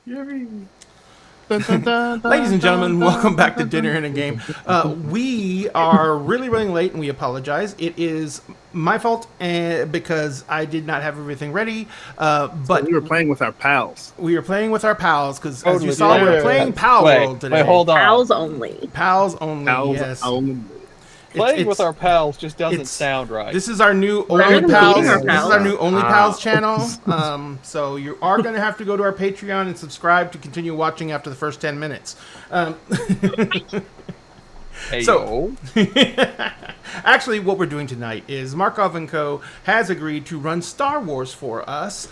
Yuri. Dun, dun, dun, Ladies dun, and dun, gentlemen, welcome dun, back to dun, Dinner dun. and a Game. We are really running late and we apologize. It is my fault because I did not have everything ready. So But we were playing with our pals. we are playing with our pals because, as you Totally saw, we're fair. playing Pal Wait, World wait, today. hold on. Pals only. Pals only, Pals yes. only. It's Playing with it's our pals just doesn't it's sound right. this is our new Better Only than Pals. beating our This is our pals. new Only Pals Pals. channel. So you are going to have to go to our Patreon and subscribe to continue watching after the first 10 minutes. Hey, So, yo. actually, what we're doing tonight is Markov and Co. has agreed to run Star Wars for us.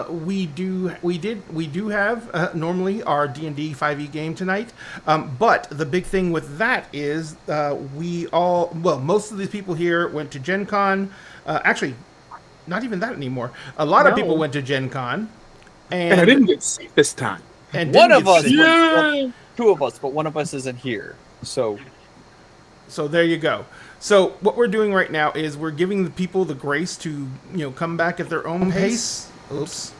We do have normally our D&D 5e game tonight, but the big thing with that is most of these people here went to Gen Con. Actually, not even that anymore. A lot of people No. went to Gen Con, And I and didn't get sick this time. and One didn't of get us, sick. well, Yeah. two of us, but one of us isn't here. So, So there you go. So what we're doing right now is we're giving the people the grace to, come back at their own pace. Oops.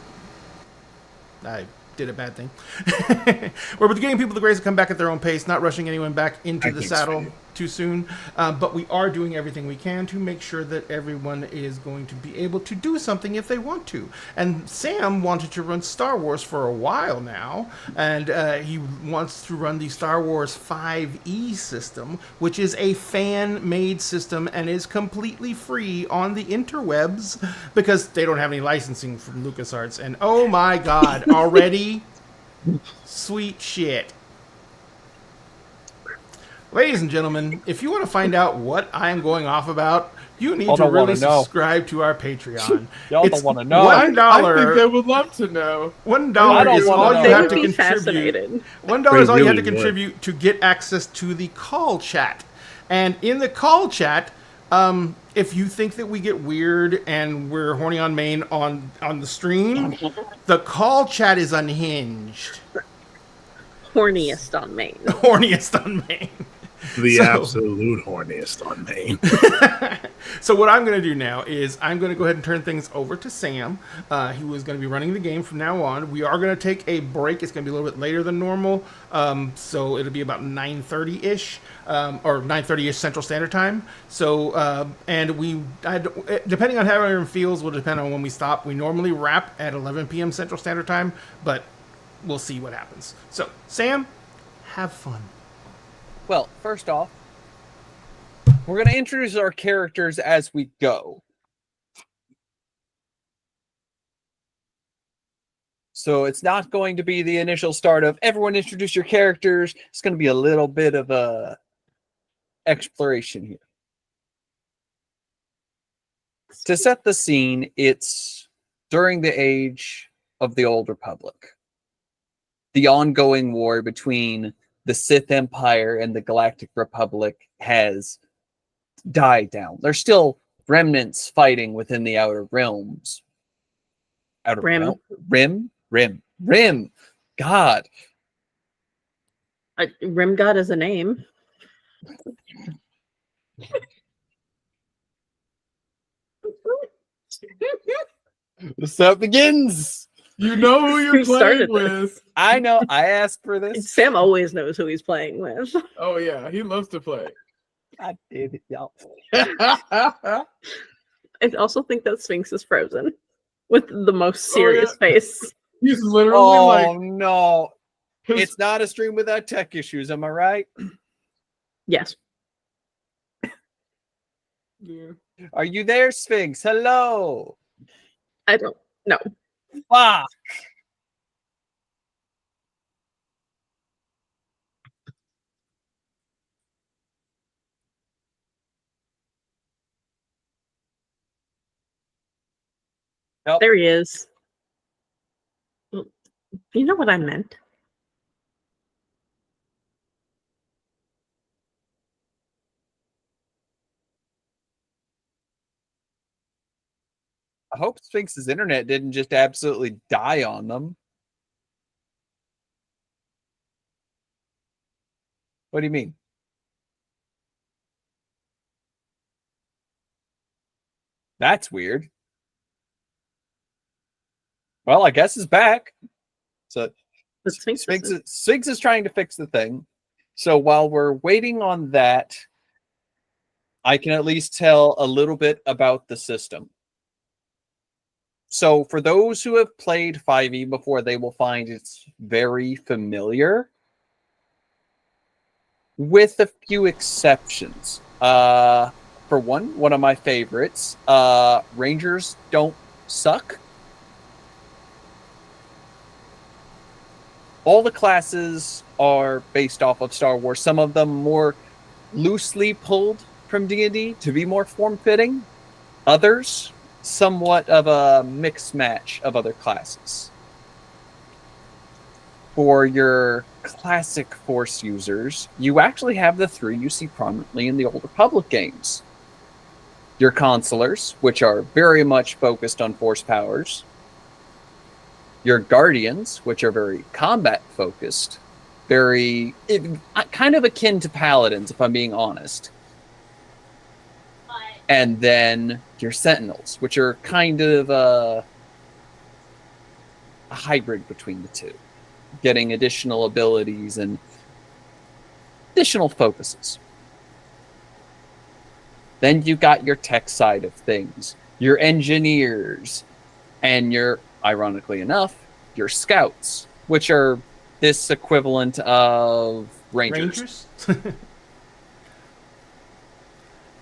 I did a bad thing. We're giving people the grace to come back at their own pace, not rushing anyone back into I the think saddle so. too soon. But we are doing everything we can to make sure that everyone is going to be able to do something if they want to. And Sam wanted to run Star Wars for a while now, and he wants to run the Star Wars 5e system, which is a fan-made system and is completely free on the interwebs because they don't have any licensing from LucasArts. And oh my god, already? Sweet shit. Ladies and gentlemen, if you want to find out what I am going off about, you need Y'all to don't really wanna know. subscribe to our Patreon. Y'all It's don't wanna know. I $1. think they would love to know. $1 I don't is wanna all know. you They have would to be contribute. fascinated. $1 is all you have to really would. contribute to get access to the call chat. And in the call chat, if you think that we get weird and we're horny on main on the stream, the call chat is unhinged. Horniest on Maine. Horniest on main. The So- absolute horniest on Maine. So what I'm going to do now is I'm going to go ahead and turn things over to Sam, who is going to be running the game from now on. We are going to take a break. It's going to be a little bit later than normal, so it'll be about 9:30-ish, or 9:30-ish Central Standard Time. So, depending on how everyone feels, will depend on when we stop. We normally wrap at 11 p.m. Central Standard Time, but we'll see what happens. So, Sam, have fun. well, first off, we're going to introduce our characters as we go. So it's not going to be the initial start of everyone introduce your characters. It's going to be a little bit of a exploration here. To set the scene, it's during the age of the Old Republic. The ongoing war between the Sith Empire and the Galactic Republic has died down. There's still remnants fighting within the Outer Realms. Outer Rim. Rim. God. Rim God is a name. The stuff begins. You know who you're Who playing started with. I know. I asked for this. Sam always knows who he's playing with. Oh yeah, he loves to play. God damn it, y'all. I also think that Sphinx is frozen with the most serious yeah. face. He's literally Oh like no. his, It's not a stream without tech issues, am I right? Yes. yeah. Are you there, Sphinx? Hello. I don't know. Fuck. Nope. There he is. You know what I meant? I hope Sphinx's internet didn't just absolutely die on them. What do you mean? That's weird. Well, I guess it's back. So But Sphinx isn't. Sphinx is trying to fix the thing. So while we're waiting on that, I can at least tell a little bit about the system. So for those who have played 5e before, they will find it's very familiar, with a few exceptions. For one of my favorites, Rangers don't suck. All the classes are based off of Star Wars. Some of them more loosely pulled from D&D to be more form-fitting. Others, somewhat of a mixed match of other classes. For your classic Force users, you actually have the three you see prominently in the Old Republic games. Your Consulars, which are very much focused on Force powers. Your Guardians, which are very combat-focused. Very, kind of akin to Paladins, if I'm being honest. And then your Sentinels, which are kind of a hybrid between the two, getting additional abilities and additional focuses. Then you got your tech side of things, your engineers, and your, ironically enough, your scouts, which are this equivalent of Rangers.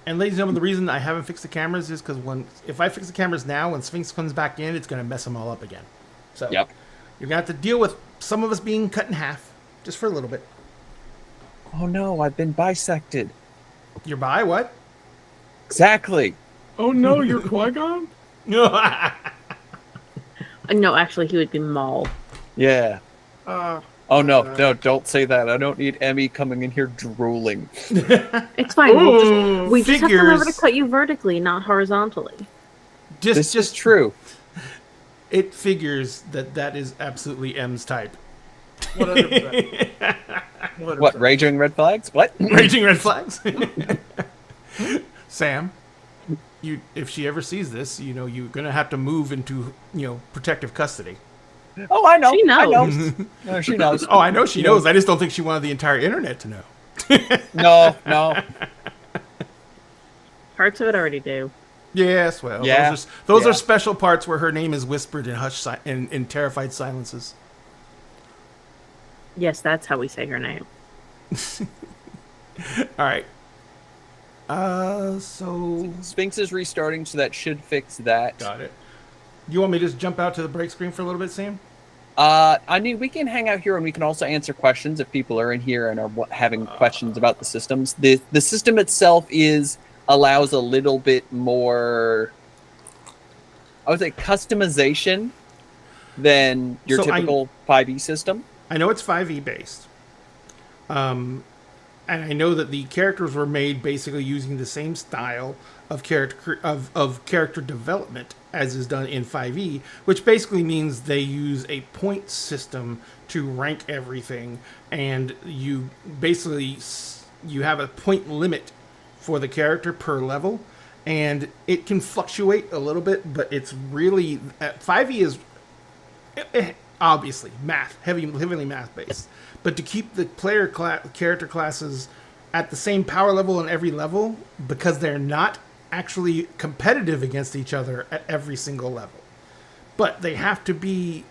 And ladies and gentlemen, the reason I haven't fixed the cameras is because if I fix the cameras now, when Sphinx comes back in, it's going to mess them all up again. So Yep. you're going to have to deal with some of us being cut in half, just for a little bit. Oh no, I've been bisected. You're by what? Exactly. Oh no, you're Qui-Gon? No. No, actually, he would be mauled. Yeah. Uh, Oh no, don't say that. I don't need Emmy coming in here drooling. It's fine. Ooh, We just have to remember to figures. cut you vertically, not horizontally. This is true. It figures that is absolutely M's type. 100%. 100%. What, raging red flags? What? Raging red flags. Sam, if she ever sees this, you're gonna have to move into protective custody. Oh, I know. She knows. I know. No, she knows. Oh, I know she knows. I just don't think she wanted the entire internet to know. No. Parts of it already do. Yes, well, Yeah. those Yeah. are special parts where her name is whispered in in terrified silences. Yes, that's how we say her name. All right. So Sphinx is restarting, so that should fix that. got it. You want me to just jump out to the break screen for a little bit, Sam? I mean, we can hang out here and we can also answer questions if people are in here and are having questions about the systems. The system itself allows a little bit more, I would say, customization than your So typical 5e system. I know it's 5e based. And I know that the characters were made basically using the same style of character development as is done in 5e, which basically means they use a point system to rank everything, and you have a point limit for the character per level, and it can fluctuate a little bit, but it's really 5e is obviously heavily math based, but to keep the character classes at the same power level on every level, because they're not actually competitive against each other at every single level, but they have to be,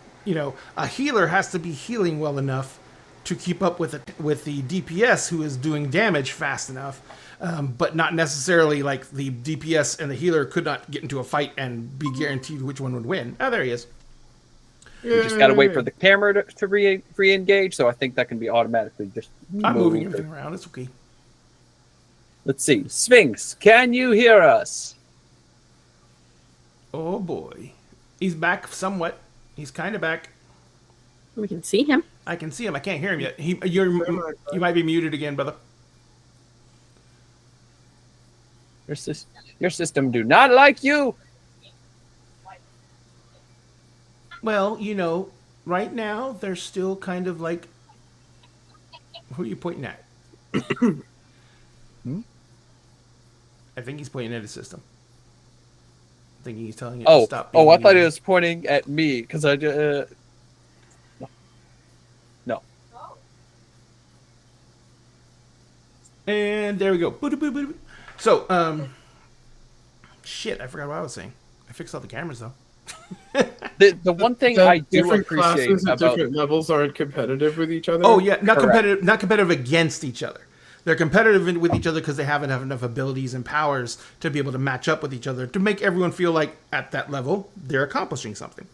a healer has to be healing well enough to keep up with the DPS who is doing damage fast enough, but not necessarily like the DPS and the healer could not get into a fight and be guaranteed which one would win. Oh, there he is. You just got to wait for the camera to re-engage, so I think that can be automatically just I'm moving moved. everything around. It's okay. Let's see. Sphinx, can you hear us? Oh boy, he's back somewhat. He's kind of back. We can see him. I can see him. I can't hear him yet. You might be muted again, brother. Your system do not like you. Well, right now they're still kind of like. Who are you pointing at? I think he's pointing at his system. I think he's telling it to stop. I thought he was pointing at me because I. And there we go. So, shit, I forgot what I was saying. I fixed all the cameras though. The one thing That I do different appreciate classes at about different levels aren't competitive with each other. Oh yeah, not Correct. competitive, not competitive against each other. They're competitive with each other because they haven't have enough abilities and powers to be able to match up with each other to make everyone feel like at that level they're accomplishing something.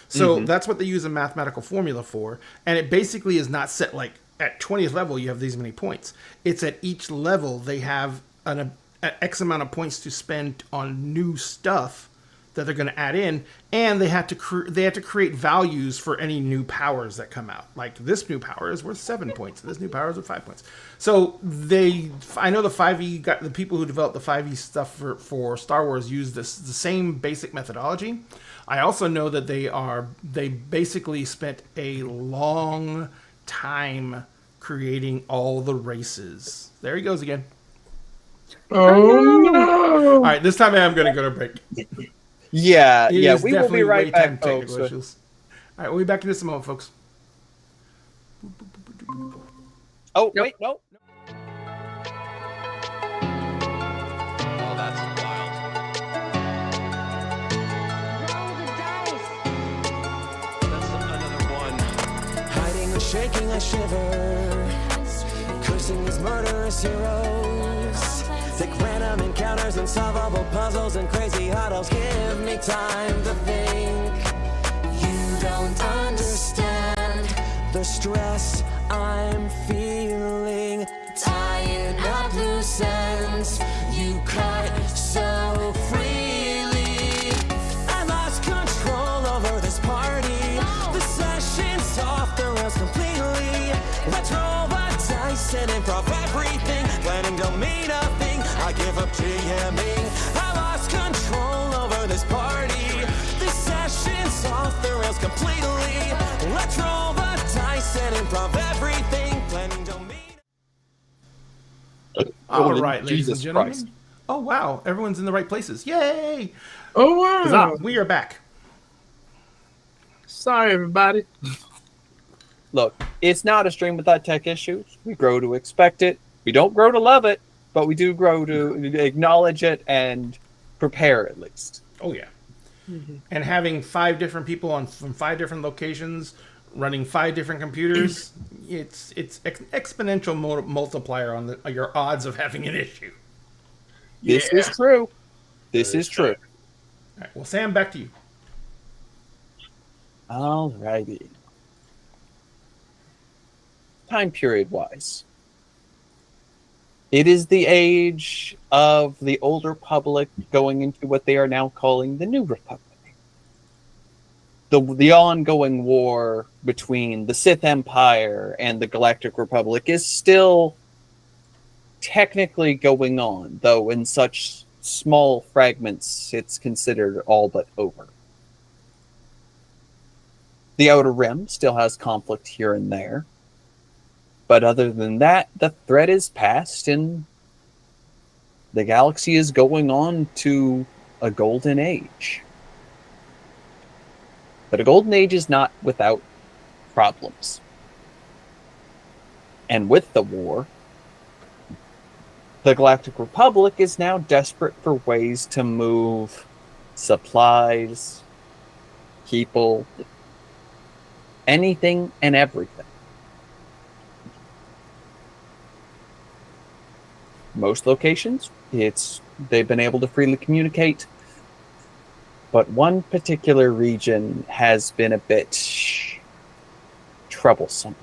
So that's what they use a mathematical formula for, and it basically is not set like at 20th level you have these many points. It's at each level they have an X amount of points to spend on new stuff that they're going to add in, and they have to create values for any new powers that come out. Like this new power is worth 7 points, this new power is worth 5 points. So I know the 5e got the people who developed the 5e stuff for Star Wars use the same basic methodology. I also know that they basically spent a long time creating all the races. There he goes again. Oh no! All right, this time I am going to go to break. yeah, It yeah. is We will be definitely right wait time back, folks. technical issues. All right, we'll be back in just a moment, folks. Oh wait, no. Oh, that's wild. That's another one. Hiding and shaking, I shiver. Cursing these murderous heroes. Thick random encounters, unsolvable puzzles, and crazy huddles. Give me time to think. You don't understand the stress I'm feeling. Tying up loose ends, you cut so freely. I lost control over this party. The session's off the rails completely. Let's roll the dice and improv everything. Planning don't mean a thing. I give up GMing. I lost control over this party. The session's off the rails completely. Let's roll the dice and improv everything. Planning don't mean. All Oh, right, ladies Jesus and gentlemen. Christ. Oh wow, everyone's in the right places. Yay! Oh wow! We are back. Sorry, everybody. Look, it's not a stream without tech issues. We grow to expect it. We don't grow to love it, but we do grow to acknowledge it and prepare at least. Oh yeah. And having 5 different people from 5 different locations running 5 different computers, it's exponential multiplier on your odds of having an issue. This is true. This is true. All right, well, Sam, back to you. Alrighty. Time period wise, it is the age of the Old Republic going into what they are now calling the New Republic. The ongoing war between the Sith Empire and the Galactic Republic is still technically going on, though in such small fragments it's considered all but over. The Outer Rim still has conflict here and there, but other than that, the threat is past and the galaxy is going on to a golden age. But a golden age is not without problems. And with the war, the Galactic Republic is now desperate for ways to move supplies, people, anything and everything. Most locations, they've been able to freely communicate, but one particular region has been a bit troublesome.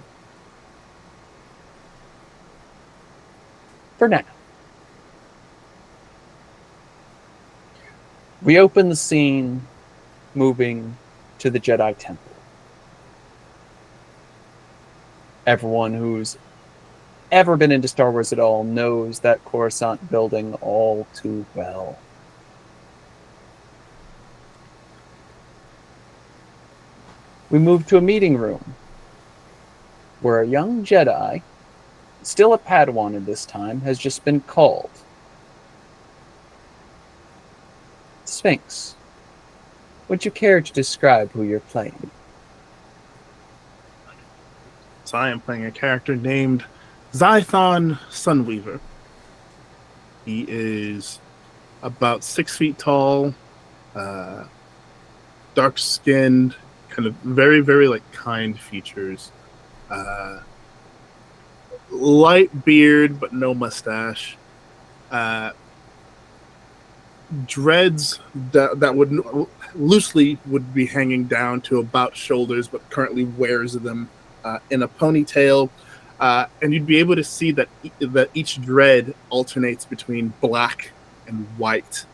For now. We open the scene moving to the Jedi Temple. Everyone who's ever been into Star Wars at all knows that Coruscant building all too well. We move to a meeting room where a young Jedi, still a Padawan at this time, has just been called. Sphinx, would you care to describe who you're playing? So I am playing a character named Zython Sunweaver. He is about 6 feet tall, dark skinned, kind of very, very like kind features. Light beard, but no mustache. Dreads that would loosely would be hanging down to about shoulders, but currently wears them in a ponytail. And you'd be able to see that each dread alternates between black and white,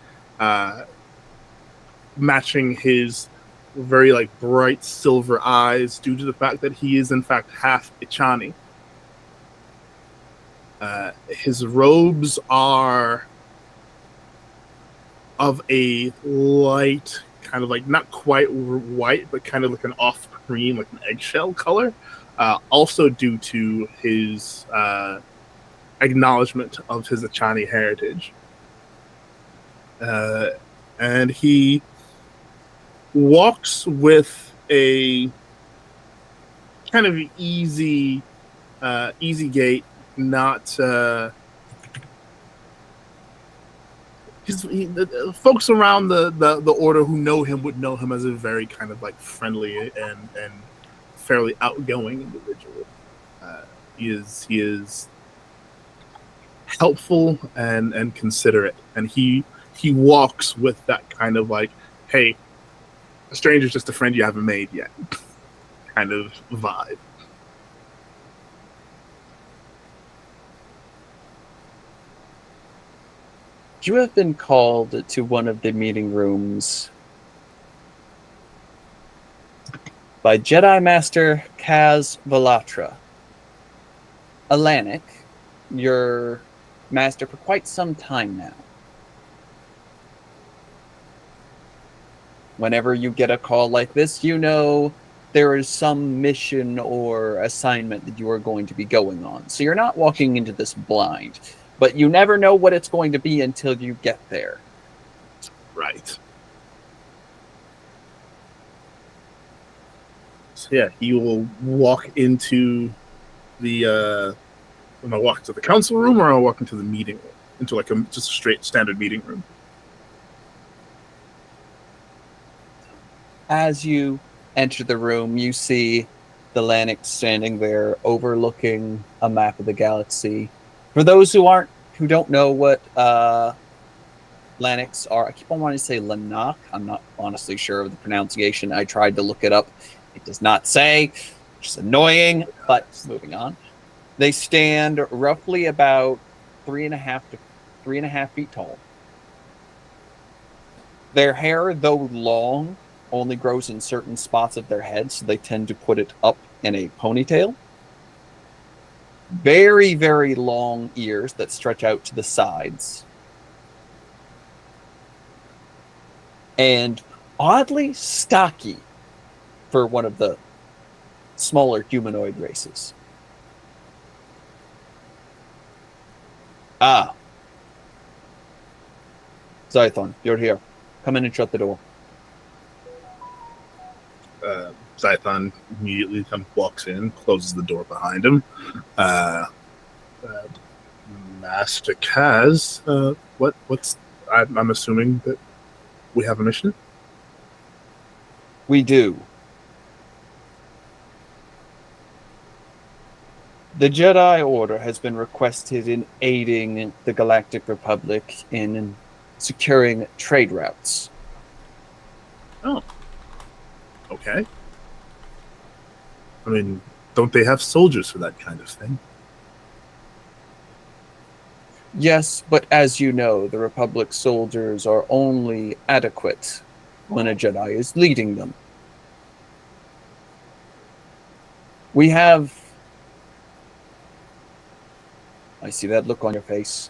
matching his very like bright silver eyes, due to the fact that he is in fact half Ichani. His robes are of a light, kind of like not quite white, but kind of like an off cream, like an eggshell color. Also due to his acknowledgement of his Ichani heritage. And he walks with a kind of easy gait, not folks around the order who know him would know him as a very kind of like friendly and fairly outgoing individual. He is helpful and considerate, and he walks with that kind of like, hey, a stranger's just a friend you haven't made yet kind of vibe. You have been called to one of the meeting rooms by Jedi Master Kaz Valatra. Alanik, your master for quite some time now. Whenever you get a call like this, you know there is some mission or assignment that you are going to be going on. So you're not walking into this blind, but you never know what it's going to be until you get there. Right. So yeah, he will walk into the when I walk into the council room, or I'll walk into the meeting room, into like just a straight standard meeting room. As you enter the room, you see the Lanix standing there overlooking a map of the galaxy. For those who don't know what Lanix are, I keep on wanting to say Lanok. I'm not honestly sure of the pronunciation. I tried to look it up. It does not say, which is annoying, but moving on. They stand roughly about 3.5 feet tall. Their hair, though long, only grows in certain spots of their head, so they tend to put it up in a ponytail. Very, very long ears that stretch out to the sides. And oddly stocky for one of the smaller humanoid races. Ah. Zython, you're here. Come in and shut the door. Zython immediately walks in, closes the door behind him. Master Kaz, what's? I'm assuming that we have a mission. We do. The Jedi Order has been requested in aiding the Galactic Republic in securing trade routes. Oh. Okay. I mean, don't they have soldiers for that kind of thing? Yes, but as you know, the Republic soldiers are only adequate when a Jedi is leading them. We have... I see that look on your face.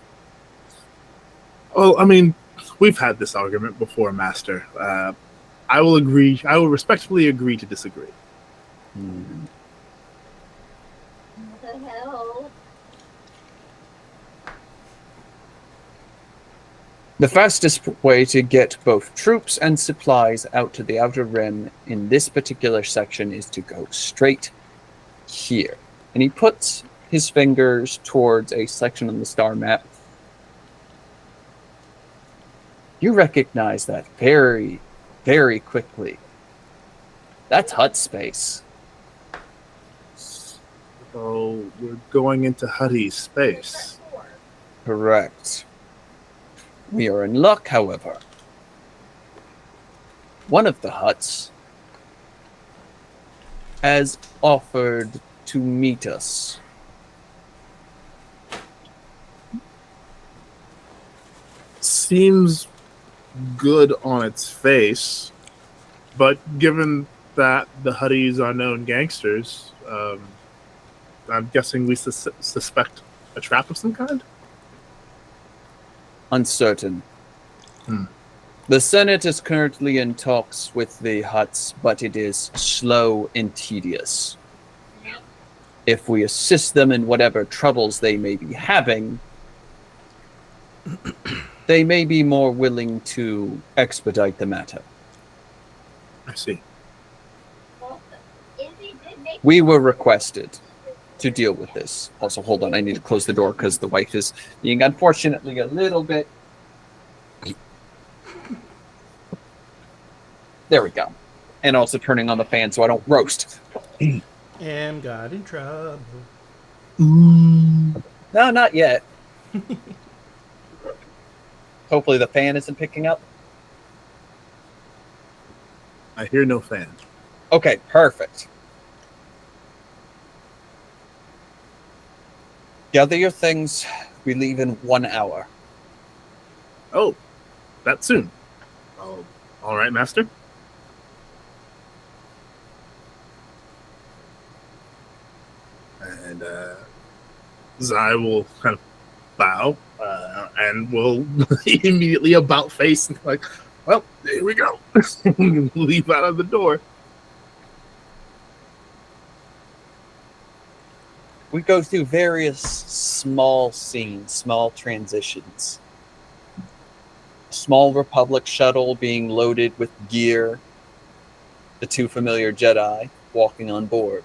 Well, I mean, we've had this argument before, Master. I will respectfully agree to disagree. What the hell? The fastest way to get both troops and supplies out to the Outer Rim in this particular section is to go straight here. And he puts his fingers towards a section on the star map You recognize that very, very quickly. That's Hutt space. So we're going into Hutty's space. Correct. We are in luck, however. One of the Hutts has offered to meet us. Seems good on its face, but given that the Hutties are known gangsters, I'm guessing we suspect a trap of some kind? Uncertain. Hmm. The Senate is currently in talks with the Hutts, but it is slow and tedious. If we assist them in whatever troubles they may be having, they may be more willing to expedite the matter. I see. We were requested to deal with this. Also, hold on, I need to close the door because the wife is being unfortunately a little bit... There we go. And also turning on the fan so I don't roast. And got in trouble. No, not yet. Hopefully the fan isn't picking up. I hear no fan. Okay, perfect. Gather your things. We leave in 1 hour. Oh, that soon. Oh, all right, Master. And Zai will kind of bow and will immediately about face and like, well, here we go. Leave out of the door. We go through various small scenes, small transitions. Small Republic shuttle being loaded with gear. The 2 familiar Jedi walking on board.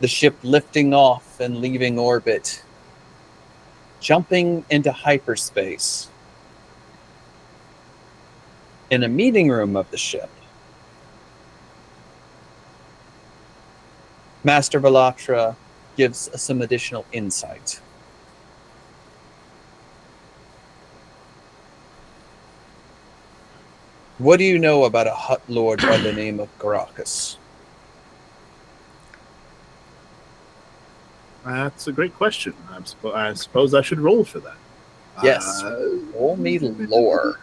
The ship lifting off and leaving orbit. Jumping into hyperspace. In a meeting room of the ship, Master Velatra gives us some additional insight. What do you know about a Hutt Lord by the name of Garakas? That's a great question. I suppose I should roll for that. Yes. Roll me lore.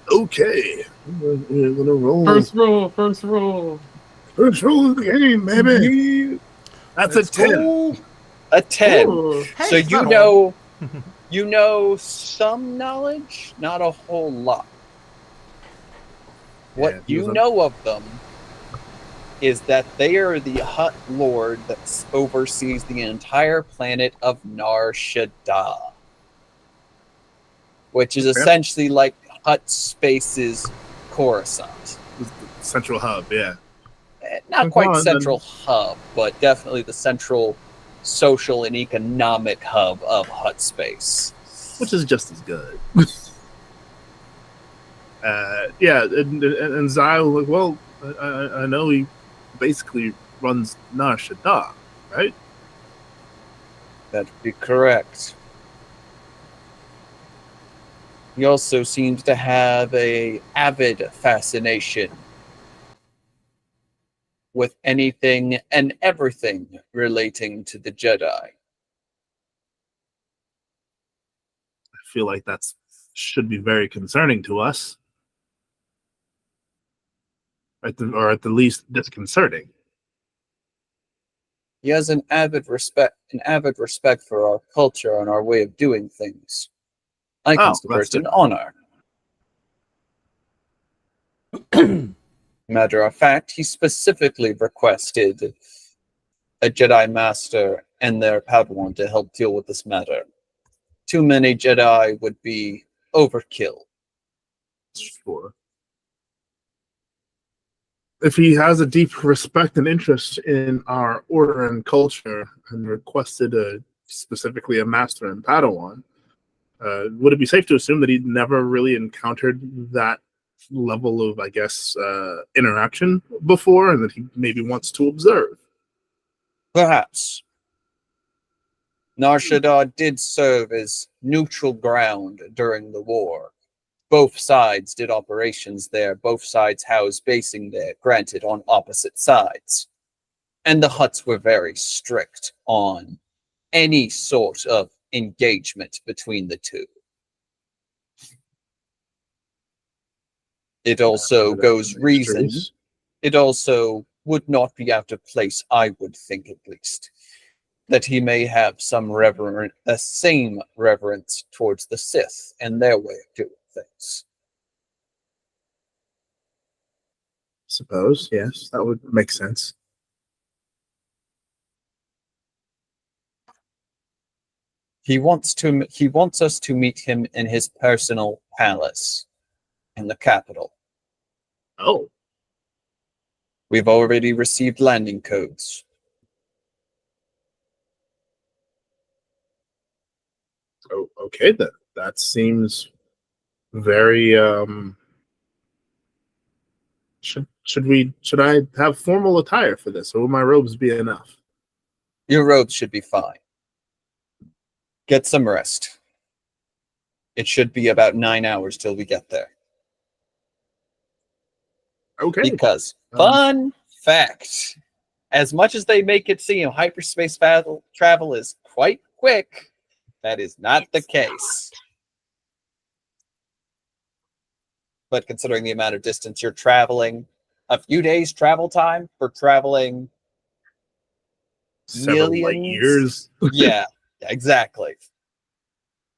Okay. We're gonna roll. First roll. First roll. First roll of the game, baby. That's Let's a 10. go. A 10. Ooh. Hey, So it's you not know, you know some knowledge, not a whole lot. What Yeah, he was you a- know of them is that they are the Hutt Lord that oversees the entire planet of Nar Shaddaa, which is Okay. essentially like Hutt Space's Coruscant. Central hub, yeah. Not Go quite on, central hub, but definitely the central social and economic hub of Hutt Space. Which is just as good. Yeah, and Zai was like, well, I know he basically runs Nar Shaddaa, right? That'd be correct. He also seems to have a avid fascination with anything and everything relating to the Jedi. I feel like that's should be very concerning to us. Or at the least disconcerting. He has an avid respect for our culture and our way of doing things. I consider that's it an good. honor. Matter of fact, he specifically requested a Jedi Master and their Padawan to help deal with this matter. Too many Jedi would be overkill. Sure. If he has a deep respect and interest in our order and culture and requested specifically a master and Padawan, would it be safe to assume that he'd never really encountered that level of, I guess, interaction before, and that he maybe wants to observe? Perhaps. Nar Shaddaa did serve as neutral ground during the war. Both sides did operations there. Both sides housed basing there, granted on opposite sides. And the Hutts were very strict on any sort of engagement between the two. It also goes reason. It also would not be out of place, I would think at least, that he may have the same reverence towards the Sith and their way of doing things. Suppose, yes, that would make sense. He wants us to meet him in his personal palace in the capital. Oh, We've already received landing codes. oh, okay then. That seems very. Should I have formal attire for this, or will my robes be enough? Your robes should be fine. Get some rest. It should be about 9 hours till we get there. Okay. Because, fun fact, as much as they make it seem hyperspace travel is quite quick, that is not the case. But considering the amount of distance you're traveling, a few days travel time for traveling Several light millions? years. Yeah, exactly.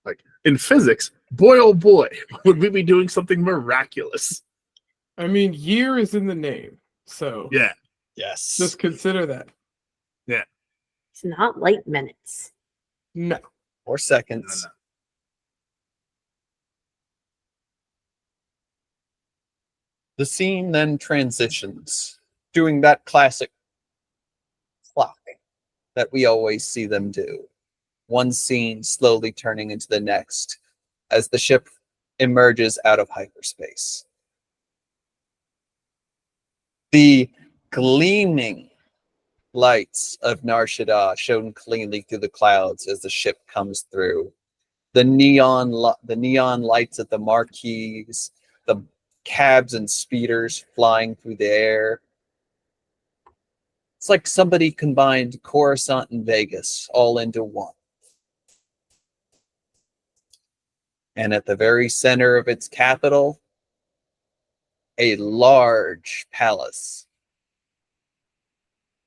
Like in physics, boy oh boy, would we be doing something miraculous? I mean, year is in the name, so Yeah. Yes. just consider that. It's not light minutes. No. Or seconds. No. The scene then transitions, doing that classic clock that we always see them do. One scene slowly turning into the next as the ship emerges out of hyperspace. The gleaming lights of Nar Shaddaa shown cleanly through the clouds as the ship comes through. The neon lights at the marquees, the cabs and speeders flying through the air. It's like somebody combined Coruscant and Vegas all into one. And at the very center of its capital, a large palace.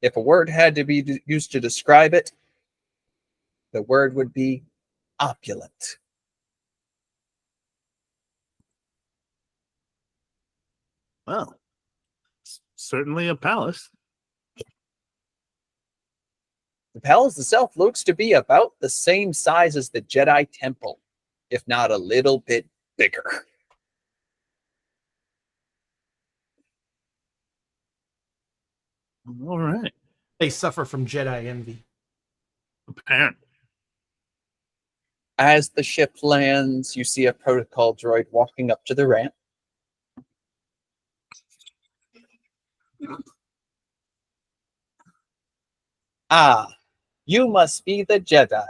If a word had to be used to describe it, the word would be opulent. Well, certainly a palace. The palace itself looks to be about the same size as the Jedi Temple, if not a little bit bigger. All right. They suffer from Jedi envy. Apparently. As the ship lands, you see a protocol droid walking up to the ramp. Ah, you must be the Jedi.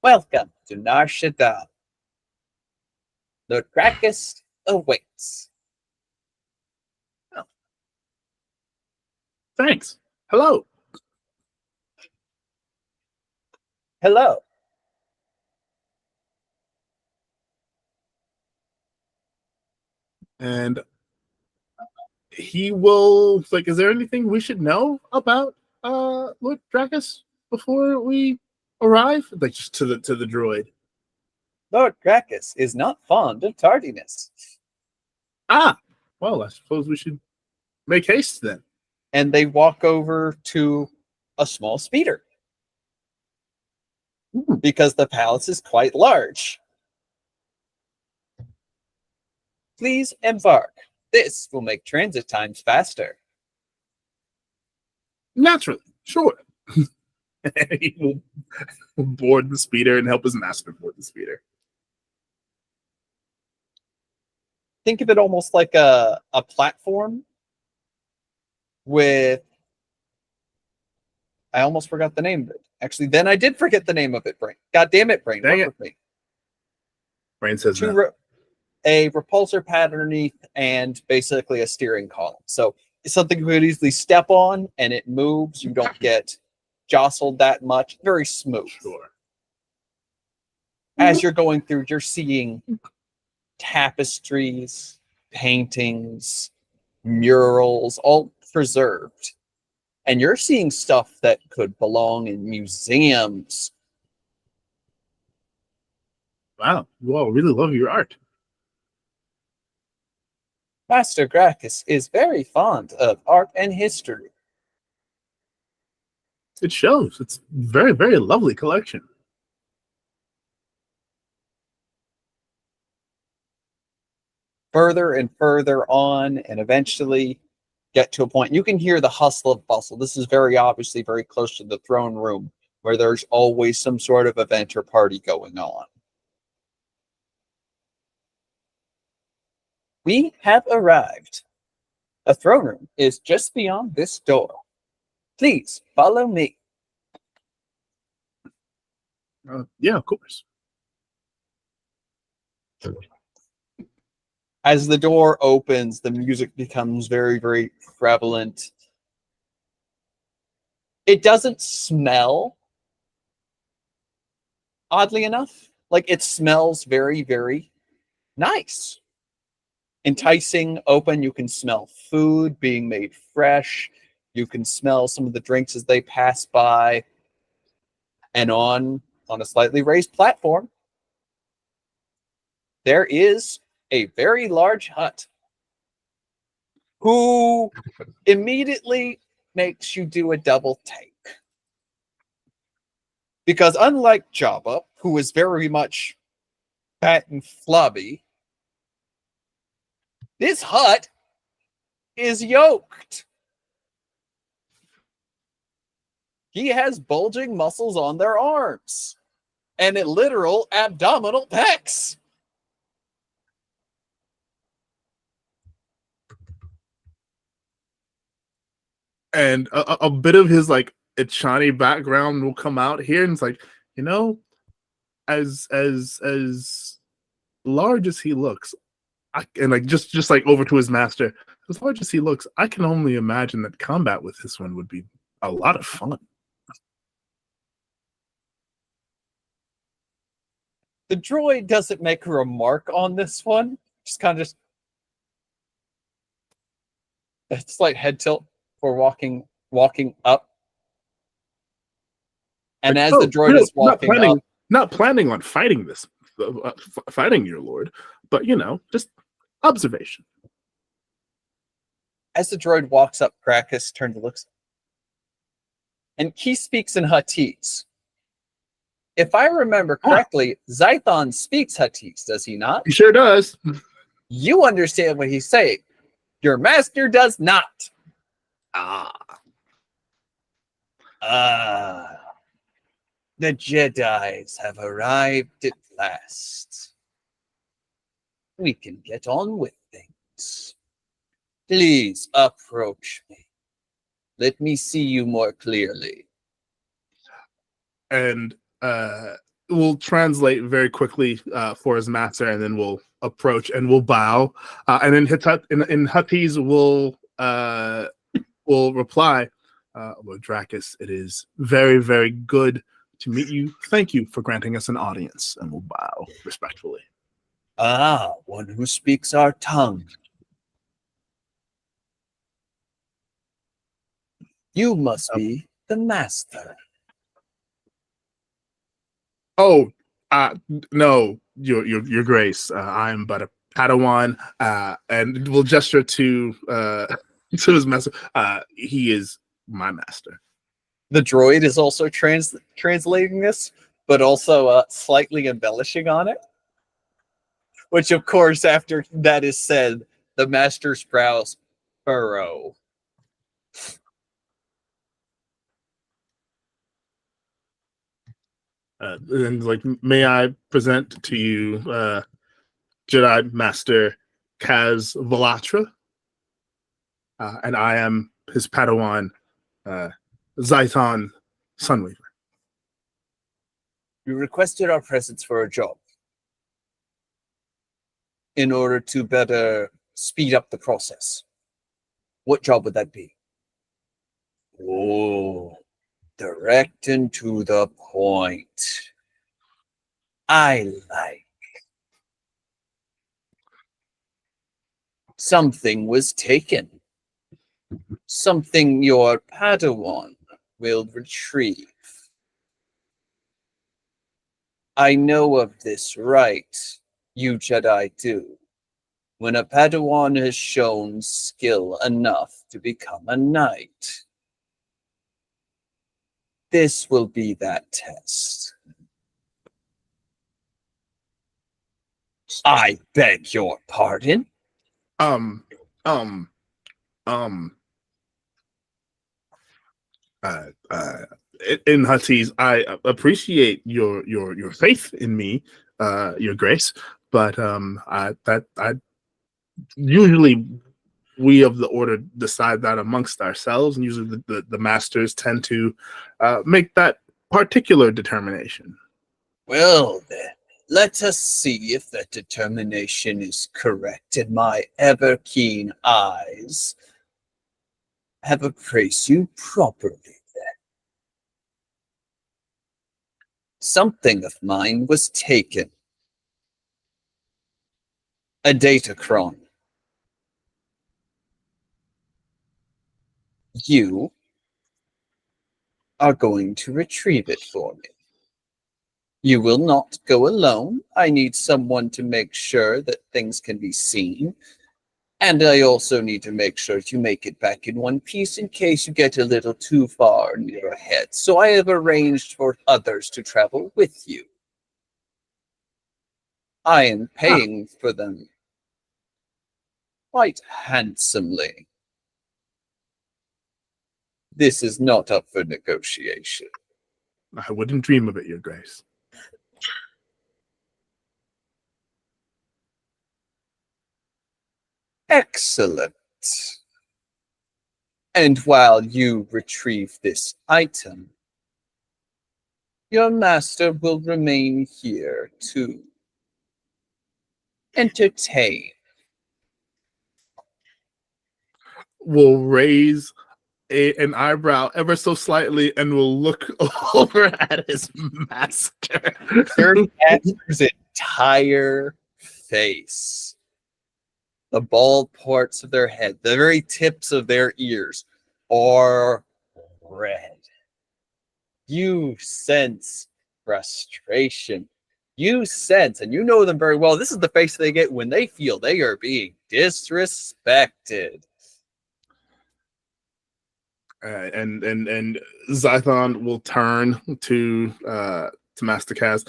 Welcome to Nar Shaddaa. The Gracchus awaits. Thanks. Hello. Hello. And he will, like, is there anything we should know about Lord Dracus before we arrive? Like, just to the droid. Lord Gracchus is not fond of tardiness. Ah, well, I suppose we should make haste then. And they walk over to a small speeder. Because the palace is quite large. Please embark. This will make transit times faster. Naturally, sure. He will board the speeder and help his master board the speeder. Think of it almost like a platform with, I almost forgot the name of it. Actually, then I did forget the name of it, Brain. God damn it, Brain. Dang Work it. with me. Brain says Two no. A repulsor pad underneath and basically a steering column. So it's something you could easily step on and it moves. You don't get jostled that much. Very smooth. Sure. As you're going through, you're seeing tapestries, paintings, murals, all preserved. And you're seeing stuff that could belong in museums. Wow, you all really love your art. Master Gracchus is very fond of art and history. It shows. It's very, very lovely collection. Further and further on, and eventually get to a point. You can hear the hustle of bustle. This is very obviously very close to the throne room, where there's always some sort of event or party going on. We have arrived. The throne room is just beyond this door. Please follow me. Yeah, of course. As the door opens, the music becomes very, very prevalent. It doesn't smell, oddly enough. Like, it smells very, very nice. Enticing, open. You can smell food being made fresh. You can smell some of the drinks as they pass by. And on a slightly raised platform, there is a very large Hutt who immediately makes you do a double take. Because unlike Jabba, who is very much fat and flabby, this Hutt is yoked. He has bulging muscles on their arms and a literal abdominal pecs. And a bit of his like Ichani background will come out here, and it's like, you know, as large as he looks, and like just like over to his master, as large as he looks, I can only imagine that combat with this one would be a lot of fun. The droid doesn't make a remark on this one. Just kind of a slight head tilt for walking up. And Like, as the droid is walking up, not planning on fighting this, fighting your lord, but you know, just observation. as the droid walks up, Gracchus turns and looks. And he speaks in Huttese. If I remember correctly, Zython speaks Huttese, does he not? He sure does. You understand what he's saying. Your master does not. The Jedis have arrived at last. We can get on with things. Please approach me. Let me see you more clearly. And we'll translate very quickly for his master, and then we'll approach and we'll bow. And then in Huttese will reply, Lord Dracus, it is very, very good to meet you. Thank you for granting us an audience, and we'll bow respectfully. One who speaks our tongue. You must be the master. Oh, no, your grace. I am but a Padawan, and we'll gesture to his master. He is my master. The droid is also translating this, but also slightly embellishing on it. Which, of course, after that is said, the master's brows furrow. And like, may I present to you Jedi Master Kaz Valatra, and I am his Padawan, Zaiton Sunweaver. You requested our presence for a job in order to better speed up the process. What job would that be? Oh, direct and to the point. I like. Something was taken. Something your Padawan will retrieve. I know of this right. You Jedi do. When a Padawan has shown skill enough to become a knight. This will be that test. I beg your pardon? Um, um, um, uh, uh, in Huttese, I appreciate your faith in me, your grace, but I usually we of the order decide that amongst ourselves, and usually the masters tend to make that particular determination. Well then, let us see if that determination is correct, and my ever-keen eyes have appraised you properly then. Something of mine was taken. A datachron. You are going to retrieve it for me. You will not go alone. I need someone to make sure that things can be seen. And I also need to make sure you make it back in one piece in case you get a little too far in your head. So I have arranged for others to travel with you. I am paying for them quite handsomely. This is not up for negotiation. I wouldn't dream of it, Your Grace. Excellent. And while you retrieve this item, your master will remain here to entertain. Will raise an eyebrow ever so slightly and will look over at his master. Your master's entire face, the bald parts of their head, the very tips of their ears are red. You sense frustration. You sense, and you know them very well, this is the face they get when they feel they are being disrespected. And Zython will turn to Master Kaz.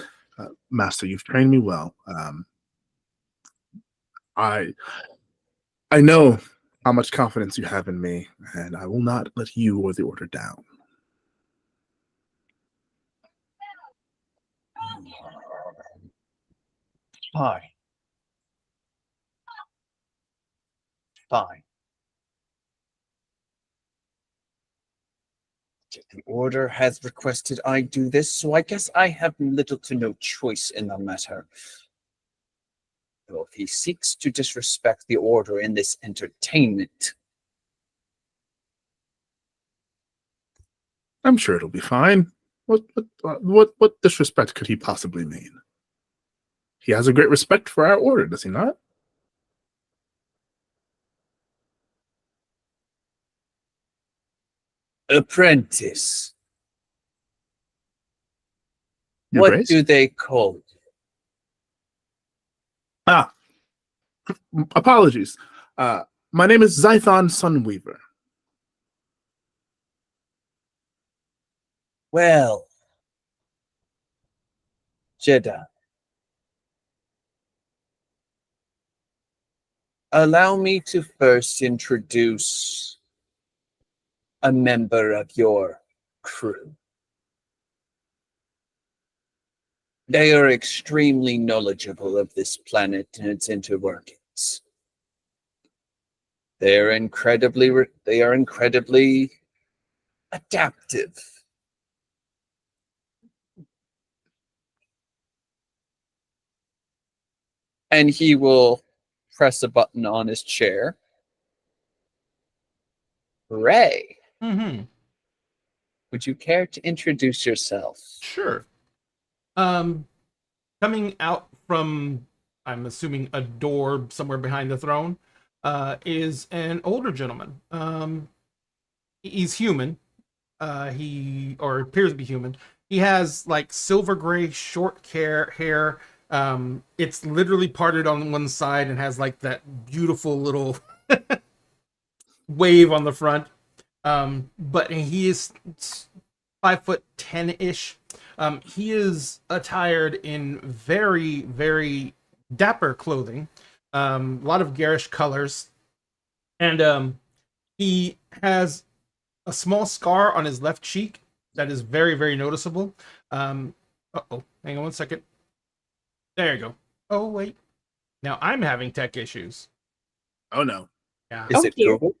Master, you've trained me well. I know how much confidence you have in me, and I will not let you or the order down. Fine. Fine. The order has requested I do this, so I guess I have little to no choice in the matter. Though if he seeks to disrespect the order in this entertainment, I'm sure it'll be fine. What disrespect could he possibly mean? He has a great respect for our order, does he not? apprentice, Your what Grace? do they call you? Ah, apologies. My name is Zython Sunweaver. Well, Jedi, allow me to first introduce a member of your crew. They are extremely knowledgeable of this planet and its interworkings. They are incredibly adaptive. And he will press a button on his chair. Ray, Mm-hmm. would you care to introduce yourself? Sure. Coming out from, I'm assuming, a door somewhere behind the throne, is an older gentleman. He's human. He or appears to be human. He has like silver gray short hair. It's literally parted on one side and has like that beautiful little wave on the front. But he is 5'10" ish. He is attired in very, very dapper clothing. A lot of garish colors, and he has a small scar on his left cheek that is very, very noticeable. Hang on one second. There you go. Oh wait, now I'm having tech issues. Oh no. Yeah. Is it dear. Google?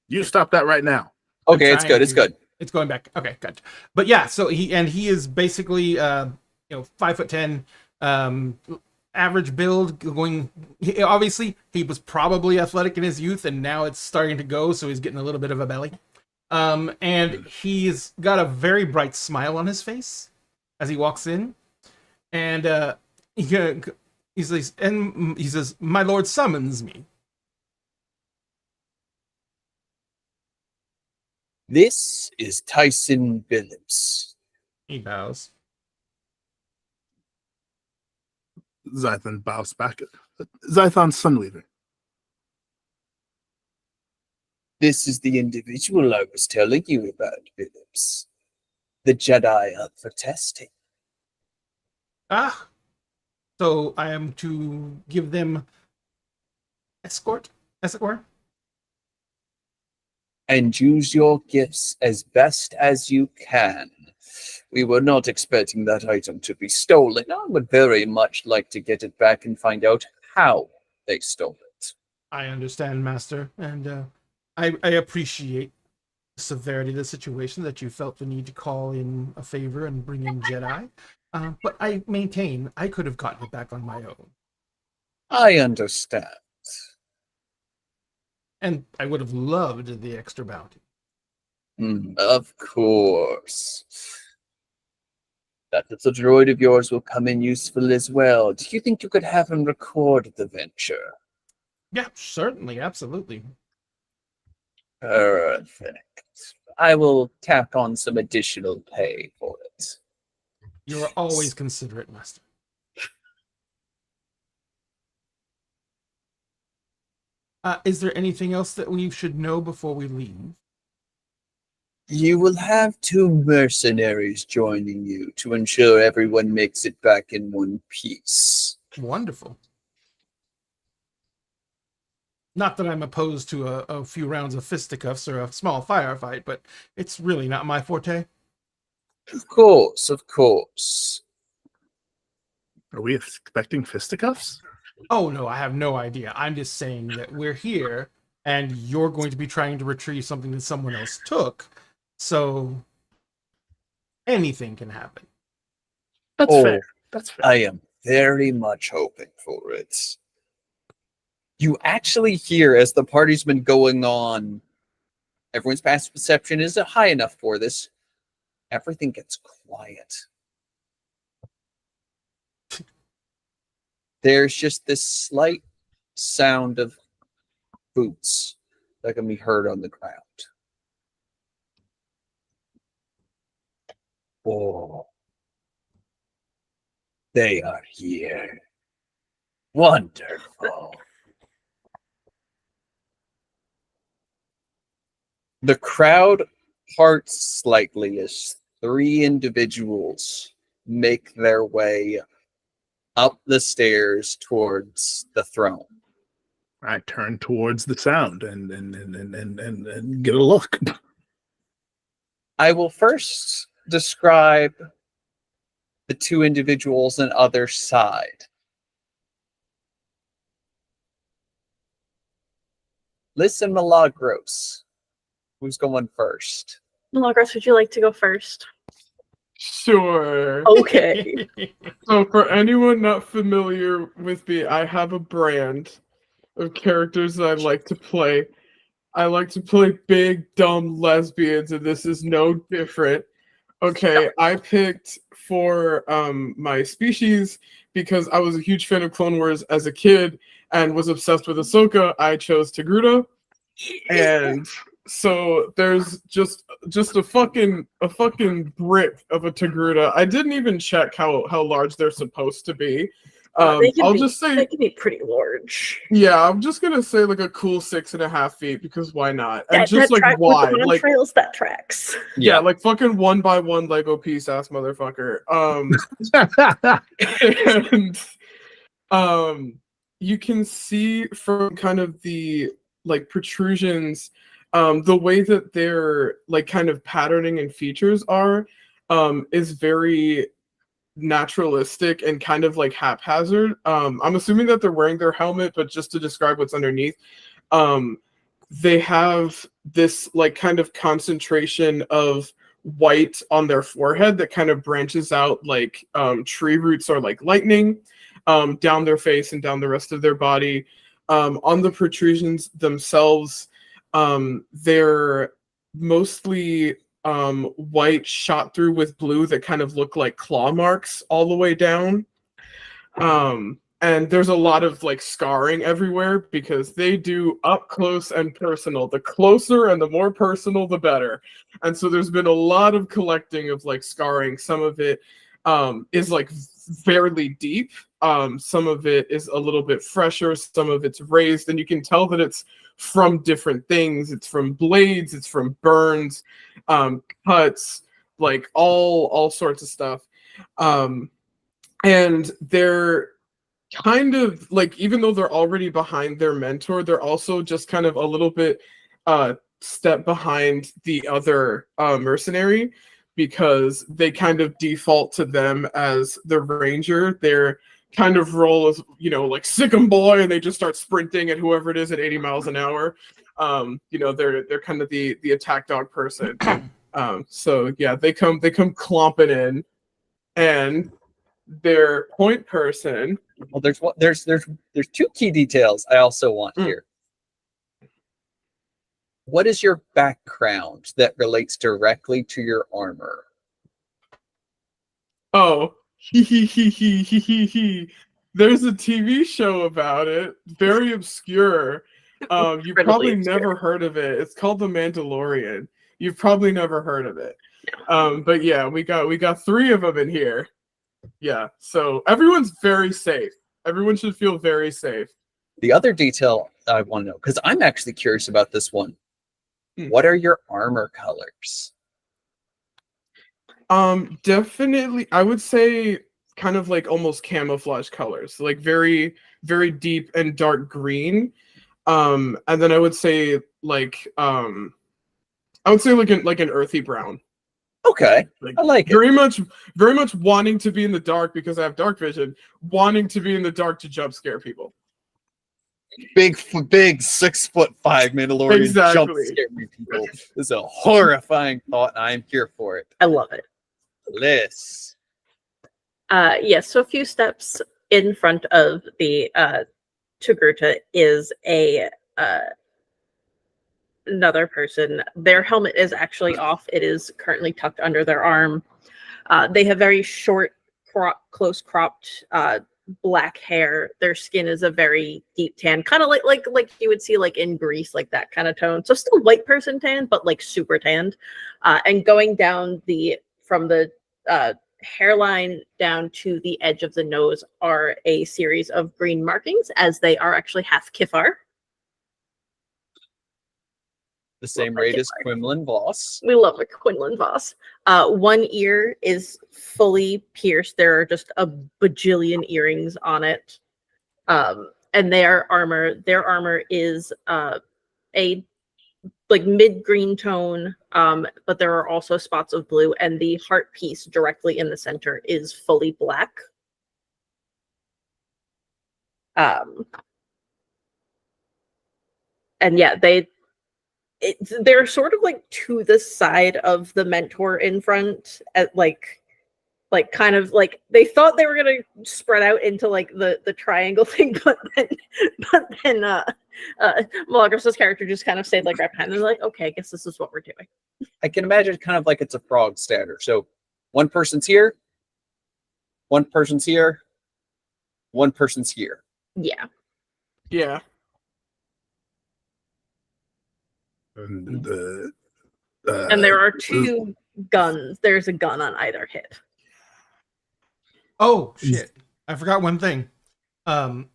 You stop that right now. Okay, it's trying good. It's to. good. It's going back. Okay, gotcha. But yeah, so he is basically 5'10", average build. Obviously, he was probably athletic in his youth, and now it's starting to go, so he's getting a little bit of a belly. And he's got a very bright smile on his face as he walks in, and he says, "My lord summons me." This is Tyson Billups. He bows. Zython bows back. Zython Sunweaver. This is the individual I was telling you about, Billups. The Jedi up for testing. Ah, so I am to give them escort, as it were. And use your gifts as best as you can. We were not expecting that item to be stolen. I would very much like to get it back and find out how they stole it. I understand, Master, and I appreciate the severity of the situation that you felt the need to call in a favor and bring in Jedi. But I maintain I could have gotten it back on my own, I understand. and I would have loved the extra bounty. Of course. That little droid of yours will come in useful as well. Do you think you could have him record the venture? Yeah, certainly, absolutely. Perfect. I will tack on some additional pay for it. You are always considerate, Master. Is there anything else that we should know before we leave? You will have 2 mercenaries joining you to ensure everyone makes it back in one piece. Wonderful. Not that I'm opposed to a few rounds of fisticuffs or a small firefight, but it's really not my forte. Of course, of course. Are we expecting fisticuffs? Oh, no, I have no idea. I'm just saying that we're here, and you're going to be trying to retrieve something that someone else took. So anything can happen. That's fair. That's fair. I am very much hoping for it. You actually hear, as the party's been going on, everyone's passive perception isn't high enough for this. Everything gets quiet. There's just this slight sound of boots that can be heard on the ground. Oh, they are here. Wonderful. The crowd parts slightly as 3 individuals make their way up the stairs towards the throne. I turn towards the sound and get a look. I will first describe the two individuals on other side. Listen, Milagros. Who's going first? Milagros, would you like to go first? Sure. Okay. So for anyone not familiar with me, I have a brand of characters that I like to play. I like to play big, dumb lesbians, and this is no different. Okay, I picked for my species because I was a huge fan of Clone Wars as a kid and was obsessed with Ahsoka. I chose Togruta, and so there's just a fucking brick of a Togruta. I didn't even check how large they're supposed to be. I'll just say they can be pretty large. yeah, I'm just gonna say like a cool 6.5 feet because why not? And That, just that like track with wide, the like trails that tracks. yeah, like fucking 1x1 Lego piece ass motherfucker. And you can see from kind of the like protrusions, the way that their like kind of patterning and features are, is very naturalistic and kind of like haphazard. I'm assuming that they're wearing their helmet, but just to describe what's underneath, they have this like kind of concentration of white on their forehead that kind of branches out like tree roots or like lightning down their face and down the rest of their body. On the protrusions themselves, they're mostly white shot through with blue that kind of look like claw marks all the way down. And there's a lot of like scarring everywhere because they do up close and personal. The closer and the more personal, the better. And so there's been a lot of collecting of like scarring. Some of it is like fairly deep. Some of it is a little bit fresher. Some of it's raised, and you can tell that it's from different things. It's from blades, it's from burns, cuts, like all sorts of stuff. And they're kind of like, even though they're already behind their mentor, they're also just kind of a little bit step behind the other mercenary, because they kind of default to them as the ranger. They're kind of roll as, you know, like sick 'em boy, and they just start sprinting at whoever it is at 80 miles an hour. You know, they're kind of the attack dog person. So yeah, they come clomping in, and their point person. Well, there's two key details I also want here. What is your background that relates directly to your armor? Oh, there's a TV show about it, very obscure. You probably never heard of it. It's called The Mandalorian. You've probably never heard of it. But yeah, we got 3 of them in here. Yeah, so everyone's very safe. Everyone should feel very safe. The other detail I want to know, because I'm actually curious about this one. What are your armor colors? Definitely, I would say kind of like almost camouflage colors, like very, very deep and dark green. And then I would say like an earthy brown. Okay, like, I like it. Very much wanting to be in the dark because I have dark vision, wanting to be in the dark to jump scare people. Big 6'5" Mandalorian jump scaring people is a horrifying thought, and I'm here for it. I love it. Liz. Yes, so a few steps in front of the Togruta is another person. Their helmet is actually off. It is currently tucked under their arm. They have very short, close cropped black hair. Their skin is a very deep tan, kind of like you would see like in Greece, like that kind of tone. So still white person tan, but like super tanned. And going down from the hairline down to the edge of the nose are a series of green markings, as they are actually half Kifar. The same rate as Quinlan Voss. We love a Quinlan Voss. One ear is fully pierced. There are just a bajillion earrings on it. And their armor is a like mid green tone, but there are also spots of blue, and the heart piece directly in the center is fully black. And yeah, they're sort of like to the side of the mentor in front, at like kind of like they thought they were gonna spread out into like the triangle thing, but then Malagros's character just kind of stayed like right behind them, like, okay, I guess this is what we're doing. I can imagine kind of like it's a frog statter. So one person's here, one person's here, one person's here. Yeah. Yeah. And And there are two guns. There's a gun on either hip. Oh shit! I forgot one thing. My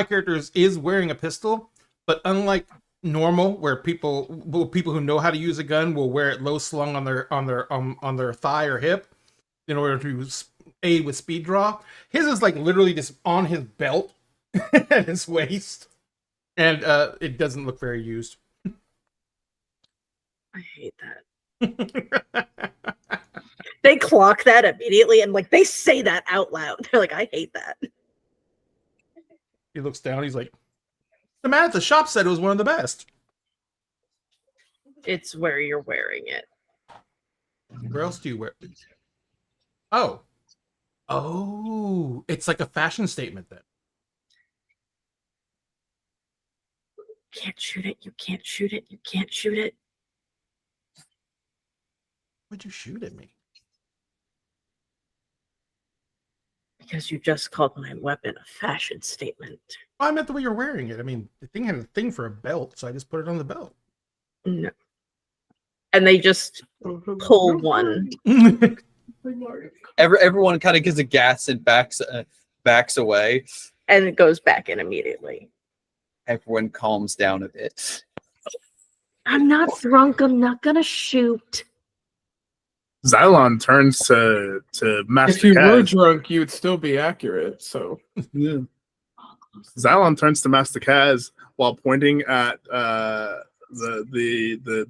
character is wearing a pistol, but unlike normal, where people who know how to use a gun will wear it low slung on their thigh or hip in order to aid with speed draw. His is like literally just on his belt at his waist, and it doesn't look very used. I hate that. They clock that immediately, and like they say that out loud. They're like, I hate that. He looks down. He's like, "The man at the shop said it was one of the best." It's where you're wearing it. Where else do you wear? Oh, it's like a fashion statement then. Can't shoot it. You can't shoot it. You can't shoot it. Why'd you shoot at me? Because you just called my weapon a fashion statement. Oh, I meant the way you're wearing it. I mean, the thing had a thing for a belt, so I just put it on the belt. No. And they just pull one. Everyone kind of gives a gasp and backs away. And it goes back in immediately. Everyone calms down a bit. I'm not drunk. I'm not gonna shoot. Xylon turns to Master If you were Kaz. drunk, you would still be accurate. So Yeah. Xylon turns to Master Kaz while pointing at the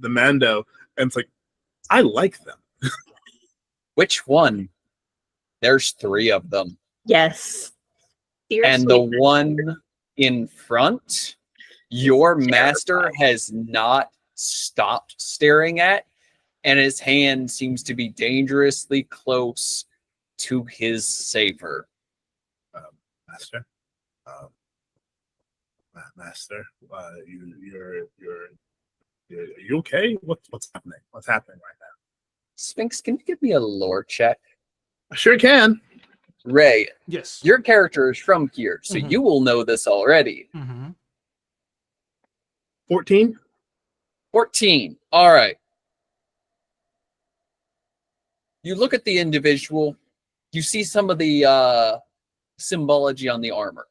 Mando, and it's like, I like them. Which one? There's 3 of them. Yes. And the one in front, your master has not stopped staring at, and his hand seems to be dangerously close to his saber. Master, Master, you're are you okay? What's happening? What's happening right now? Sphinx, can you give me a lore check? I sure can. Ray, Yes. your character is from here, so Mhm. you will know this already. 14. 14. All right. You look at the individual, you see some of the symbology on the armor.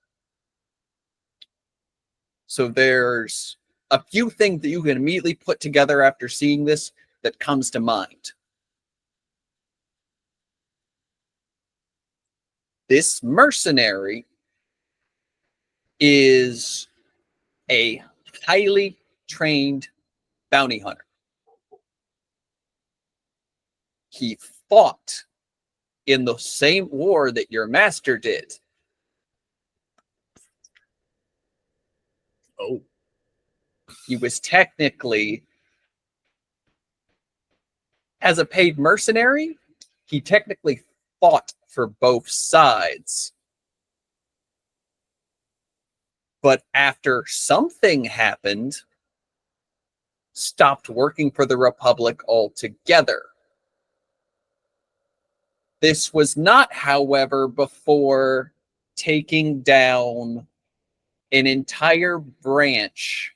So there's a few things that you can immediately put together after seeing this that comes to mind. This mercenary is a highly trained bounty hunter. He fought in the same war that your master did. Oh, He was technically, as a paid mercenary, he technically fought for both sides. But after something happened, stopped working for the Republic altogether. This was not, however, before taking down an entire branch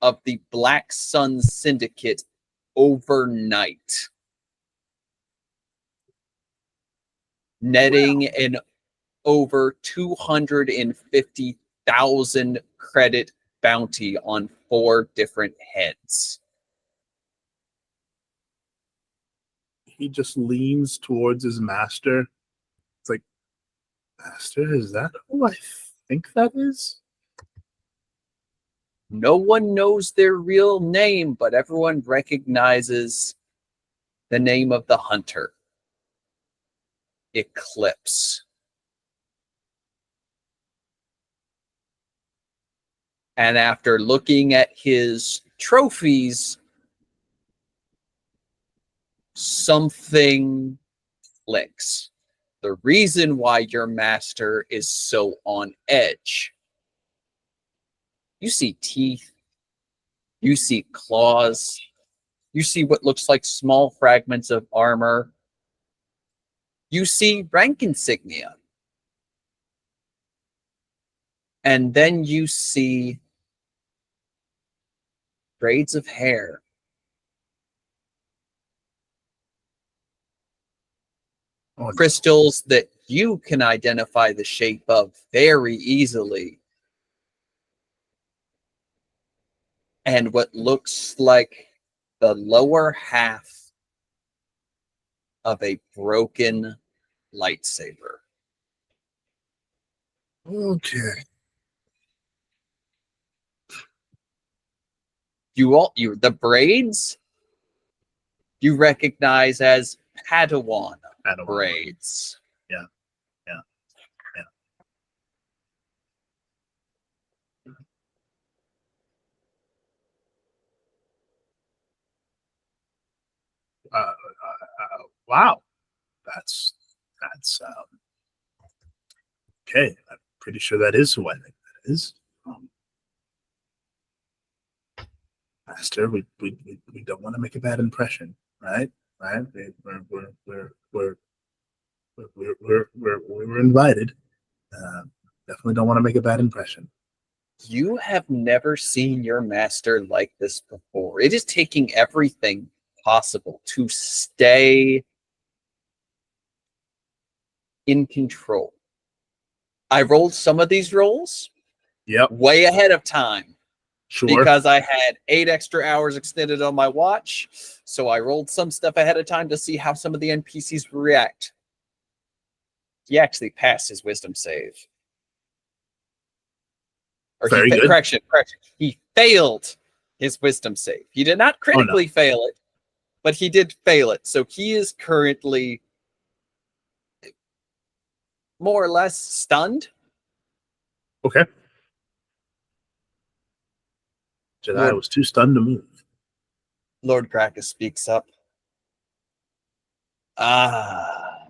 of the Black Sun Syndicate overnight, netting an over 250,000 credit bounty on 4 different heads. he just leans towards his master. It's like, Master, is that who I think that is? No one knows their real name, but everyone recognizes the name of the hunter. Eclipse. And after looking at his trophies, something clicks. The reason why your master is so on edge. You see teeth, you see claws, you see what looks like small fragments of armor, you see rank insignia. And then you see braids of hair. Oh, Crystals that you can identify the shape of very easily. And what looks like the lower half of a broken lightsaber. okay. You the braids you recognize as Padawan Padawan. braids. Yeah. Wow. That's okay. I'm pretty sure that is who I think that is. Master, we don't want to make a bad impression, right? Right? We were invited. Definitely don't want to make a bad impression. You have never seen your master like this before. It is taking everything possible to stay in control. I rolled some of these rolls Yep. way ahead of time Sure. because I had 8 extra hours extended on my watch. So I rolled some stuff ahead of time to see how some of the NPCs react. He actually passed his wisdom save. Or Very good. Correction. He failed his wisdom save. He did not critically fail it, but he did fail it. So he is currently more or less stunned. Okay. Jedi was too stunned to move. Lord Gracchus speaks up. Ah,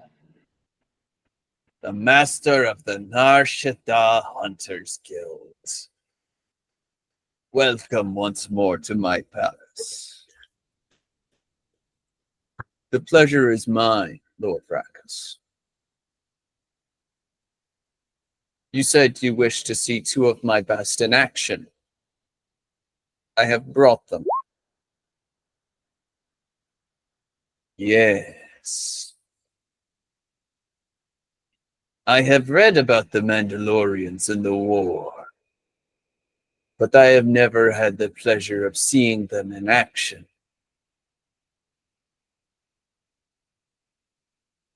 the master of the Nar Shaddaa Hunters Guild. Welcome once more to my palace. The pleasure is mine, Lord Gracchus. You said you wished to see 2 of my best in action. I have brought them. Yes. I have read about the Mandalorians in the war, but I have never had the pleasure of seeing them in action.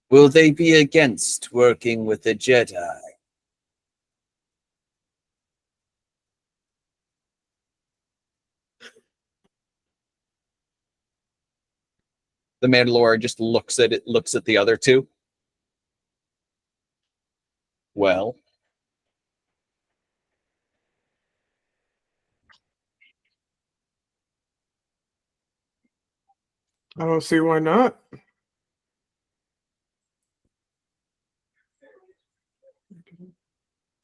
Will they be against working with the Jedi? The Mandalorian just looks at the other 2. Well, I don't see why not.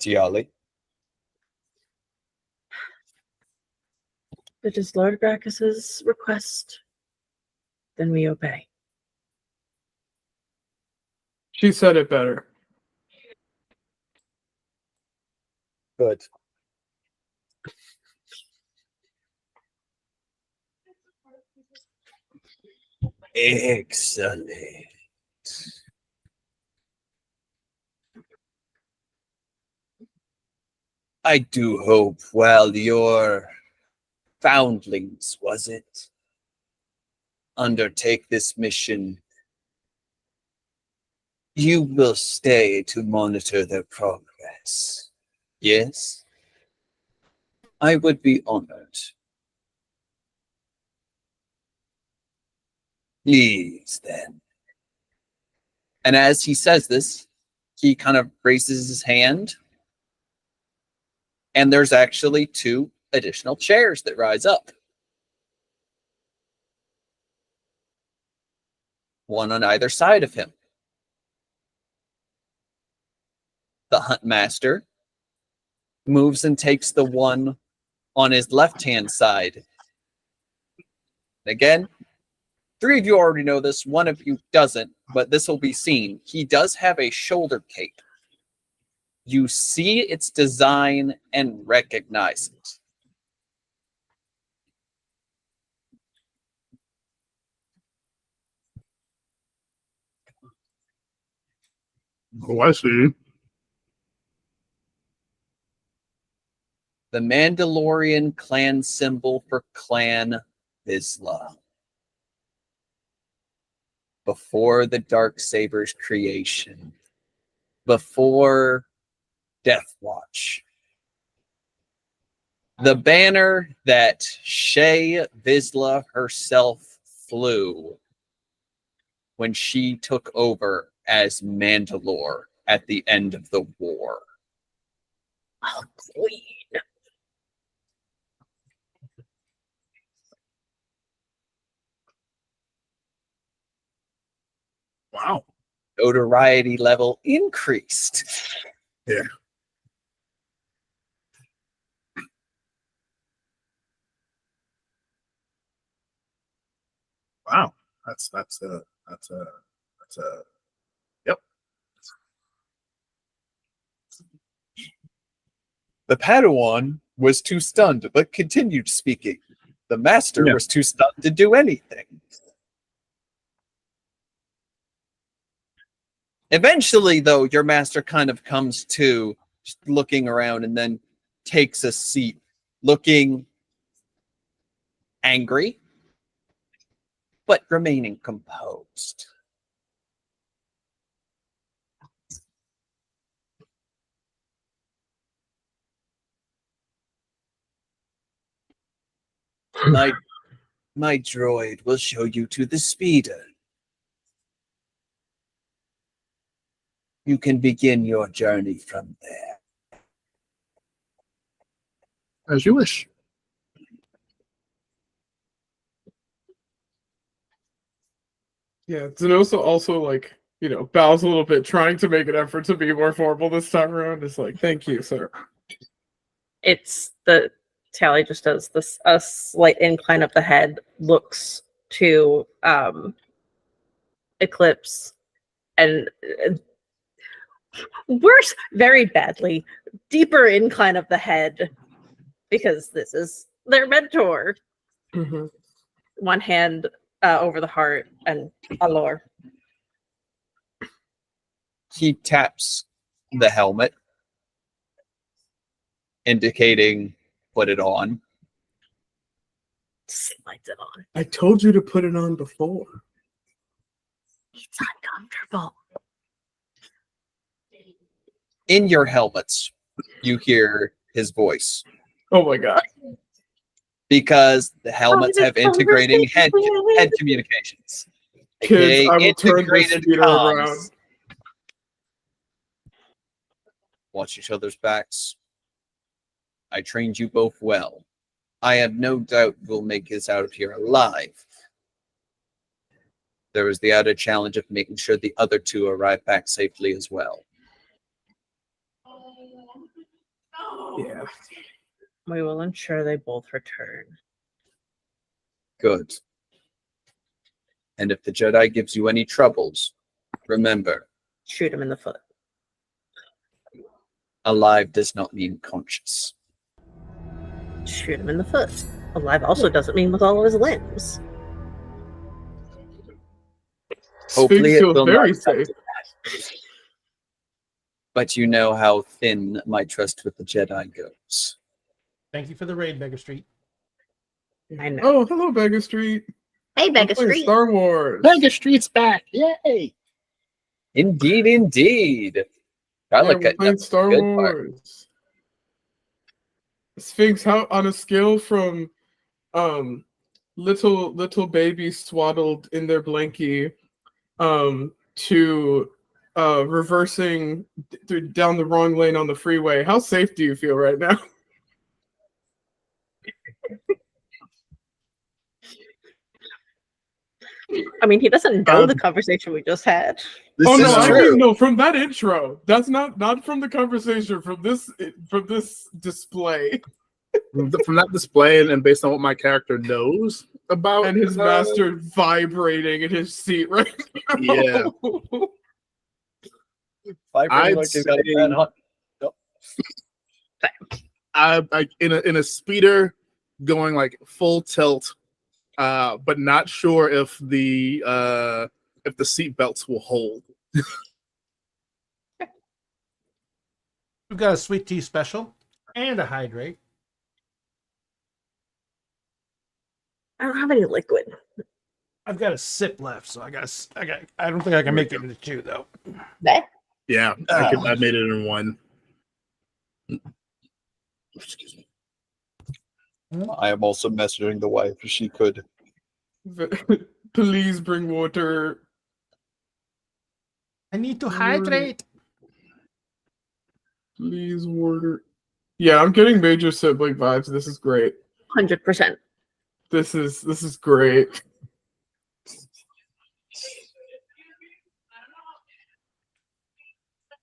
Tiali. It is Lord Gracchus's request. Then we obey. She said it better. Good. Excellent. I do hope while your foundlings, was it, undertake this mission, you will stay to monitor their progress. Yes? I would be honored. Please, then. And as he says this, he kind of raises his hand, and there's actually 2 additional chairs that rise up. One on either side of him. The Hunt Master moves and takes the one on his left-hand side. Again, 3 of you already know this, 1 of you doesn't, but this will be seen. He does have a shoulder cape. You see its design and recognize it. Oh, I see. The Mandalorian clan symbol for Clan Vizsla. Before the Darksaber's creation. Before Death Watch. The banner that Shay Vizsla herself flew when she took over as Mandalore at the end of the war. Oh, queen. Wow. Notoriety level increased. Yeah. Wow. That's a yep. The Padawan was too stunned, but continued speaking. The master was too stunned to do anything. Eventually, though, your master kind of comes to, just looking around, and then takes a seat, looking angry, but remaining composed. My droid will show you to the speeder. You can begin your journey from there. As you wish. Yeah, Zenosa also like, bows a little bit, trying to make an effort to be more formal this time around. It's like, thank you, sir. It's the Tally just does this a slight incline of the head, looks to Eclipse, and worse, very badly, deeper incline of the head, because this is their mentor. Mm-hmm. One hand over the heart and Alor. He taps the helmet, indicating put it on. Lights it on. I told you to put it on before. It's uncomfortable. In your helmets, you hear his voice. Oh my god. Because the helmets have integrating head communications. Kids, AKA I will turn this integrated speeder comms. around. Watch each other's backs. I trained you both well. I have no doubt you'll make this out of here alive. There was the added challenge of making sure the other 2 arrive back safely as well. Yeah. We will ensure they both return. Good. And if the Jedi gives you any troubles, remember, Shoot him in the foot. alive does not mean conscious. Shoot him in the foot. Alive also doesn't mean with all of his limbs. Hopefully Sphinx it feels will very not come safe. to that. But you know how thin my trust with the Jedi goes. Thank you for the raid, Beggar Street. I know. Oh, hello, Beggar Street. Hey, We're Becca playing Street. Star Wars. Mega Street's back. Yay. Indeed, indeed. I Yeah, like we're it. playing Star good part. Wars. Sphinx, how on a scale from um little babies swaddled in their blankie to reversing down the wrong lane on the freeway, how safe do you feel right now? I mean, he doesn't know Um, the conversation we just had. This Oh is no, I true. mean no, from that intro. That's not from the conversation, from this display from that display and based on what my character knows about, and his master vibrating in his seat right now. yeah, I'd Like he's got a bad say- hunt. I in a speeder going like full tilt, but not sure if the seat belts will hold. We've got a sweet tea special and a hydrate. I don't have any liquid. I've got a sip left, so I don't think I can make it into two though. That Yeah, I made it in one. Excuse me. I am also messaging the wife if she could. Please bring water. I need to hydrate. Please water. Yeah, I'm getting major sibling vibes. This is great. 100%. This is great.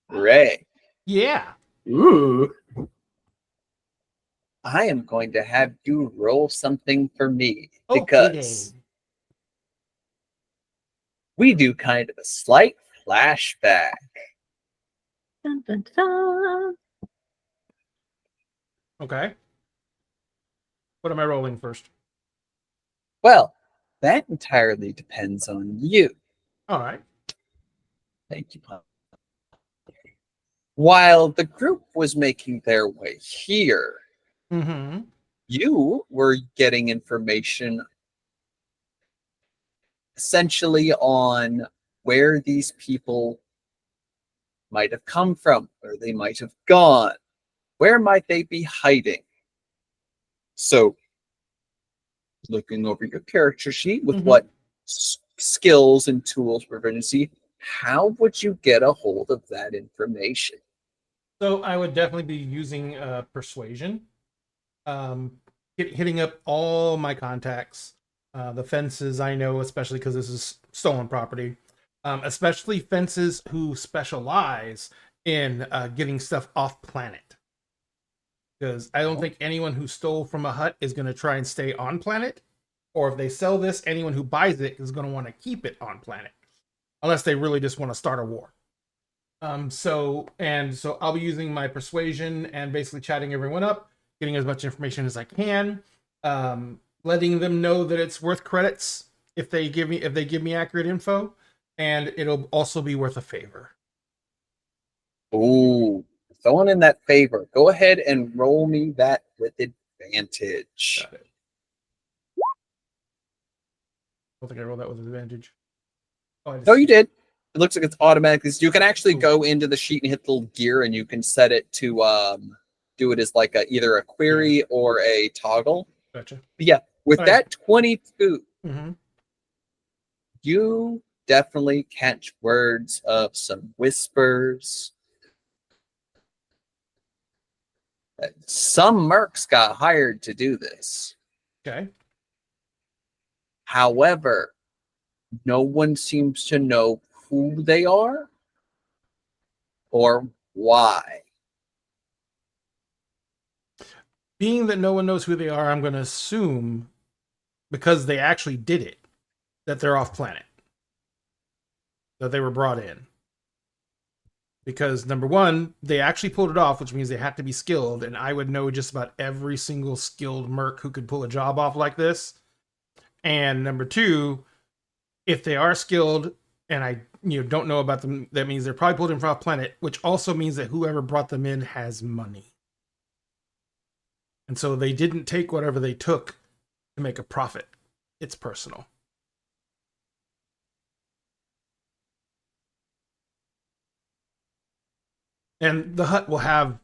Ray, Yeah. Ooh. I am going to have you roll something for me Okay. because we do kind of a slight flashback. Dun, dun, dun. Okay. What am I rolling first? Well, that entirely depends on you. All right. Thank you, Pop. While the group was making their way here, Mm-hmm. you were getting information essentially on where these people might have come from, where they might have gone, where might they be hiding. So, looking over your character sheet with Mhm. what skills and tools proficiency, how would you get a hold of that information? So I would definitely be using persuasion, hitting up all my contacts, the fences I know, especially because this is stolen property, especially fences who specialize in getting stuff off planet. Because I don't think anyone who stole from a hut is going to try and stay on planet, or if they sell this, anyone who buys it is going to want to keep it on planet, unless they really just want to start a war. So I'll be using my persuasion and basically chatting everyone up, getting as much information as I can, letting them know that it's worth credits if they give me accurate info, and it'll also be worth a favor. Ooh, throwing in that favor. Go ahead and roll me that with advantage. Got it. I don't think I rolled that with advantage. Oh, I just- No, you did. It looks like it's automatically. You can actually Cool. go into the sheet and hit the little gear, and you can set it to do it as like either a query or a toggle. Gotcha. But yeah, with All right. that 22, Mm-hmm. you definitely catch words of some whispers. Some mercs got hired to do this. Okay. However, no one seems to know who they are or why. Being that no one knows who they are, I'm going to assume, because they actually did it, that they're off planet, that they were brought in. Because number one, they actually pulled it off, which means they had to be skilled, and I would know just about every single skilled merc who could pull a job off like this. And number two, if they are skilled and I don't know about them, that means they're probably pulled in from off planet, which also means that whoever brought them in has money. And so they didn't take whatever they took to make a profit. It's personal. And the hut will have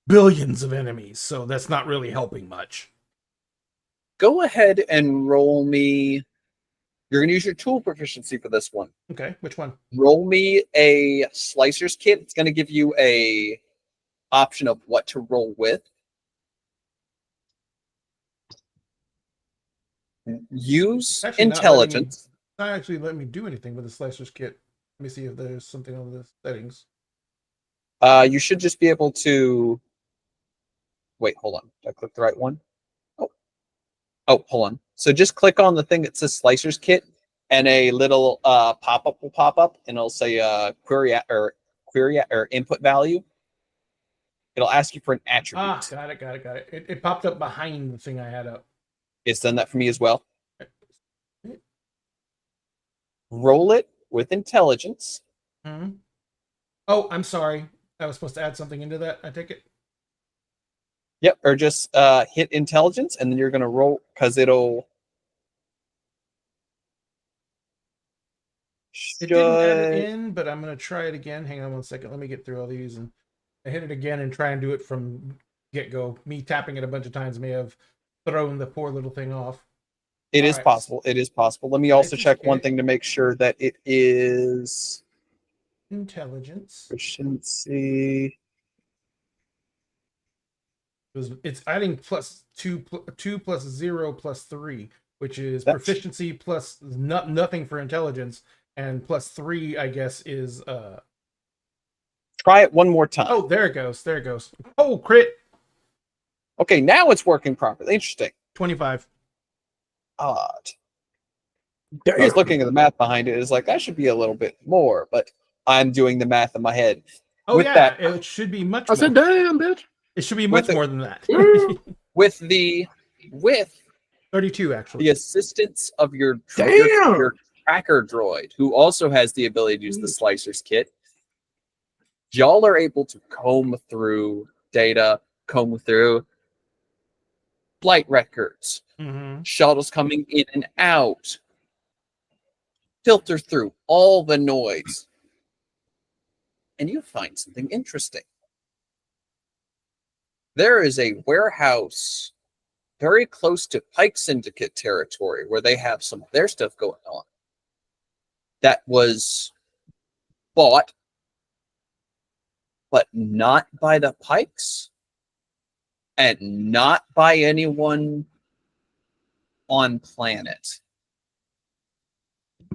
billions of enemies, so that's not really helping much. Go ahead and roll me. You're going to use your tool proficiency for this one. Okay, which one? Roll me a slicer's kit. It's going to give you a option of what to roll with. Use Actually, intelligence. Not actually let me do anything with the slicer's kit. Let me see if there's something on the settings. You should just be able to. Wait, hold on. Did I click the right one? Oh, hold on. So just click on the thing that says Slicer's Kit, and a little pop-up will pop up, and it'll say query or input value. It'll ask you for an attribute. Ah, got it. It popped up behind the thing I had up. It's done that for me as well. Roll it with intelligence. Mm-hmm. Oh, I'm sorry. I was supposed to add something into that. I take it. Yep, or just hit intelligence, and then you're going to roll, because it'll... It didn't add it in, but I'm going to try it again. Hang on one second. Let me get through all these. And I hit it again and try and do it from get-go. Me tapping it a bunch of times may have thrown the poor little thing off. It is possible. It is possible. Let me also check one thing to make sure that it is... Intelligence. Proficiency... It's adding plus 2 plus 0 plus 3, which is proficiency plus nothing for intelligence, and plus 3, I guess, is Try it one more time. Oh, there it goes. Oh, crit. Okay, now it's working properly. Interesting. 25. Odd. I was looking at the math behind it. It's like, that should be a little bit more, but I'm doing the math in my head. Oh, with yeah, that, it should be much more. I said, damn, bitch. It should be much more than that. with 32, actually. the assistance of your Damn! tracker droid, who also has the ability to use the Slicer's Kit, y'all are able to comb through data, comb through flight records, shuttles coming in and out, filter through all the noise, and you find something interesting. There is a warehouse very close to Pike Syndicate territory where they have some of their stuff going on that was bought, but not by the Pikes and not by anyone on planet.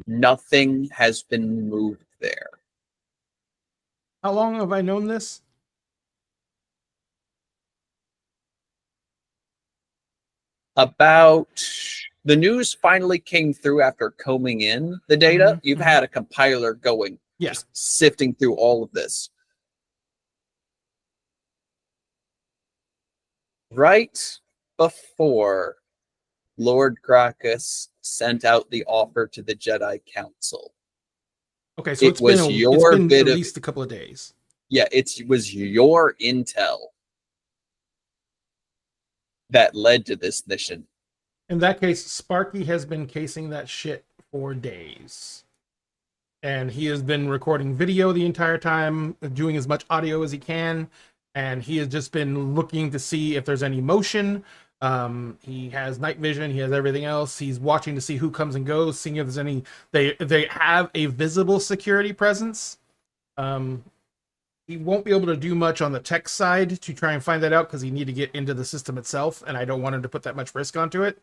Nothing has been moved there. How long have I known this? About the news finally came through after combing in the data. You've had a compiler going, just sifting through all of this. Right before Lord Gracchus sent out the offer to the Jedi Council. Okay, so it's been at least a couple of days. Yeah, it was your intel that led to this mission. In that case, Sparky has been casing that shit for days. And he has been recording video the entire time, doing as much audio as he can, and he has just been looking to see if there's any motion. He has night vision, he has everything else. He's watching to see who comes and goes, seeing if there's any... They have a visible security presence. He won't be able to do much on the tech side to try and find that out because he need to get into the system itself, and I don't want him to put that much risk onto it.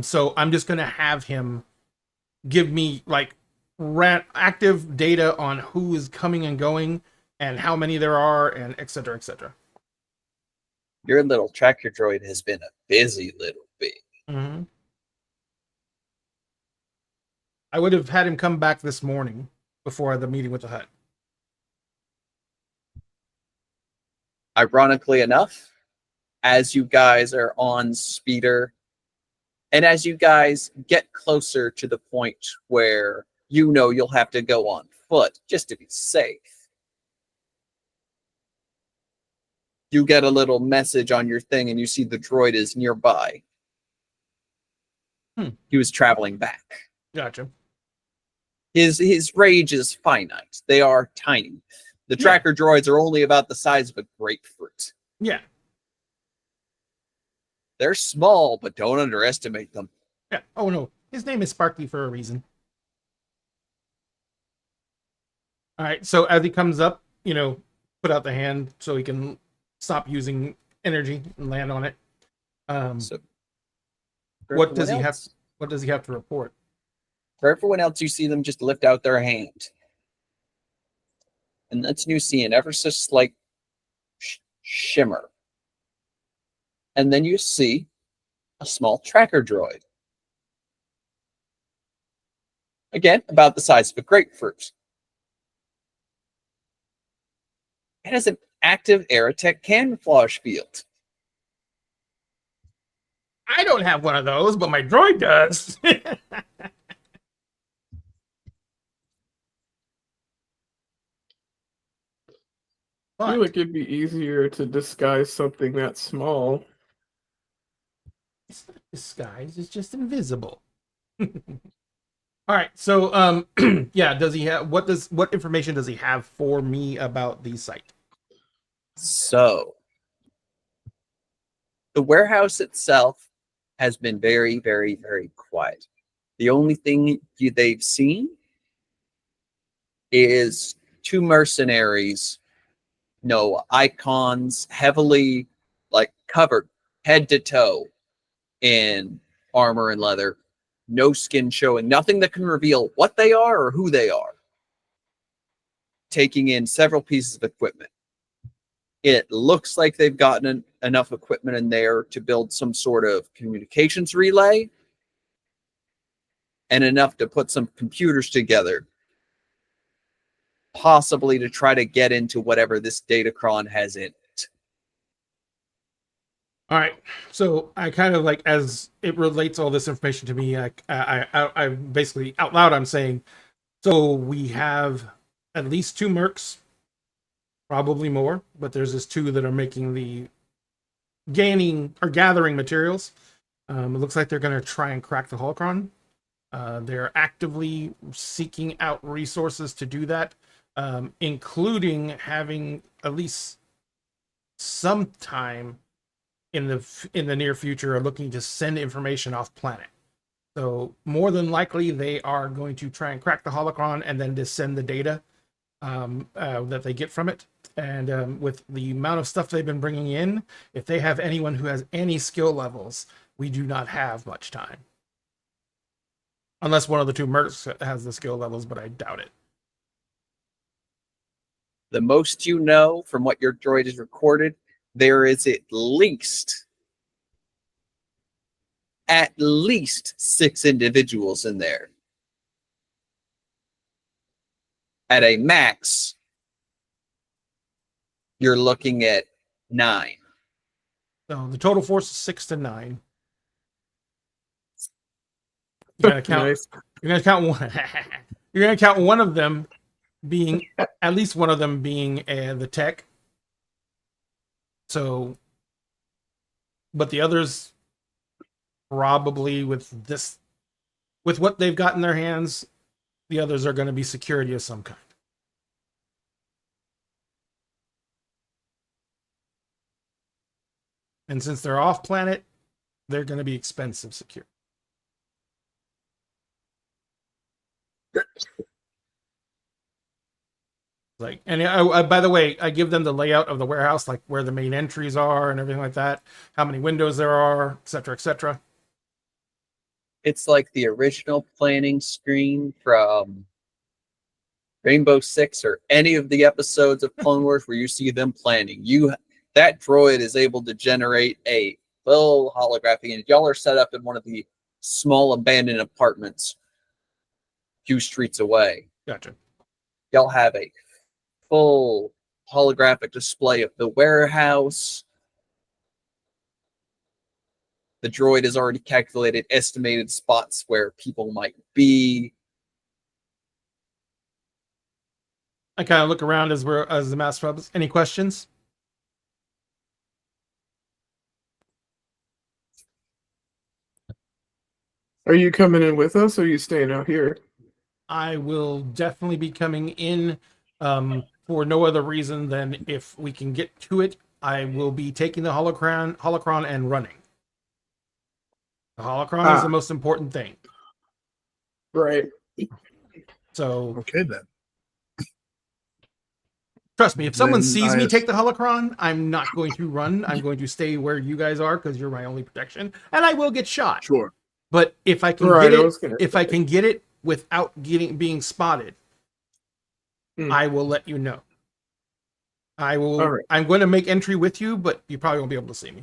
So I'm just going to have him give me like active data on who is coming and going and how many there are, and et cetera, et cetera. Your little tracker droid has been a busy little bit. I would have had him come back this morning before the meeting with the Hutt. Ironically enough, as you guys are on speeder, and as you guys get closer to the point where you know you'll have to go on foot just to be safe, you get a little message on your thing and you see the droid is nearby. He was traveling back. Gotcha. His rage is finite. They are tiny. The Yeah. tracker droids are only about the size of a grapefruit. Yeah. They're small, but don't underestimate them. Yeah. Oh no, his name is Sparky for a reason. All right. So as he comes up, put out the hand so he can stop using energy and land on it. So What does he have? What does he have to report? For everyone else, you see them just lift out their hand. And that's you see an ever so slight shimmer. And then you see a small tracker droid. Again, about the size of a grapefruit. It has an active Aerotech camouflage field. I don't have one of those, but my droid does. I feel like it'd be easier to disguise something that small. It's not disguised, it's just invisible. All right, so yeah, does he have what information does he have for me about the site? So, the warehouse itself has been very, very, very quiet. The only thing they've seen is two mercenaries, icons, heavily covered head to toe in armor and leather, no skin showing, nothing that can reveal what they are or who they are, taking in several pieces of equipment. It looks like they've gotten enough equipment in there to build some sort of communications relay and enough to put some computers together, possibly to try to get into whatever this datacron has in it. All right, so I kind of as it relates all this information to me, I basically out loud I'm saying, so we have at least 2 mercs, probably more, but there's just 2 that are making the gathering materials. It looks like they're going to try and crack the holocron. They're actively seeking out resources to do that, including having at least some time in the near future are looking to send information off planet. So more than likely they are going to try and crack the holocron and then just send the data that they get from it. And with the amount of stuff they've been bringing in, if they have anyone who has any skill levels, we do not have much time. Unless one of the 2 mercs has the skill levels, but I doubt it. The most you know from what your droid has recorded, there is at least 6 individuals in there. At a max, you're looking at 9. So the total force is 6 to 9. You're gonna count. Nice. You're gonna count one. You're gonna count one of them being at least one of them being the tech. So, but the others probably with what they've got in their hands, the others are going to be security of some kind. And since they're off planet, they're going to be expensive security. And by the way, I give them the layout of the warehouse, like where the main entries are and everything like that, how many windows there are, et cetera, et cetera. It's like the original planning screen from Rainbow Six or any of the episodes of Clone Wars where you see them planning. That droid is able to generate a full holographic image. Y'all are set up in one of the small abandoned apartments a few streets away. Gotcha. Y'all have a full holographic display of the warehouse. The droid has already calculated estimated spots where people might be. I kind of look around as the master pubs. Any questions? Are you coming in with us or are you staying out here? I will definitely be coming in for no other reason than if we can get to it, I will be taking the holocron and running. The holocron is the most important thing. Right. So Okay, then. trust me, if someone Then sees me take the holocron, I'm not going to run. I'm going to stay where you guys are because you're my only protection, and I will get shot. Sure. But if I can Right, get I it, was gonna if I say. can get it without being spotted, I will let you know. I will. All right. I'm going to make entry with you, but you probably won't be able to see me.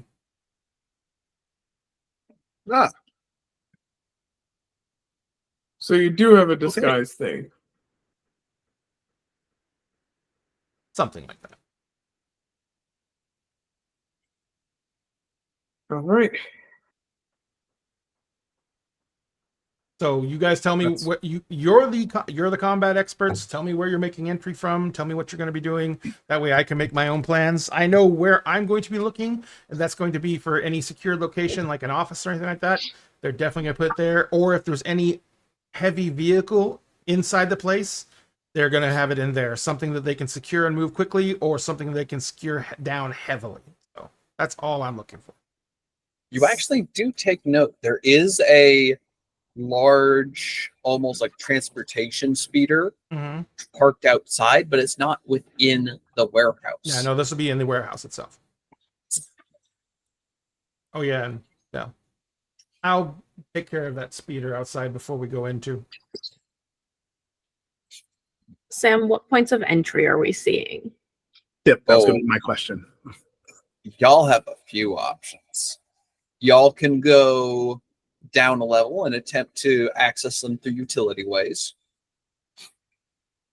Ah, So you do have a disguise thing. Something like that. All right. So you guys tell me what you're the combat experts. Tell me where you're making entry from. Tell me what you're going to be doing. That way I can make my own plans. I know where I'm going to be looking. If that's going to be for any secured location like an office or anything like that, they're definitely going to put it there. Or if there's any heavy vehicle inside the place, they're going to have it in there. Something that they can secure and move quickly, or something that they can secure down heavily. So that's all I'm looking for. You actually do take note. There is a large, almost like transportation speeder Mm-hmm. parked outside, but it's not within the warehouse. Yeah, no, this will be in the warehouse itself. Oh yeah, and yeah. I'll take care of that speeder outside before we go into. Sam, what points of entry are we seeing? yep, that's Oh. going to be my question. Y'all have a few options. Y'all can go down a level and attempt to access them through utility ways.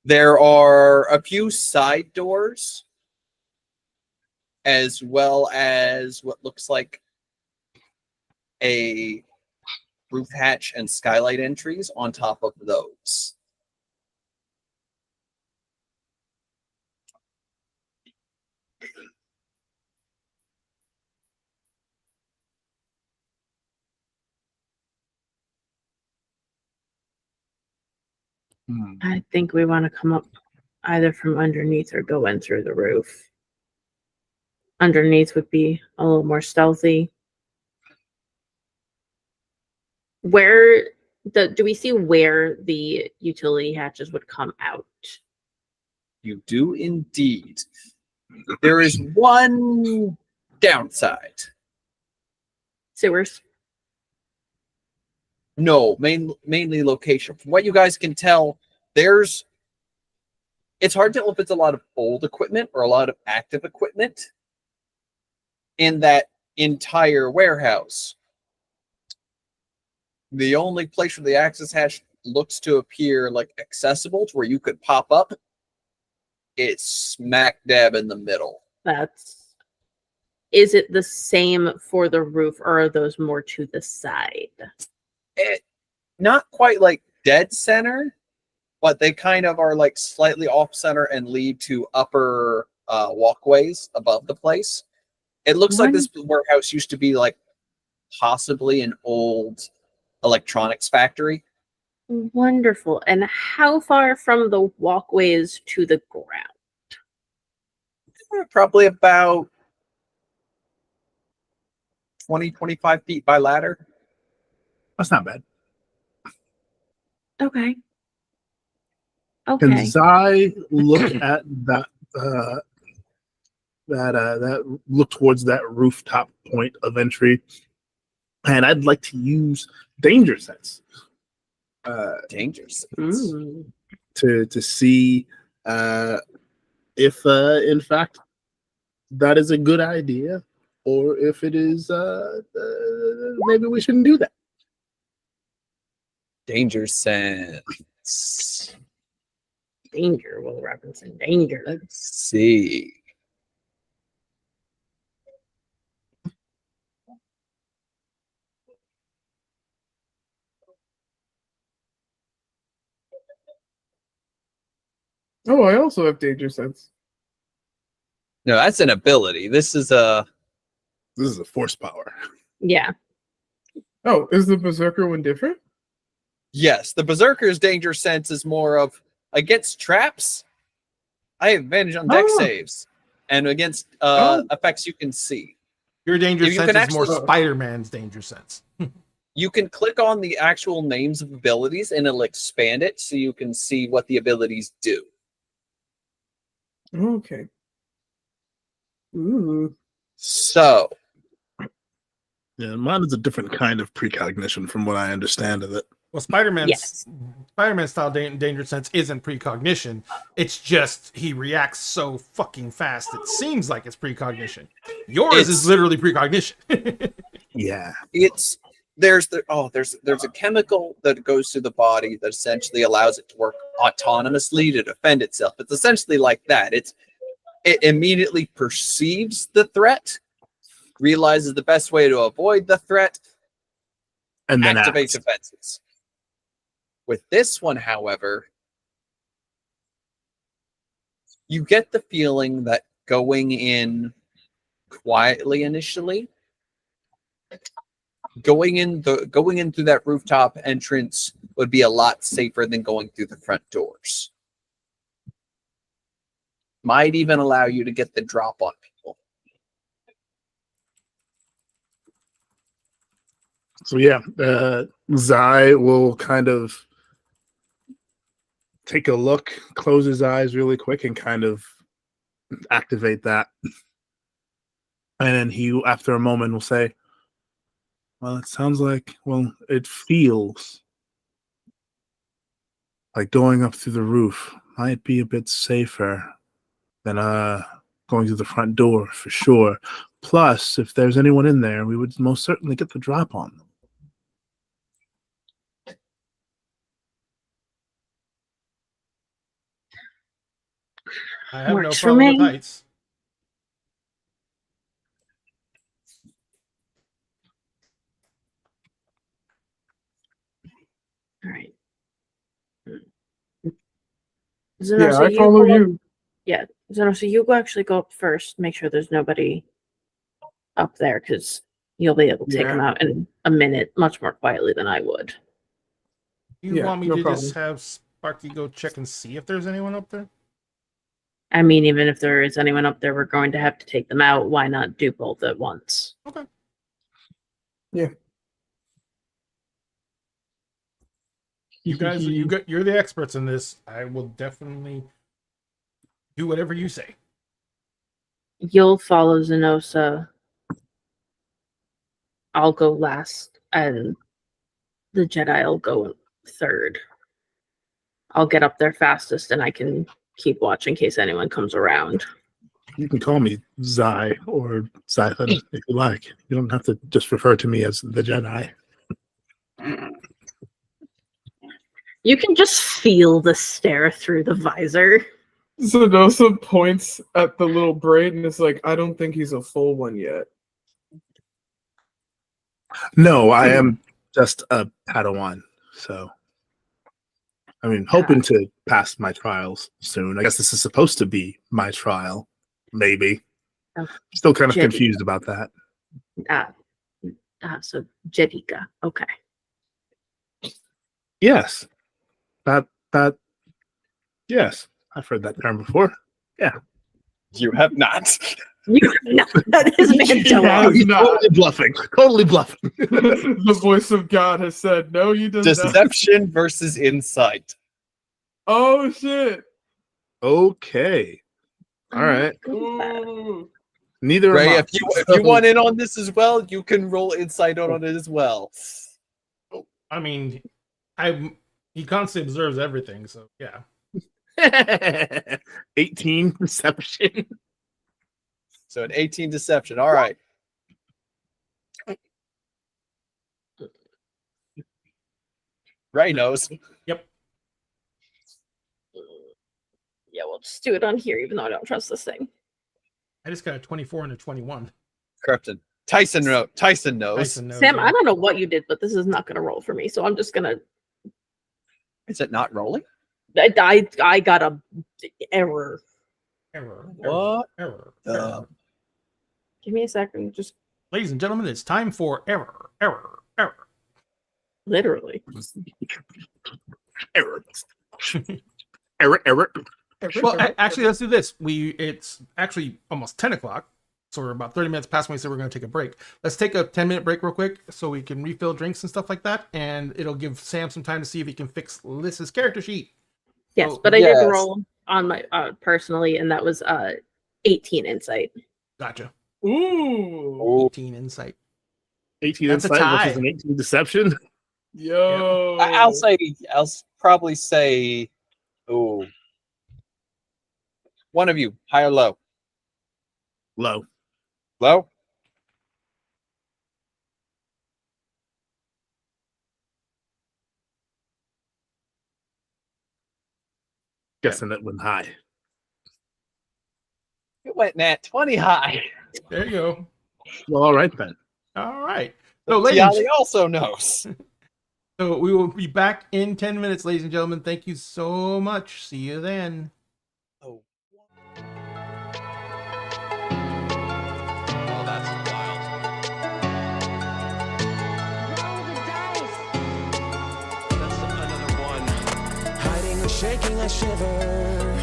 There are a few side doors, as well as what looks like a roof hatch and skylight entries on top of those. I think we want to come up either from underneath or go in through the roof. Underneath would be a little more stealthy. Where do we see where the utility hatches would come out? You do indeed. There is one downside. Sewers. No, mainly location. From what you guys can tell, it's hard to tell if it's a lot of old equipment or a lot of active equipment in that entire warehouse. The only place where the access hatch looks to appear like accessible to where you could pop up, it's smack dab in the middle. Is it the same for the roof, or are those more to the side? Not quite like dead center, but they kind of are like slightly off center and lead to upper walkways above the place. It looks like this warehouse used to be like possibly an old electronics factory. Wonderful. And how far from the walkways to the ground? Probably about 20, 25 feet by ladder. That's not bad. Okay. And Okay. as I look at that look towards that rooftop point of entry, and I'd like to use danger sense Dangerous. to see if in fact that is a good idea, or if it is maybe we shouldn't do that. Danger sense. Danger. Will referencing danger. Let's see. Oh, I also have danger sense. No, that's an ability. This is a force power. Yeah. Oh, is the berserker one different? yes. The berserker's danger sense is more of against traps. I have advantage on deck Oh. saves and against Oh. effects you can see. Your danger You sense can is more actually- Spider-Man's danger sense. You can click on the actual names of abilities and it'll expand it so you can see what the abilities do. Okay. Ooh. So, Yeah, mine is a different kind of precognition from what I understand of it. Well, Spider-Man's Yes. Spider-Man style danger sense isn't precognition. It's just he reacts so fucking fast. It seems like it's precognition. Yours is It's- literally precognition. Yeah. it's there's a chemical that goes through the body that essentially allows it to work autonomously to defend itself. It's essentially like that. It immediately perceives the threat, realizes the best way to avoid the threat, And then activates acts. defenses. With this one, however, you get the feeling that going in quietly initially, going in through that rooftop entrance would be a lot safer than going through the front doors. Might even allow you to get the drop on people. So yeah, Zai will kind of take a look, close his eyes really quick, and kind of activate that. And then he, after a moment, will say, "Well, it sounds like, well, it feels like going up through the roof might be a bit safer than going through the front door for sure. Plus, if there's anyone in there, we would most certainly get the drop on them." I have no Works for problem with me. heights. All right. Zeno, Yeah, so I you follow go- you. Yeah, Zeno, so you go actually go up first, make sure there's nobody up there, because you'll be able to take them Yeah. out in a minute much more quietly than I would. You Yeah, want me no to problem. just have Sparky go check and see if there's anyone up there? I mean, even if there is anyone up there, we're going to have to take them out. Why not do both at once? Okay. Yeah. You guys, you're the experts in this. I will definitely do whatever you say. You'll follow Zenosa. I'll go last, and the Jedi will go third. I'll get up there fastest, and I can keep watch in case anyone comes around. You can call me Zai or Zython if you like. You don't have to just refer to me as the Jedi. You can just feel the stare through the visor. Zenosa points at the little braid and is like, I don't think he's a full one yet. No, I am just a Padawan. So, I mean, hoping to pass my trials soon. I guess this is supposed to be my trial. Maybe. Oh, Still kind of Jedi. confused about that. So Jedika. Okay. Yes. That yes. I've heard that term before. You have not. You no, that is Mandela. Yeah. He's not. totally bluffing. Totally bluffing. The voice of God has said, no, you don't. Deception versus insight. Oh, shit. Okay. All right. Ooh. Neither Ray, am I. if you want in on this as well, you can roll insight on it as well. I mean, he constantly observes everything, so yeah. 18 perception. So an 18 deception. All right. Ray knows. Yeah, we'll just do it on here, even though I don't trust this thing. I just got a 24 and a 21. Krypton. Tyson knows. Tyson knows. Sam, yeah. I don't know what you did, but this is not going to roll for me, so I'm just gonna. Is it not rolling? I got a error. Error. What? Error. Uh, Give me a second, just Ladies and gentlemen, it's time for error. Error. Error. literally. Error. Error. Error. Well, actually, let's do this. It's actually almost 10 o'clock, so we're about 30 minutes past when we said we're going to take a break. Let's take a 10-minute break real quick so we can refill drinks and stuff like that, and it'll give Sam some time to see if he can fix Liz's character sheet. Yes, So- but I did Yes. roll on my personally, and that was 18 insight. Gotcha. Ooh. 18 insight. 18 That's a insight tie. versus an 18 deception. Yo. I'll probably say, ooh, one of you, high or low? Low. Low? Guessing that went high. It went nat 20 high. There you go. Well, all right then. All right. So, ladies, Yali also knows. so we will be back in 10 minutes, ladies and gentlemen. Thank you so much. See you then. Oh. Oh, that's wild. That's another one. Hiding and shaking, I shiver.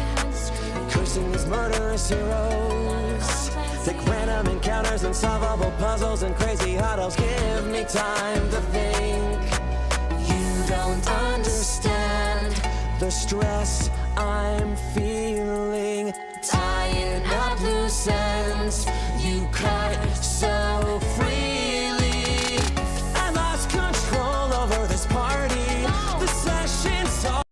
Cursing these murderous heroes. Thick random encounters, unsolvable puzzles, and crazy huddles. Give me time to think. You don't understand the stress I'm feeling. Tying up loose ends. You cut so freely. I lost control over this party. The session's all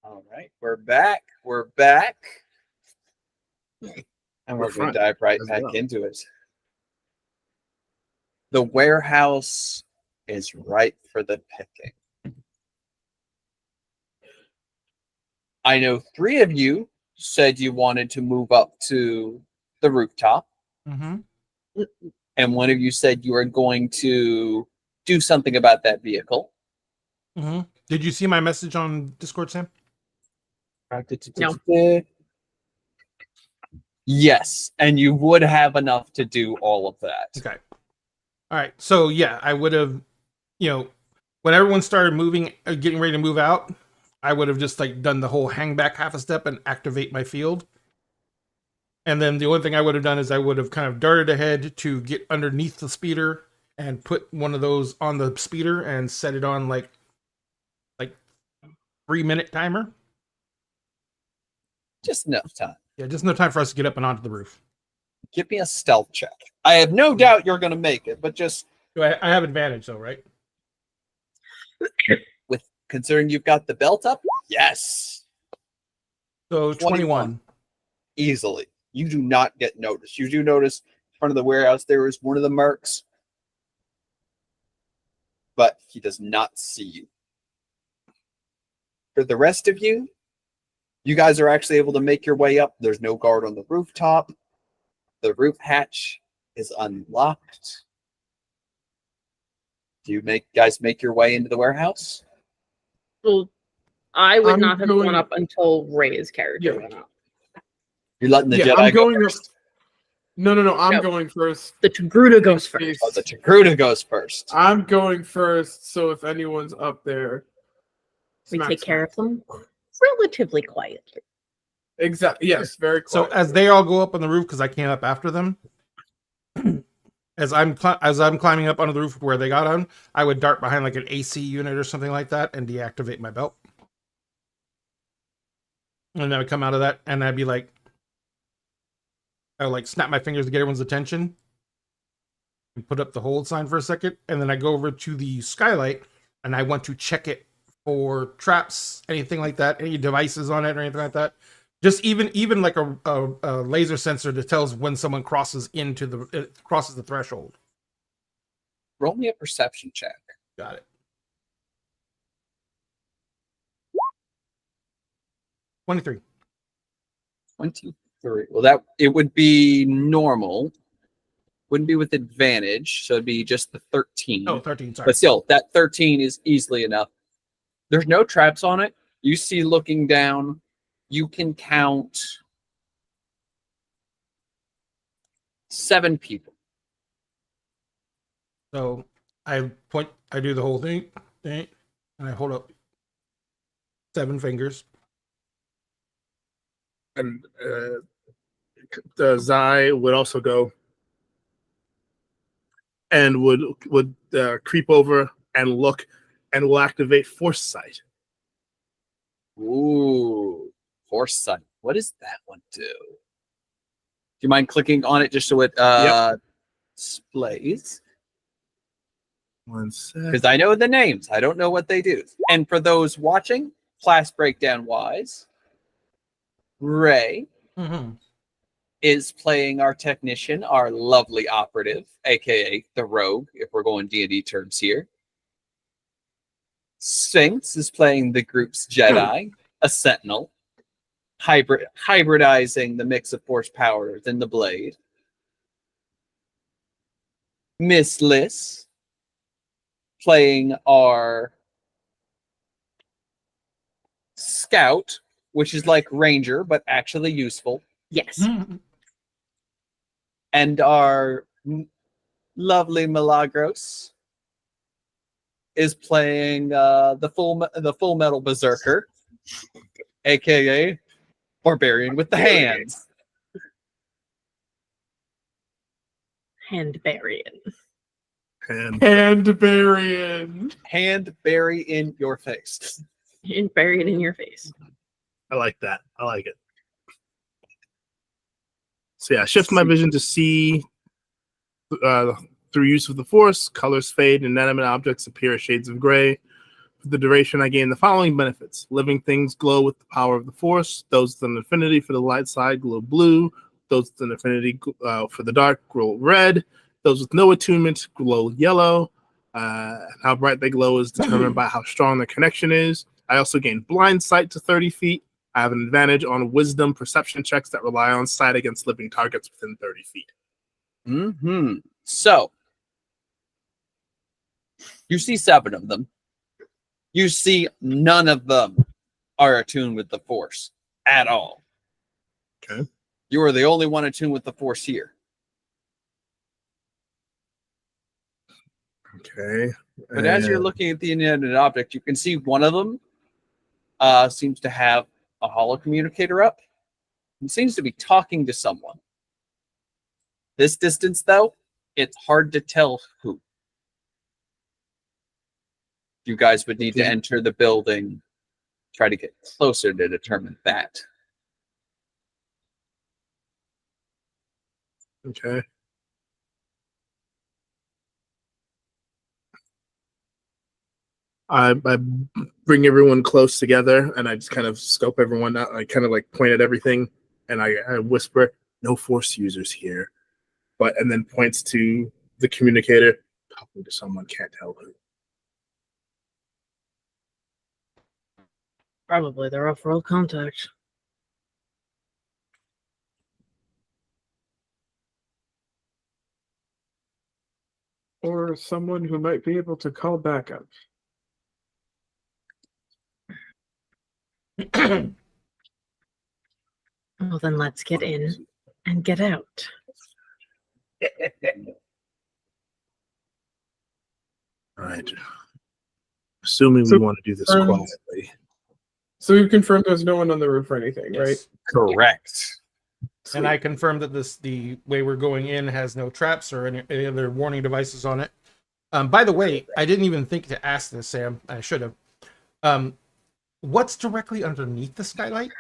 All right, we're back. We're back. And we're going to dive right back into it. The warehouse is ripe for the picking. I know 3 of you said you wanted to move up to the rooftop. Mm-hmm. And one of you said you were going to do something about that vehicle. Mm-hmm. Did you see my message on Discord, Sam? No. Yes, and you would have enough to do all of that. Okay. All right. So yeah, I would have, when everyone started moving, getting ready to move out, I would have just like done the whole hang back half a step and activate my field. And then the only thing I would have done is I would have kind of darted ahead to get underneath the speeder and put one of those on the speeder and set it on like 3-minute timer. Just enough time. Yeah, just no time for us to get up and onto the roof. Give me a stealth check. I have no doubt you're going to make it, but just I have advantage though, right? with considering you've got the belt up, yes. So 21. Easily. You do not get noticed. You do notice in front of the warehouse there is one of the mercs, but he does not see you. For the rest of you, you guys are actually able to make your way up. There's no guard on the rooftop. The roof hatch is unlocked. Do you guys make your way into the warehouse? Well, I would I'm not have going- gone up until Ray's character Yeah. went up. You're letting the Yeah, Jedi I'm go going first. No. I'm No. going first. The Togruta goes first. Oh, the Chakruta goes first. I'm going first, so if anyone's up there, We smack, take care smack. of them relatively quietly. Exactly. Yes, very So quiet. as they all go up on the roof, because I came up after them, as I'm climbing up onto the roof where they got on, I would dart behind like an AC unit or something like that and deactivate my belt. And then I would come out of that and I'd be like, I would like snap my fingers to get everyone's attention and put up the hold sign for a second. And then I go over to the skylight and I want to check it for traps, anything like that, any devices on it or anything like that. Just even like a laser sensor that tells when someone crosses crosses the threshold. Roll me a perception check. Got it. 23. 23. Well, it would be normal. Wouldn't be with advantage, so it'd be just the 13. Oh, 13, sorry. But still, that 13 is easily enough. There's no traps on it. You see looking down, you can count 7 people. So I do the whole thing, and I hold up 7 fingers. And the Zai would also go and would creep over and look and will activate Force Sight. Ooh, Foresight. What does that one do? Do you mind clicking on it just so it displays? 1 sec. Because I know the names. I don't know what they do. And for those watching, class breakdown wise, Ray Mm-hmm. is playing our technician, our lovely operative, aka the rogue, if we're going D&D terms here. Sphinx is playing the group's Jedi, a sentinel, hybridizing the mix of force power in the blade. Miss Liss playing our scout, which is like ranger, but actually useful. Yes. Mm-hmm. And our lovely Milagros is playing the full metal berserker, aka barbarian with the hands. Handbarian. And Handbarian. Hand bury in your face. And bury it in your face. I like that. I like it. So yeah, shift my vision to see through use of the Force. Colors fade and inanimate objects appear as shades of gray. For the duration, I gain the following benefits. Living things glow with the power of the Force. Those with an affinity for the light side glow blue. Those with an affinity for the dark glow red. Those with no attunement glow yellow. How bright they glow is determined by how strong the connection is. I also gain blind sight to 30 feet. I have an advantage on wisdom perception checks that rely on sight against living targets within 30 feet. Mm-hmm. So, you see 7 of them. You see none of them are attuned with the Force at all. Okay. You are the only one attuned with the Force here. Okay. But as you're looking at the inanimate object, you can see one of them seems to have a holo communicator up. It seems to be talking to someone. This distance, though, it's hard to tell who. You guys would need to enter the building, try to get closer to determine that. Okay. I bring everyone close together and I just kind of scope everyone out. I kind of like point at everything and I whisper, "No Force users here," and then points to the communicator, talking to someone, can't tell who. Probably their off-world contact. Or someone who might be able to call backup. Well, then let's get in and get out. All right. Assuming So, we want to do this quietly. So we've confirmed there's no one on the roof or anything, right? Correct. And I confirmed that the way we're going in has no traps or any other warning devices on it. By the way, I didn't even think to ask this, Sam. I should have. What's directly underneath the skylight?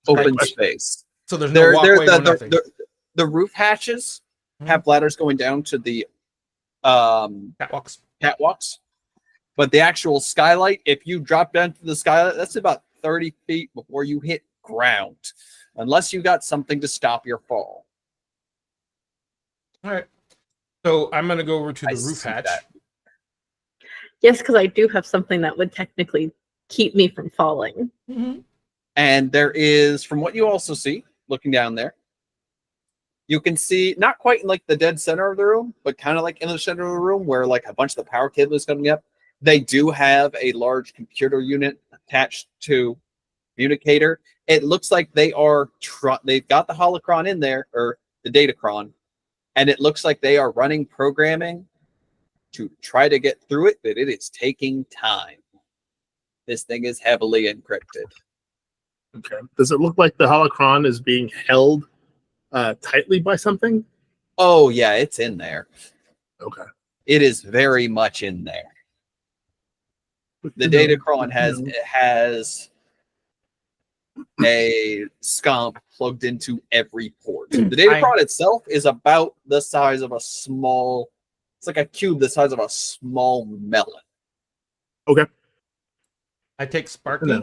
Open space. So there's no walkway, no nothing. The roof hatches have ladders going down to the catwalks. But the actual skylight, if you drop down to the skylight, that's about 30 feet before you hit ground. Unless you got something to stop your fall. All right. So I'm going to go over to the roof hatch. Yes, because I do have something that would technically keep me from falling. Mm-hmm. And there is, from what you also see, looking down there, you can see, not quite in like the dead center of the room, but kind of like in the center of the room where like a bunch of the power cable is coming up. They do have a large computer unit attached to communicator. It looks like they are, they've got the holocron in there, or the datacron, and it looks like they are running programming to try to get through it, but it is taking time. This thing is heavily encrypted. Okay. Does it look like the holocron is being held tightly by something? Oh, yeah, it's in there. Okay. It is very much in there. The datacron has a scomp plugged into every port. The datacron itself is about the size of a small, it's like a cube the size of a small melon. Okay. I take Sparky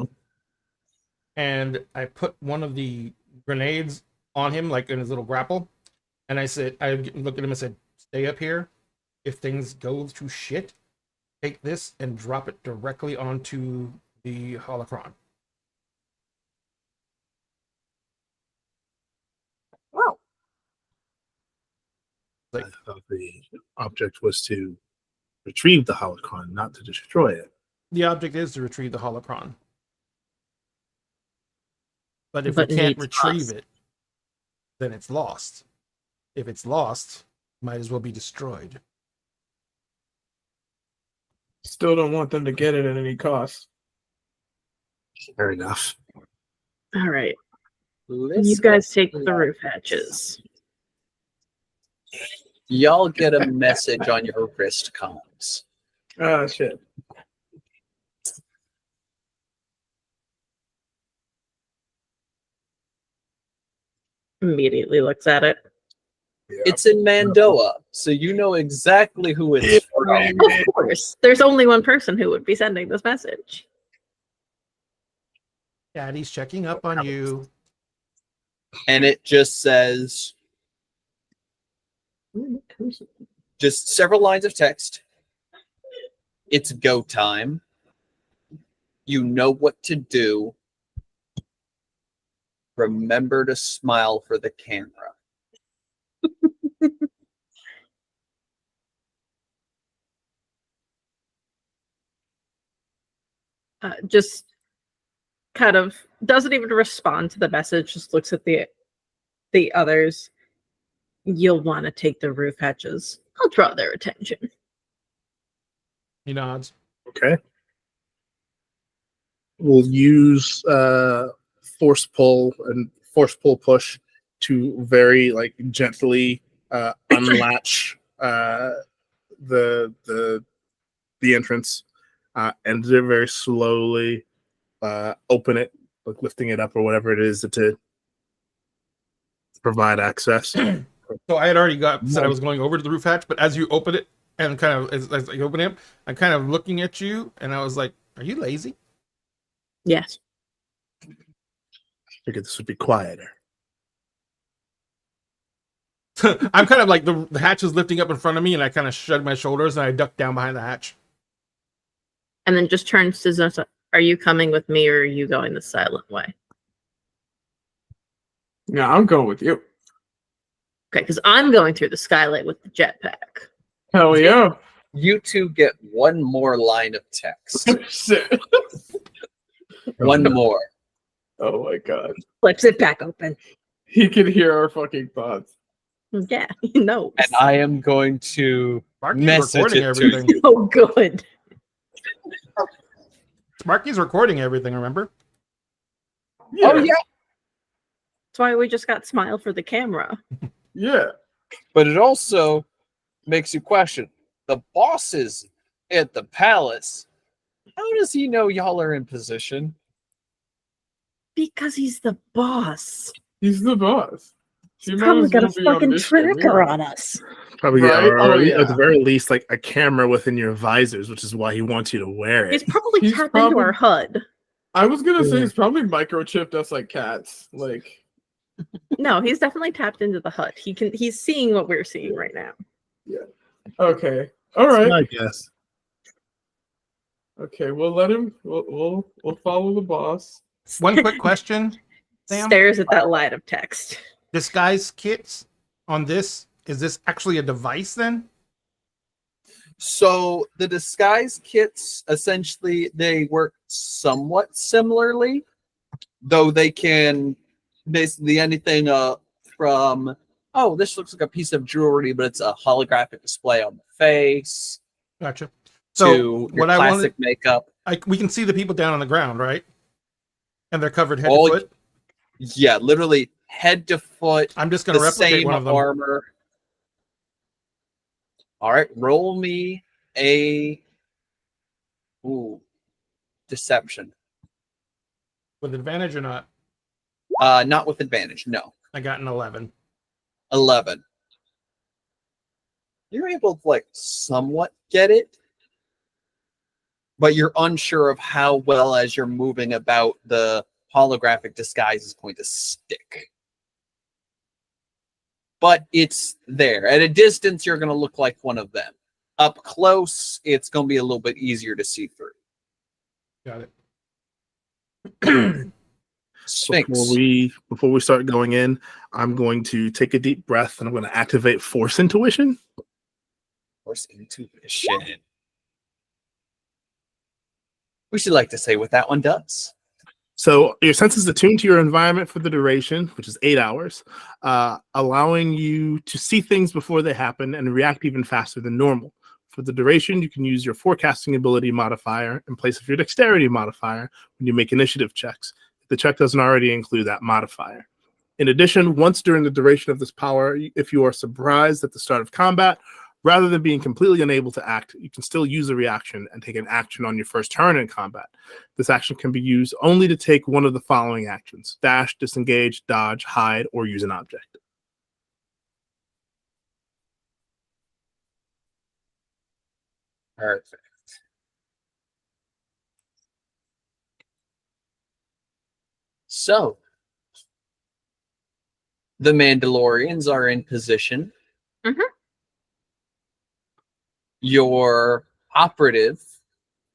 and I put one of the grenades on him, like in his little grapple. And I said, I looked at him and said, "Stay up here. If things go to shit, take this and drop it directly onto the holocron." Wow. I thought the object was to retrieve the holocron, not to destroy it. The object is to retrieve the holocron. But if But we can't needs retrieve us. it, then it's lost. If it's lost, might as well be destroyed. Still don't want them to get it at any cost. Fair enough. All right. You guys take the roof hatches. Y'all get a message on your wrist comms. Ah, shit. Immediately looks at it. Yeah. It's in Mandoa, so you know exactly who it's from. Correct. Of course. There's only one person who would be sending this message. Daddy's checking up on you. And it just says, just several lines of text. It's go time. You know what to do. Remember to smile for the camera. Just kind of doesn't even respond to the message, just looks at the others. You'll want to take the roof hatches. I'll draw their attention. He nods. Okay. We'll use force pull and force pull push to very like gently unlatch the entrance and very slowly open it, like lifting it up or whatever it is to provide access. So I had already said I was going over to the roof hatch, but as you open it and kind of as you open it, I'm kind of looking at you, and I was like, "Are you lazy?" Yes. Figured this would be quieter. I'm kind of like the hatch is lifting up in front of me, and I kind of shrug my shoulders and I duck down behind the hatch. And then just turns to Zosa. Are you coming with me or are you going the silent way? Yeah, I'm going with you. Okay, because I'm going through the skylight with the jetpack. Hell yeah. You two get one more line of text. Shit. One more. Oh my god. Flips it back open. He can hear our fucking thoughts. Yeah, he knows. And I am going to Sparky's message recording it to everything. you. Oh, good. Sparky's recording everything. Remember? Yeah. Oh, yeah. That's why we just got smile for the camera. Yeah. But it also makes you question the bosses at the palace. How does he know y'all are in position? Because he's the boss. He's the boss. She He's might probably as got a well be fucking omniscient. tracker on us. Probably Right? or Oh, at yeah. the very least, like a camera within your visors, which is why he wants you to wear He's it. probably He's tapped probably- into our HUD. I was gonna say Yeah. he's probably microchipped us like cats. Like, No, he's definitely tapped into the HUD. He's seeing what we're seeing right now. okay. All That's right. my guess. Okay, we'll let him we'll follow the boss. One quick question, Sam. Stares at that line of text. Disguise kits on this, is this actually a device then? So the disguise kits, essentially, they work somewhat similarly, though they can basically anything from, oh, this looks like a piece of jewelry, but it's a holographic display on the face, Gotcha. So to your what I classic wanted, makeup. we can see the people down on the ground, right? And they're covered head All- to foot. Yeah, literally head to foot, I'm just going to the replicate same one of them. armor. All right, roll me a deception. With advantage or not? Not with advantage. No, I got an 11. 11. You're able to like somewhat get it, but you're unsure of how well as you're moving about the holographic disguise is going to stick. But it's there. At a distance, you're going to look like one of them. Up close, it's going to be a little bit easier to see through. Got it. Sphinx. Before we start going in, I'm going to take a deep breath and I'm going to activate Force Intuition. Force intuition. We should like to say what that one does. So your senses attune to your environment for the duration, which is 8 hours, allowing you to see things before they happen and react even faster than normal. For the duration, you can use your forecasting ability modifier in place of your dexterity modifier when you make initiative checks. If the check doesn't already include that modifier. In addition, once during the duration of this power, if you are surprised at the start of combat, rather than being completely unable to act, you can still use a reaction and take an action on your first turn in combat. This action can be used only to take one of the following actions: dash, disengage, dodge, hide, or use an object. Perfect. So, the Mandalorians are in position. Mhm. Your operative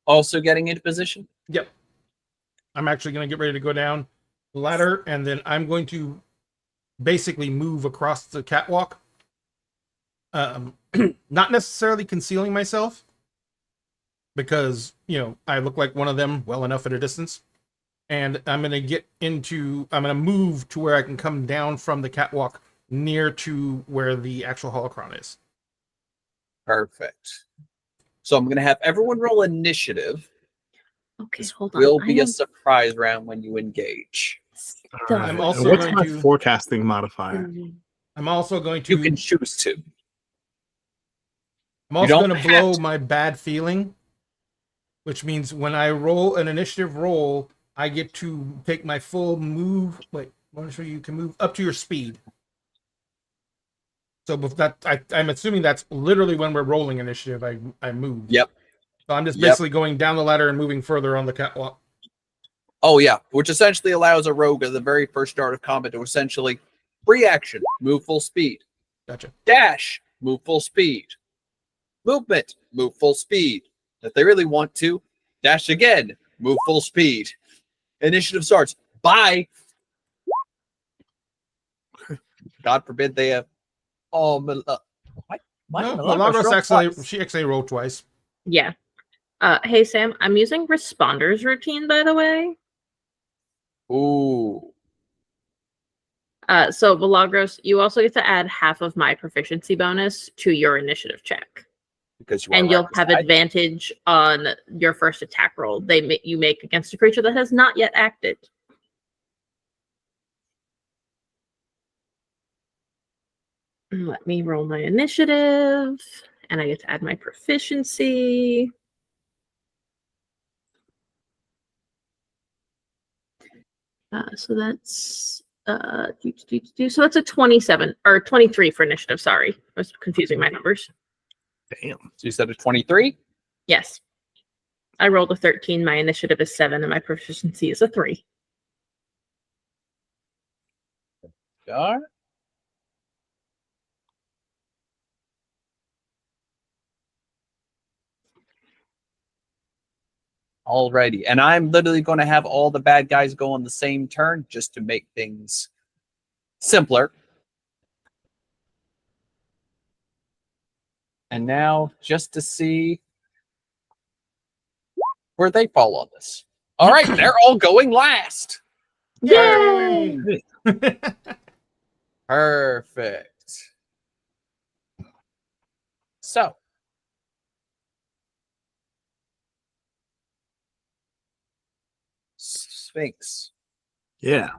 also getting into position. Yep. I'm actually going to get ready to go down the ladder, and then I'm going to basically move across the catwalk. Not necessarily concealing myself, because, I look like one of them well enough at a distance. And I'm going to move to where I can come down from the catwalk near to where the actual holocron is. Perfect. So I'm going to have everyone roll initiative. Okay, This hold on. will I be a am surprise round when you engage. All right. I'm And also what's going my to- forecasting modifier? I'm also going You to can choose to. I'm also don't going to have blow to. my bad feeling, which means when I roll an initiative roll, I get to take my full move. Wait, I want to show you can move up to your speed. So with that, I'm assuming that's literally when we're rolling initiative. I move. Yep. So I'm just Yep. basically going down the ladder and moving further on the catwalk. Oh, yeah. Which essentially allows a rogue at the very first start of combat to essentially reaction, move full speed. Gotcha. Dash, move full speed. Movement, move full speed. If they really want to, dash again, move full speed. Initiative starts. Bye. God forbid they have. Oh, why No, Milagros Milagros roll actually twice? she actually rolled twice. yeah. Hey Sam, I'm using responders routine, by the way. Ooh. So Milagros, you also get to add half of my proficiency bonus to your initiative check, Because you are and you'll right have beside me. advantage on your first attack roll you make against a creature that has not yet acted. Let me roll my initiative, and I get to add my proficiency. So that's so that's a 27 or 23 for initiative. Sorry, I was confusing my numbers. Damn. So you said a 23? Yes, I rolled a 13. My initiative is 7, and my proficiency is a 3. Sure. Alrighty. And I'm literally going to have all the bad guys go on the same turn just to make things simpler. And now, just to see where they fall on this. All right, they're all going last. Yay! Perfect. So, Sphinx, Yeah.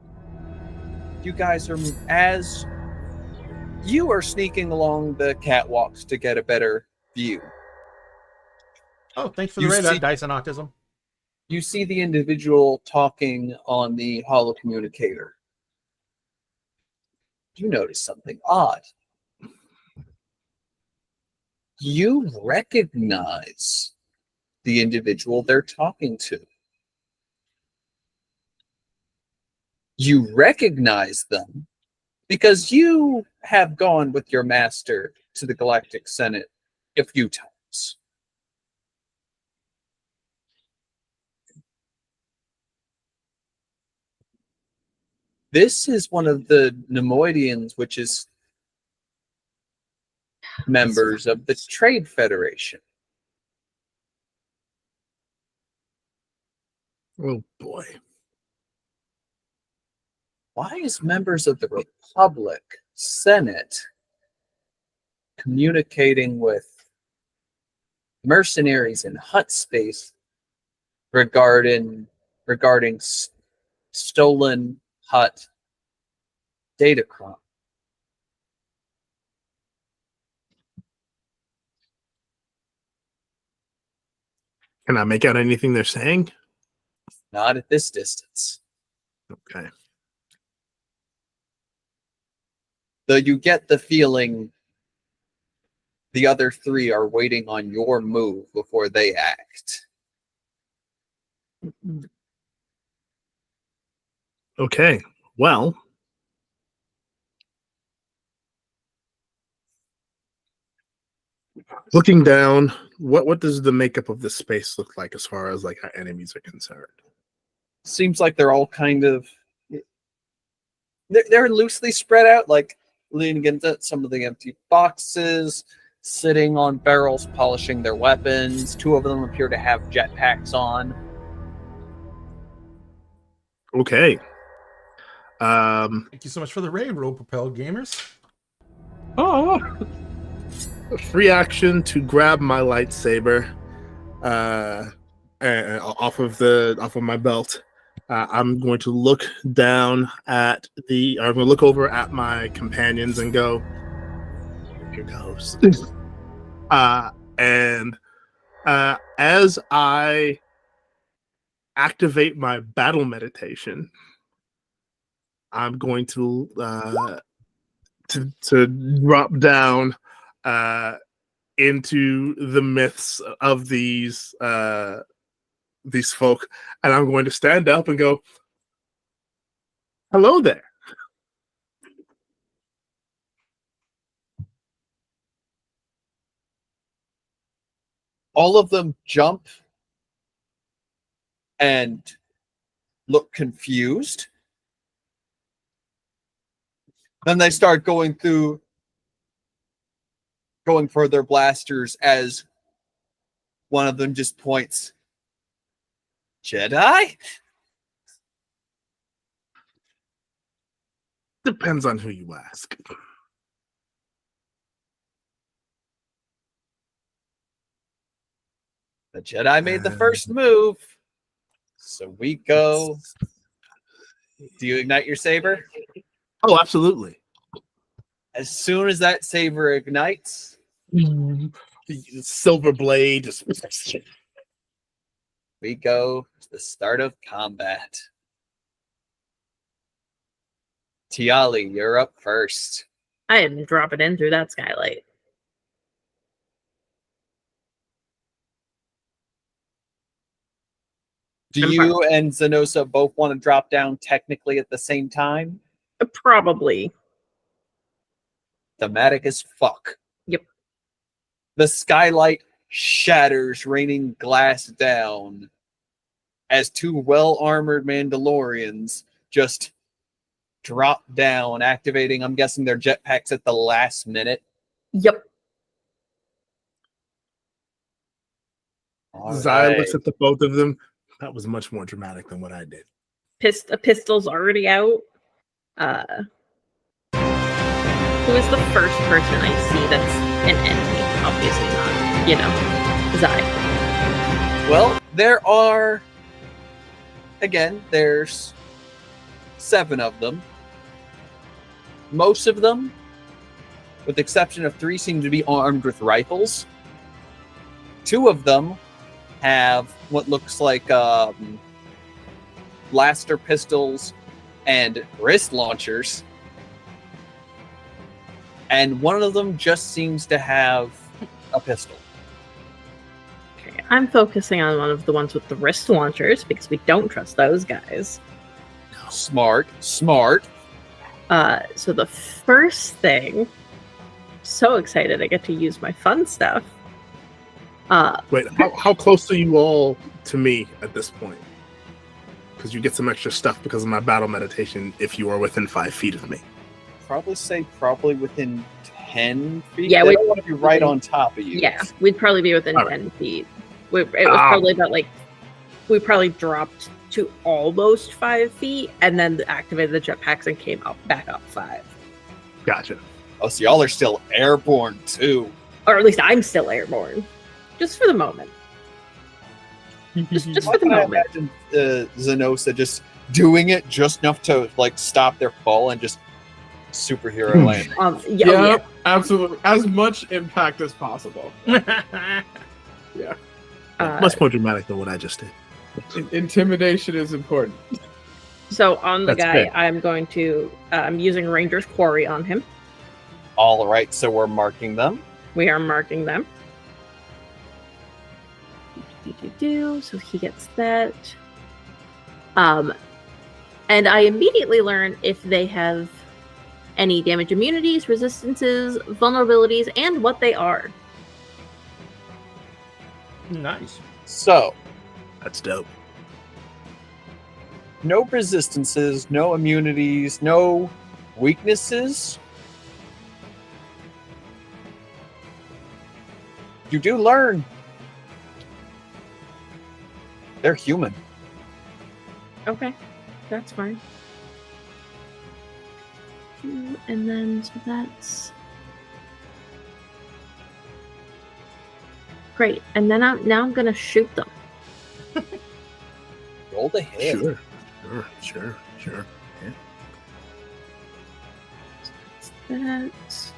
you guys are, as you are sneaking along the catwalks to get a better view. Oh, thanks for You the raid, see- Dice and Autism. You see the individual talking on the holo communicator. You notice something odd. You recognize the individual they're talking to. You recognize them because you have gone with your master to the Galactic Senate a few times. This is one of the Nemoidians, which is members of the Trade Federation. Oh boy. Why is members of the Republic Senate communicating with mercenaries in Hutt space regarding stolen Hutt datacron? Can I make out anything they're saying? Not at this distance. Okay. Though you get the feeling The other three are waiting on your move before they act. Okay, well, looking down, what does the makeup of this space look like as far as like our enemies are concerned? Seems like they're all kind of they're loosely spread out, like leaning into some of the empty boxes, sitting on barrels, polishing their weapons. Two of them appear to have jetpacks on. Okay. Thank you so much for the raid, Roll Propelled Gamers. Oh, Free action to grab my lightsaber and off of my belt. I'm going to look down at I'm going to look over at my companions and go, here goes. And as I activate my battle meditation, I'm going to drop down into the myths of these folk, and I'm going to stand up and go, hello there. All of them jump and look confused. Then they start going for their blasters as one of them just points. Jedi? Depends on who you ask. The Jedi made the first move. So we go. Do you ignite your saber? Oh, absolutely. As soon as that saber ignites, The silver blade just we go to the start of combat. Tiali, you're up first. I am dropping in through that skylight. Do I'm you and Zenosa both want to drop down technically at the same time? Probably. Thematic as fuck. Yep. The skylight shatters, raining glass down as two well-armored Mandalorians just drop down, activating, I'm guessing, their jetpacks at the last minute. Yep. All Zaya right. looks at the both of them. That was much more dramatic than what I did. A pistol's already out. Who is the first person I see that's an enemy? Obviously not, Zai. Well, there are, again, there's 7 of them. Most of them, with the exception of 3, seem to be armed with rifles. 2 of them have what looks like blaster pistols and wrist launchers. And one of them just seems to have a pistol. Okay, I'm focusing on one of the ones with the wrist launchers because we don't trust those guys. Smart. So the first thing, so excited I get to use my fun stuff. Wait, how close are you all to me at this point? Because you get some extra stuff because of my battle meditation if you are within 5 feet of me. Probably within 10 feet. Yeah, they we don't want to be right on top of you. Yeah, we'd probably be within All 10 feet. It was probably about we probably dropped to almost 5 feet and then activated the jetpacks and came back up 5. Gotcha. Oh, so y'all are still airborne too. Or at least I'm still airborne. Just for the moment. Just for the I moment. imagine Zenosa just doing it just enough to stop their fall and just superhero land. yeah, absolutely. As much impact as possible. Yeah. Much more dramatic than what I just did. Intimidation is important. So on the That's guy, fair. I'm going to I'm using Ranger's Quarry on him. All right, so we're marking them. We are marking them. So he gets that. And I immediately learn if they have any damage immunities, resistances, vulnerabilities, and what they are. Nice. So, That's dope. no resistances, no immunities, no weaknesses. You do learn they're human. Okay, that's fine. And then, so that's great. And then now I'm gonna shoot them. Roll the hit. Sure. Yeah. That's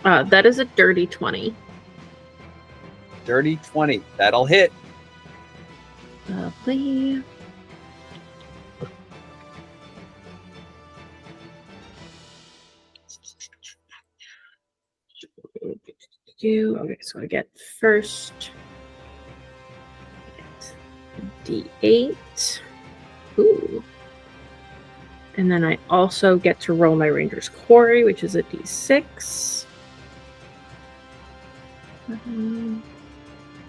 that is a dirty 20. Dirty 20. That'll hit. Please. Okay, so I get first D8. Ooh. And then I also get to roll my Ranger's Quarry, which is a D6.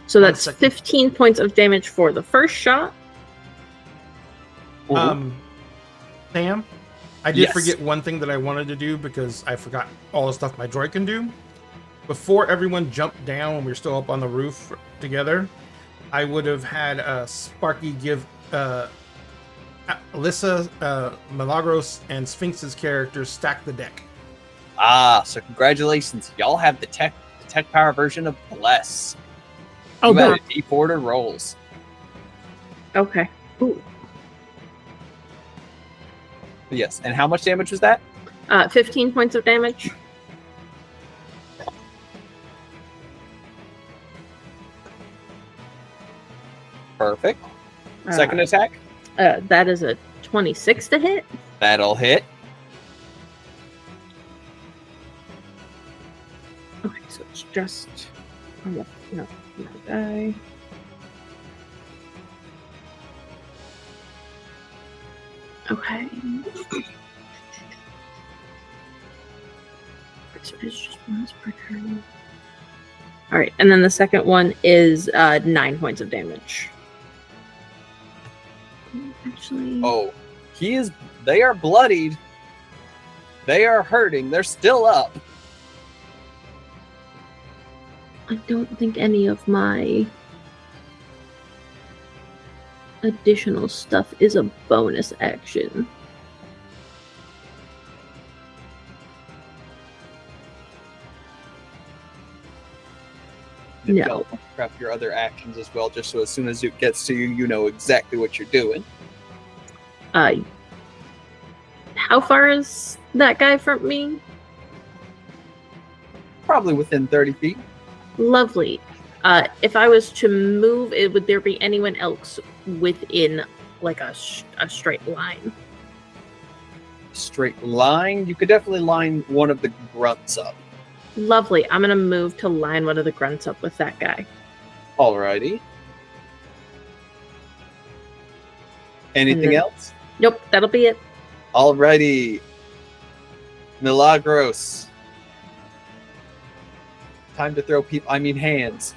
So that's 15 points of damage for the first shot. Sam, I did Yes. forget one thing that I wanted to do because I forgot all the stuff my droid can do. Before everyone jumped down when we were still up on the roof together, I would have had Sparky give Alyssa, Milagros, and Sphinx's characters stack the deck. So congratulations. Y'all have the tech power version of Bless. Oh, You had no. a D4 to rolls. Okay. Ooh. Yes. And how much damage was that? 15 points of damage. Perfect. Second attack? That is a 26 to hit. That'll hit. Okay, so it's just no die. Okay. So it's just once per turn. All right, and then the second one is 9 points of damage. Actually, Oh, they are bloodied. They are hurting. They're still up. I don't think any of my additional stuff is a bonus action. Maybe No. I'll prep your other actions as well, just so as soon as it gets to you, you know exactly what you're doing. How far is that guy from me? Probably within 30 feet. Lovely. If I was to move, would there be anyone else within like a straight line? Straight line. You could definitely line one of the grunts up. Lovely. I'm gonna move to line one of the grunts up with that guy. Alrighty. Anything then- else? Nope, that'll be it. Alrighty. Milagros. Time to throw hands.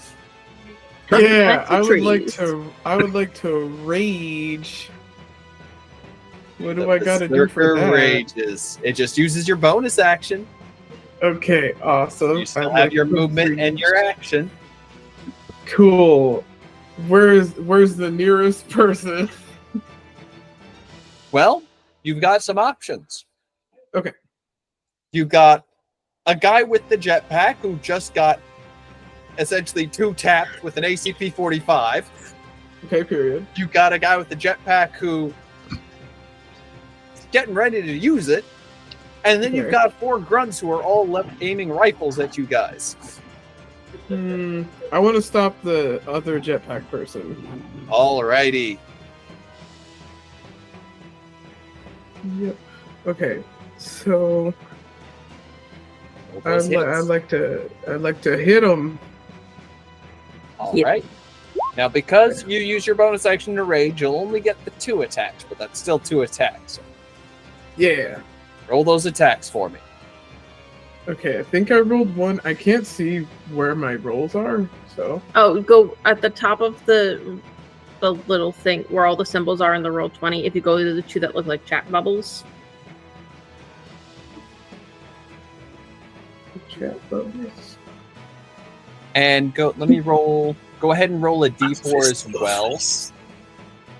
Yeah, That's the I would like to rage. What do I gotta do for Berserker that? rages. It just uses your bonus action. Okay, awesome. You still I'd have like your to movement and rage. your action. Cool. Where's the nearest person? Well, you've got some options. Okay. You've got a guy with the jetpack who just got essentially 2-tapped with an ACP-45. Okay, period. You've got a guy with the jetpack who is getting ready to use it. And then you've Okay. got 4 grunts who are all left aiming rifles at you guys. I want to stop the other jetpack person. Alrighty. Yep. Okay. So Roll I'd, those li- hits. I'd like to hit him. All Yep. right. Now, because you use your bonus action to rage, you'll only get the 2 attacks, but that's still 2 attacks. Yeah. Roll those attacks for me. Okay. I think I rolled one. I can't see where my rolls are. So Oh, go at the top of the little thing where all the symbols are in the roll 20. If you go to the 2 that look like chat bubbles, chat bubbles. And go ahead and roll a d4 as well,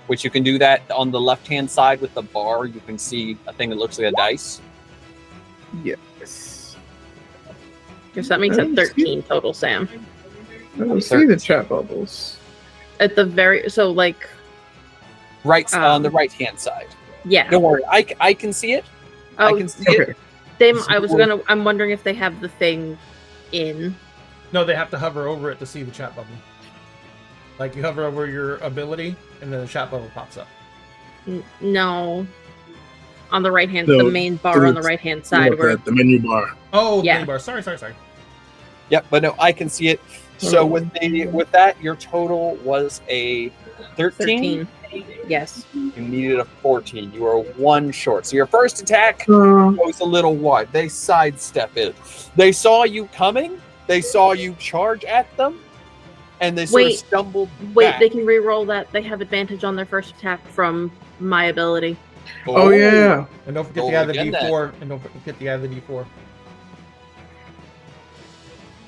which you can do that on the left-hand side with the bar. You can see a thing that looks like a dice. Yes. because that makes it 13 total, Sam. I don't see the chat bubbles. At the very Right on the right-hand side. yeah. Don't worry, I can see it. I Oh, can see it. Okay. I'm wondering if they have the thing in. No, they have to hover over it to see the chat bubble. Like you hover over your ability, and then the chat bubble pops up. No. On the right hand, No, the main bar on the right hand side where the menu bar. Oh, Yeah. menu bar. Sorry. Yep, but no, I can see it. So with that, your total was a 13. 13. Yes. You needed a 14. You were 1 short. So your first attack Uh, goes a little wide. They sidestep it. They saw you coming. They saw you charge at them, and they sort of Wait. stumbled Wait, back. they can re-roll that. They have advantage on their first attack from my ability. oh yeah. And don't forget Roll to add the again, D4. And don't forget to add the D4.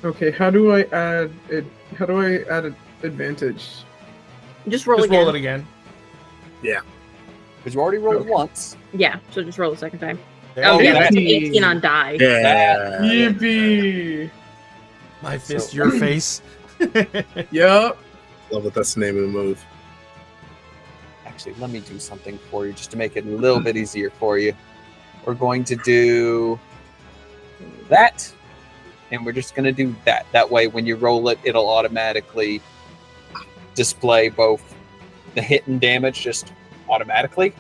Okay. How do I add it? How do I add an advantage? Just roll Just again. roll it again. Because you already rolled Okay. once. Yeah, so just roll a second time. There Oh you yeah, go. that's an Hey. 18 on die. Yeah. Yippee! My fist, So- your face. Yup. Love that that's the name of the move. Actually, let me do something for you just to make it a little bit easier for you. We're going to do that, and we're just going to do that. That way, when you roll it, it'll automatically display both the hit and damage just automatically.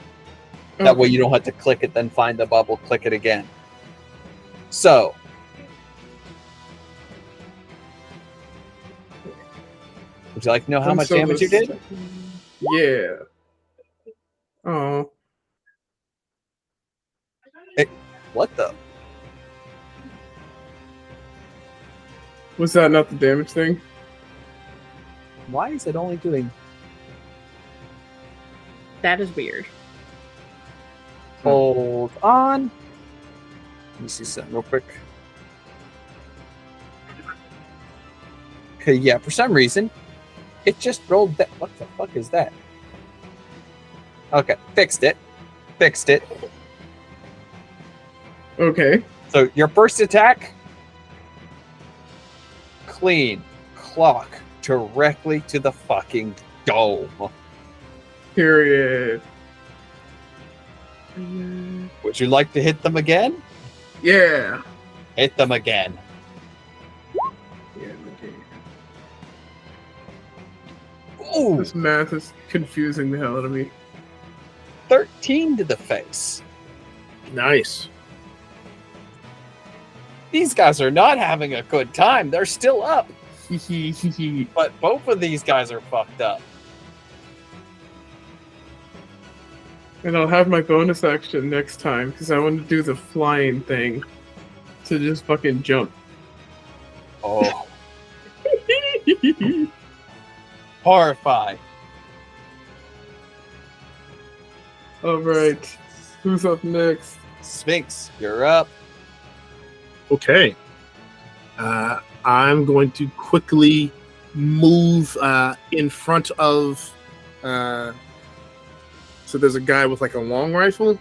That way, you don't have to click it, then find the bubble, click it again. So, would you like to know how much damage you did? Yeah. Oh. What the? Was that not the damage thing? Why is it only doing? That is weird. Hold on. Let me see something real quick. Okay, yeah, for some reason, it just rolled that. What the fuck is that? Okay, fixed it. Fixed it. Okay. So your first attack, clean, clock directly to the fucking dome. Period. Would you like to hit them again? Yeah. Hit them again. Yeah. Okay. Ooh, This math is confusing the hell out of me. 13 to the face. Nice. These guys are not having a good time. They're still up. But both of these guys are fucked up. And I'll have my bonus action next time because I want to do the flying thing to just fucking jump. Oh, horrifying. All right. Who's up next? Sphinx, you're up. Okay. I'm going to quickly move in front of. So there's a guy with like a long rifle.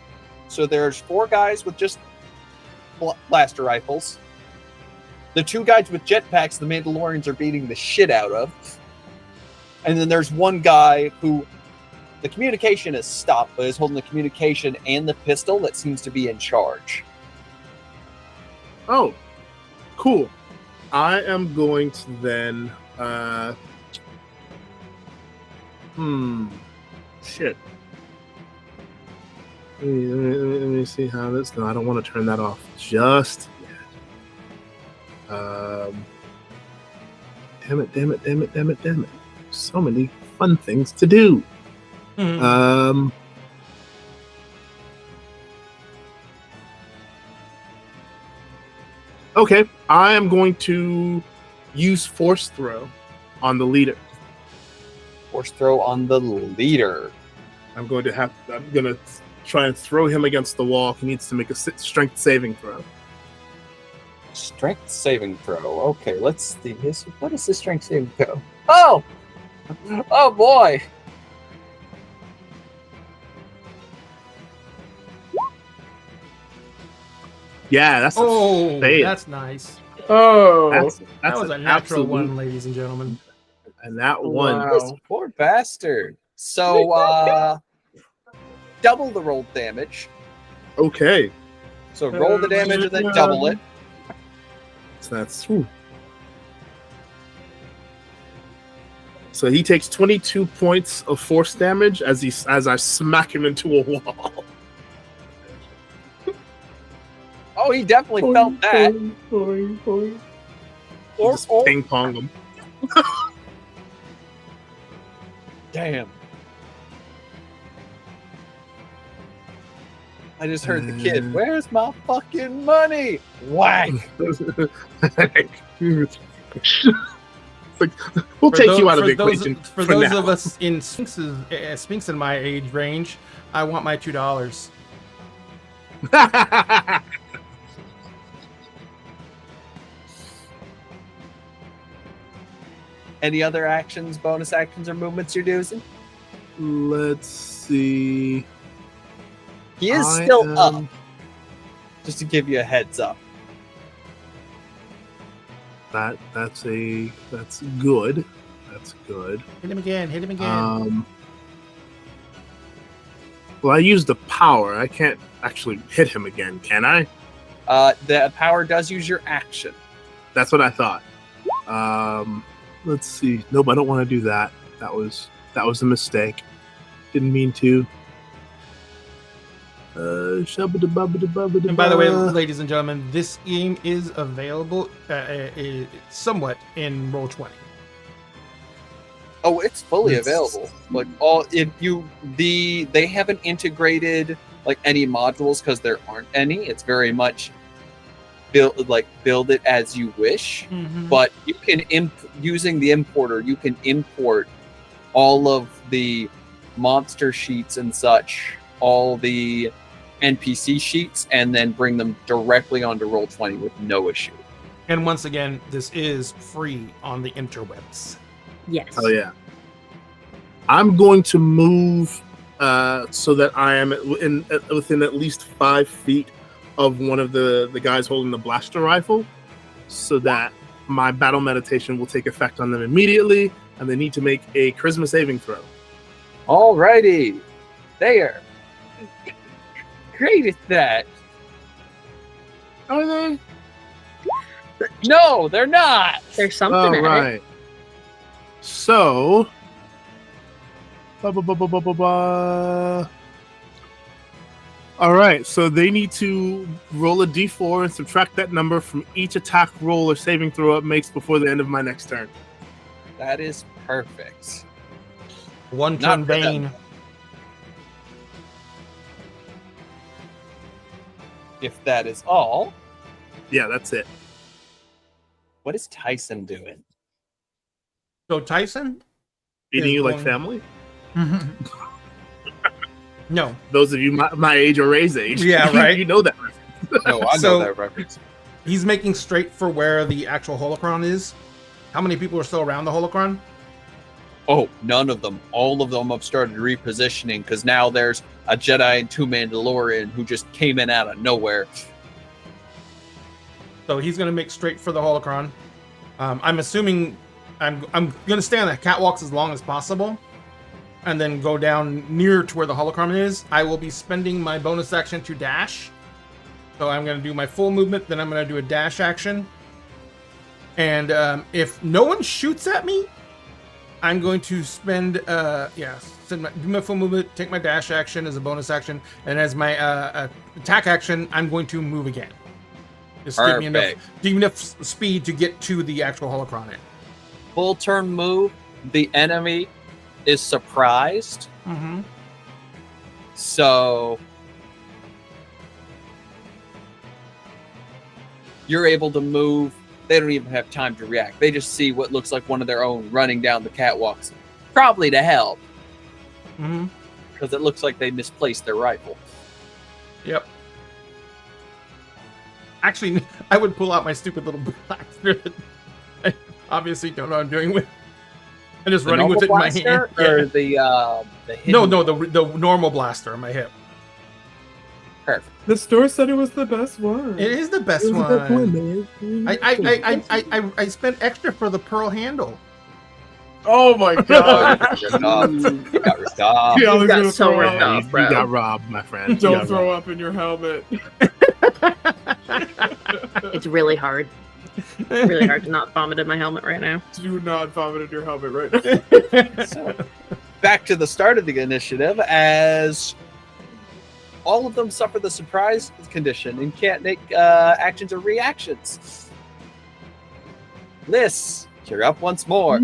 So there's 4 guys with just blaster rifles. The 2 guys with jetpacks the Mandalorians are beating the shit out of. And then there's 1 guy who the communication is stopped, but is holding the communication and the pistol that seems to be in charge. Oh, cool. I am going to then. Shit. Let me see how this. No, I don't want to turn that off just yet. Damn it. So many fun things to do. Mhm. Okay, I am going to use Force Throw on the leader. Force throw on the leader. I'm going to try and throw him against the wall. He needs to make a strength saving throw. Strength saving throw. Okay, let's see. What is the strength saving throw? Oh! Oh boy! Yeah, that's Oh, a fail. that's nice. Oh, That's That was a an natural absolute- one, ladies and gentlemen. And that one. Wow. This poor bastard. So, double the rolled damage. Okay. So roll the damage and then double it. So that's. Whew. So he takes 22 points of force damage as I smack him into a wall. Oh, he definitely felt that. Just ping pong him. Damn. I just heard the kid, where's my fucking money? Whack. Like, we'll take you out of the equation For those now. of us in Sphinx in my age range, I want my $2. Any other actions, bonus actions, or movements you're using? Let's see. He is I still up, am- just to give you a heads up. That's good. That's good. Hit him again. Well, I used the power. I can't actually hit him again, can I? The power does use your action. That's what I thought. Let's see. Nope, I don't want to do that. That was a mistake. Didn't mean to. And by the way, ladies and gentlemen, this game is available somewhat in Roll20. Oh, it's fully It's- available. Like they haven't integrated like any modules because there aren't any. It's very much build it as you wish. But you can using the importer, you can import all of the monster sheets and such, all the NPC sheets, and then bring them directly onto Roll20 with no issue. And once again, this is free on the interwebs. Yes. Oh yeah. I'm going to move so that I am within at least 5 feet of one of the guys holding the blaster rifle, so that my battle meditation will take effect on them immediately, and they need to make a charisma saving throw. Alrighty, there. Great at that. Are they? No, they're not. There's something All at it. right. So. Ba, ba, ba, ba, ba, ba, ba. All right, so they need to roll a d4 and subtract that number from each attack roll or saving throw it makes before the end of my next turn. That is perfect. One Not turn for them. Bane. If that is all, Yeah, that's it. what is Tyson doing? So Tyson? Eating Is you like going- family? No. Those of you my age or Ray's age. Yeah, right. You know that. No, I So- know that reference. He's making straight for where the actual holocron is. How many people are still around the holocron? Oh, none of them. All of them have started repositioning because now there's a Jedi and 2 Mandalorian who just came in out of nowhere. So he's going to make straight for the holocron. I'm assuming I'm going to stay on the catwalks as long as possible, and then go down near to where the holocron is. I will be spending my bonus action to dash. So I'm going to do my full movement, then I'm going to do a dash action. And if no one shoots at me, I'm going to spend do my full movement, take my dash action as a bonus action, and as my attack action, I'm going to move again. Just give me enough speed to get to the actual holocron. Full turn move. The enemy is surprised. Mm-hmm. So you're able to move. They don't even have time to react. They just see what looks like one of their own running down the catwalks, probably to help. Mm-hmm. Because it looks like they misplaced their rifle. Yep. Actually, I would pull out my stupid little blaster that I obviously don't know what I'm doing with. I'm just running with it in my hand. Or Yeah. the hidden No, the normal blaster on my hip. Perfect. The store said it was the best one. It is the best It was a good point, one. man. I spent extra for the pearl handle. Oh my god. You got ripped off. Yeah, I was You got gonna so throw ripped up. off, bro. You got robbed, my friend. You Don't got throw robbed. up in your helmet. It's really hard. Really hard to not vomit in my helmet right now. Do not vomit in your helmet right now. So, back to the start of the initiative, as all of them suffer the surprise condition and can't make actions or reactions. Liz, you're up once more.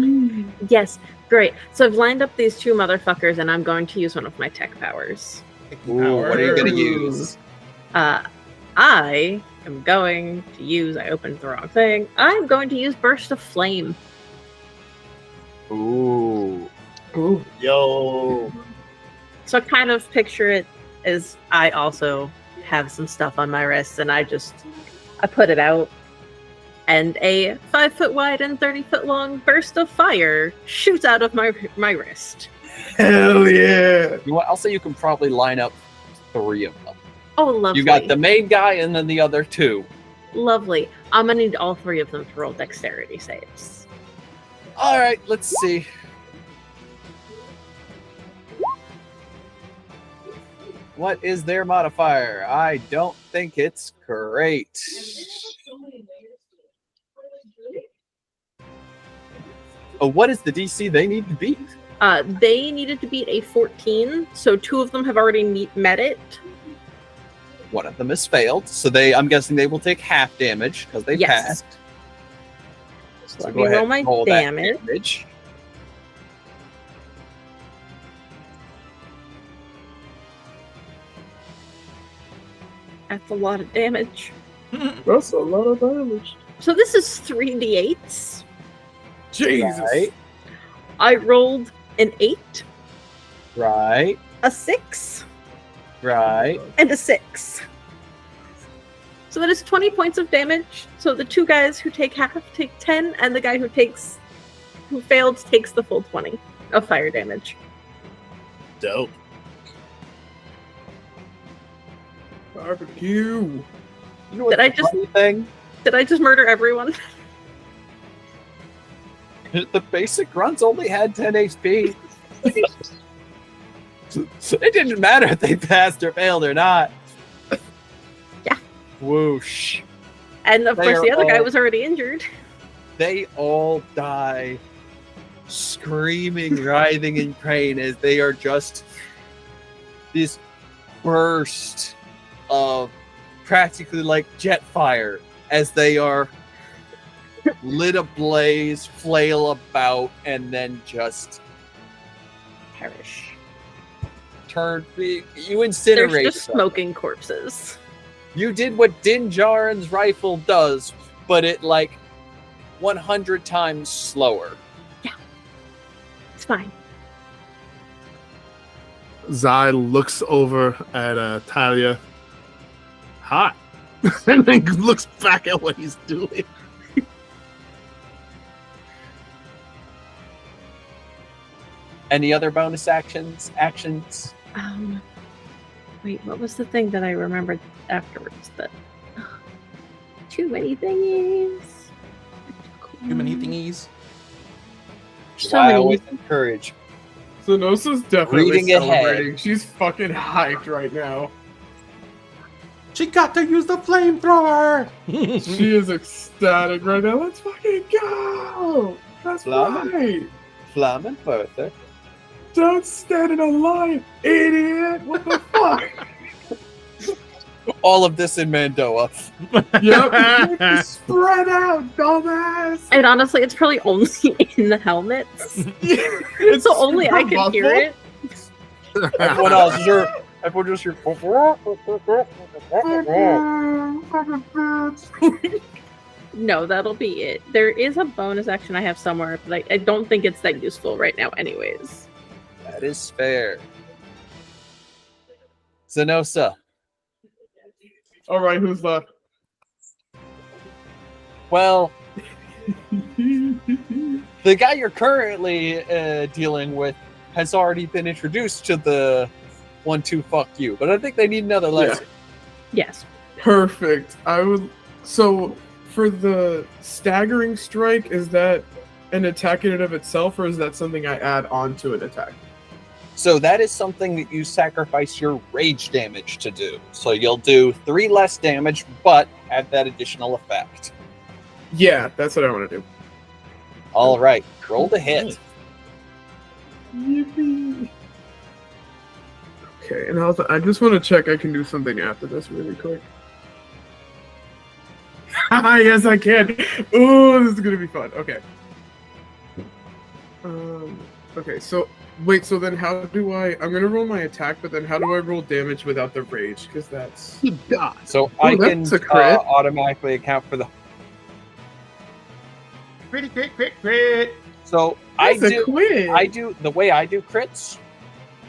Yes, great. So I've lined up these two motherfuckers, and I'm going to use one of my tech powers. Ooh, what are you going to use? I am going to use. I opened the wrong thing. I'm going to use Burst of Flame. Ooh. Ooh. Yo. So kind of picture it as I also have some stuff on my wrists, and I put it out, and a 5 foot wide and 30 foot long burst of fire shoots out of my wrist. Hell yeah. You know what? I'll say you can probably line up 3 of them. Oh, lovely. You got the main guy and then the other 2. Lovely. I'm gonna need all 3 of them to roll dexterity saves. All right, let's see. What is their modifier? I don't think it's great. Oh, what is the DC they need to beat? They needed to beat a 14, so 2 of them have already met it. One of them has failed, so I'm guessing they will take half damage because they Yes. passed. So Let go me ahead roll and my roll that damage. That's a lot of damage. That's a lot of damage. So this is 3d8s. Jesus. Right, I rolled an 8, right, a 6, right. and a 6. So that is 20 points of damage. So the 2 guys who take half take 10, and the guy who failed takes the full 20 of fire damage. Dope. Barbecue. You know what Did I the just- funny thing? Did I just murder everyone? The basic grunts only had 10 HP. It didn't matter if they passed or failed or not. Yeah. Whoosh. And of They course, the are other guy all- was already injured. They all die screaming, writhing in pain as they are just this burst of practically like jet fire as they are lit ablaze, flail about, and then just Perish. you There's incinerate just them. smoking corpses. You did what Din Djarin's rifle does, but it like 100 times slower. It's fine. Zai looks over at Talia. Hot. And then looks back at what he's doing. Any other bonus actions? Wait, what was the thing that I remembered afterwards? That too many thingies. Too many thingies. So I many. always encourage. Zenosa's definitely Reading ahead. celebrating. She's fucking hyped right now. She got to use the flamethrower. She is ecstatic right now. Let's fucking go! That's Flamin'. right. Flam and Bertha. Don't stand in a line, idiot! What the fuck? All of this in Mandoa. Yep. Spread out, dumbass. And honestly, it's probably only in the helmets, It's so only I super can hear it. Everyone else is your. Everyone just your. muffled. No, that'll be it. There is a bonus action I have somewhere, but I don't think it's that useful right now, anyways. That is fair. Zenosa. All right, who's left? Well, the guy you're currently dealing with has already been introduced to the 1-2 fuck you, but I think they need another lesson. Yes. Perfect. So for the staggering strike, is that an attack in and of itself, or is that something I add on to an attack? So that is something that you sacrifice your rage damage to do. So you'll do 3 less damage, but have that additional effect. Yeah, that's what I want to do. All right, roll to hit. Yippee. Okay, and I just want to check I can do something after this really quick. Yes, I can. Ooh, this is gonna be fun. Okay. Okay, so wait. So then, how do I? I'm gonna roll my attack, but then how do I roll damage without the rage? Because that's. Good God. So I can that's a crit. automatically account for the. Crit. So That's a quit. I do the way I do crits.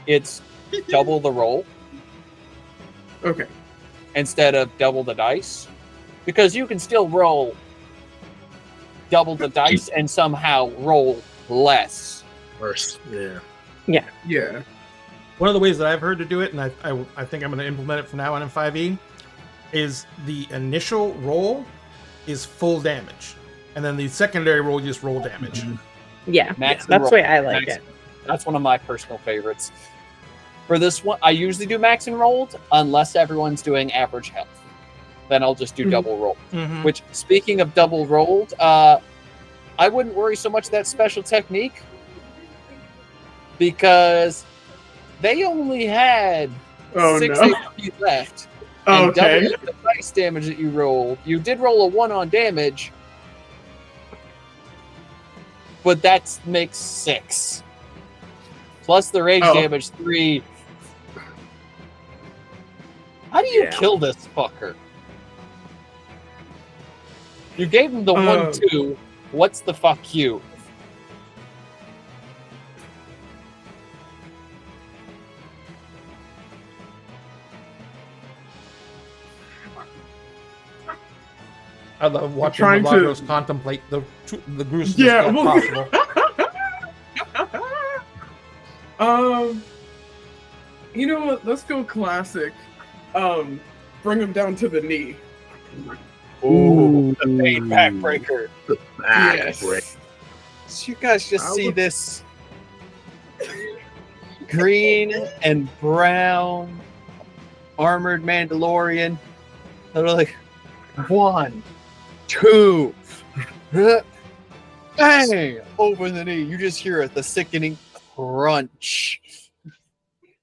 It's double the roll Okay. instead of double the dice, because you can still roll double the dice and somehow roll less. Worse. Yeah. Yeah. One of the ways that I've heard to do it, and I think I'm going to implement it from now on in 5e, is the initial roll is full damage, and then the secondary roll you just roll damage. Yeah. Max and That's roll. the way I like Max- it. That's one of my personal favorites. For this one, I usually do max and rolled unless everyone's doing average health. Then I'll just do double roll. Mhm. Which, speaking of double rolled, I wouldn't worry so much that special technique, because they only had Oh 6 no. HP left. And Okay. double the dice damage that you rolled. You did roll a 1 on damage, but that makes 6. Plus the rage Oh. damage 3. How do you Yeah. kill this fucker? You gave him the 1-2. What's the fuck you? I love watching trying to- Milagros contemplate the gruesomeness Yeah, that's well- possible. You know what? Let's go classic. Bring him down to the knee. Ooh, the pain backbreaker. Yes. So you guys just I see would- this green and brown armored Mandalorian. They're like 1, 2, bang over the knee. You just hear it, the sickening crunch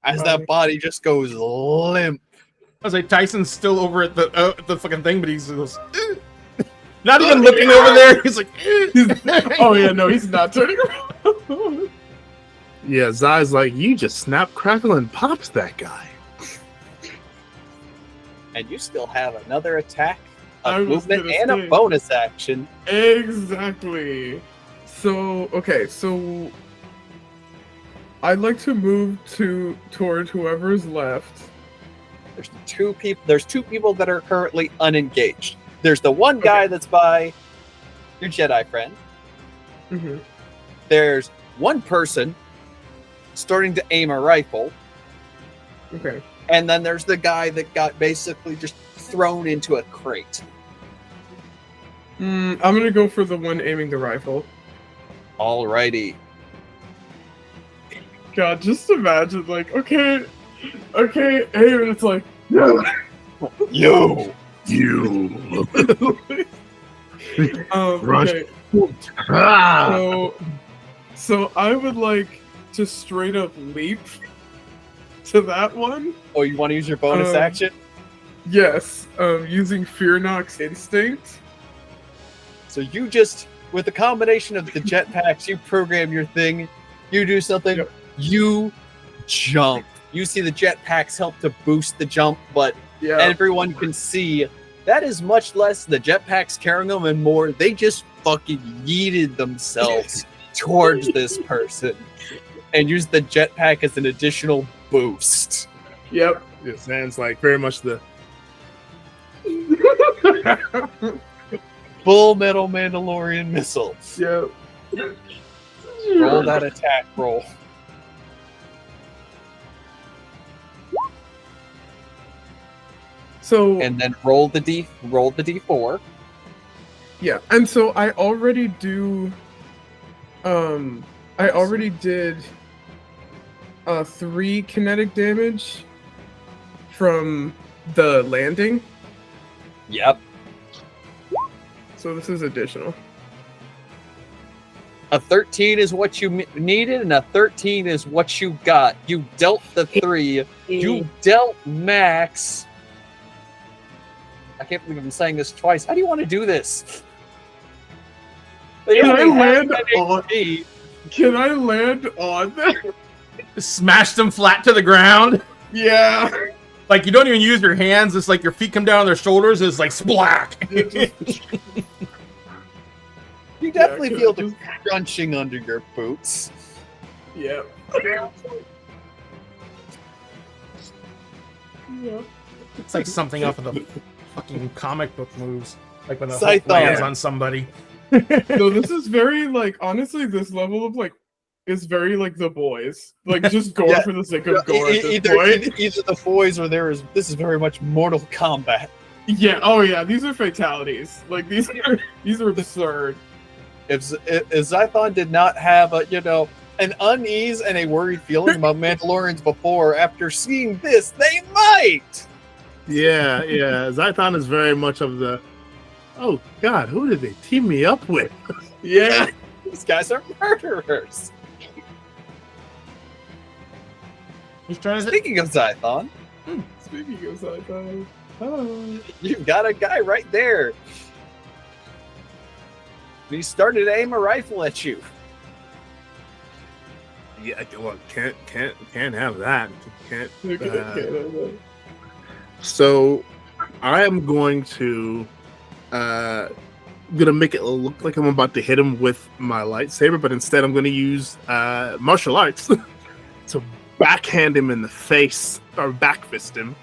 as that body just goes limp. I was like, Tyson's still over at the fucking thing, but he goes, not even looking over there. He's like, Oh yeah, no, he's not turning around. Yeah, Zai's like, you just snap, crackle, and pops that guy. And you still have another attack, I a was movement, gonna and a say. bonus action. Exactly. So okay, so I'd like to move toward whoever's left. There's two people that are currently unengaged. There's the one guy that's by your Jedi friend. Mm-hmm. There's one person starting to aim a rifle, Okay. and then there's the guy that got basically just thrown into a crate. I'm gonna go for the one aiming the rifle. Alrighty. God, just imagine, like, okay, aim, and it's like, You. You. Rush. okay. Ah. So I would like to straight up leap to that one. Oh, you want to use your bonus action? Yes, using Fear Knock's instinct. So you just, with the combination of the jetpacks, you program your thing, you do something, Yep. you jump. You see the jetpacks help to boost the jump, but Yeah. everyone can see that is much less the jetpacks carrying them and more. They just fucking yeeted themselves towards this person and used the jetpack as an additional boost. Yep. It sounds like very much the Full Metal Mandalorian missile. Yep. Roll that attack roll. So And then roll the D4. yeah, and so I already do. I already did 3 kinetic damage from the landing, Yep. so this is additional. A 13 is what you needed, and a 13 is what you got. You dealt the 3. You dealt max. I can't believe I'm saying this twice. How do you want to do this? They Can I only have land 10 on- HP. Can I land on that? Smash them flat to the ground. Yeah. Like you don't even use your hands. It's like your feet come down on their shoulders. And it's like splack. You definitely Yeah, feel the crunching under your boots. Yep. Yep. It's like something off of the fucking comic book moves. Like when the Hulk Scythe lands on. on somebody. So this is very like honestly, this level of like is very like The Boys, like just gore Yeah. for the sake of gore at this Either point. the boys or this is very much Mortal Kombat. Yeah. Oh yeah. These are fatalities. Like these are absurd. If Zython did not have an unease and a worried feeling about Mandalorians before, after seeing this, they might. yeah. Zython is very much of the. Oh God, who did they team me up with? Yeah. These guys are murderers. Who's trying to say? Speaking of Zython, Speaking of sci-fi, oh. you've got a guy right there. And he started to aim a rifle at you. Yeah, well, can't have that. Can't. So, I am going to make it look like I'm about to hit him with my lightsaber, but instead I'm going to use martial arts to backhand him in the face or back fist him.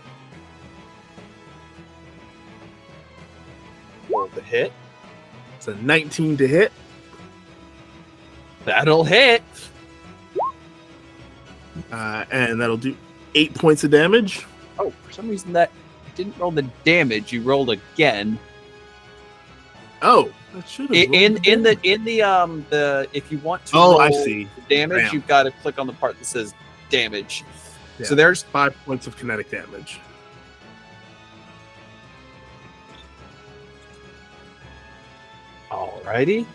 Roll the hit. It's a 19 to hit. That'll hit. And that'll do 8 points of damage. Oh, for some reason that didn't roll the damage. You rolled again. Oh, that should have. In the if you want to Oh, I roll see. the damage, Damn. you've got to click on the part that says damage. Yeah. So there's 5 points of kinetic damage. alrighty.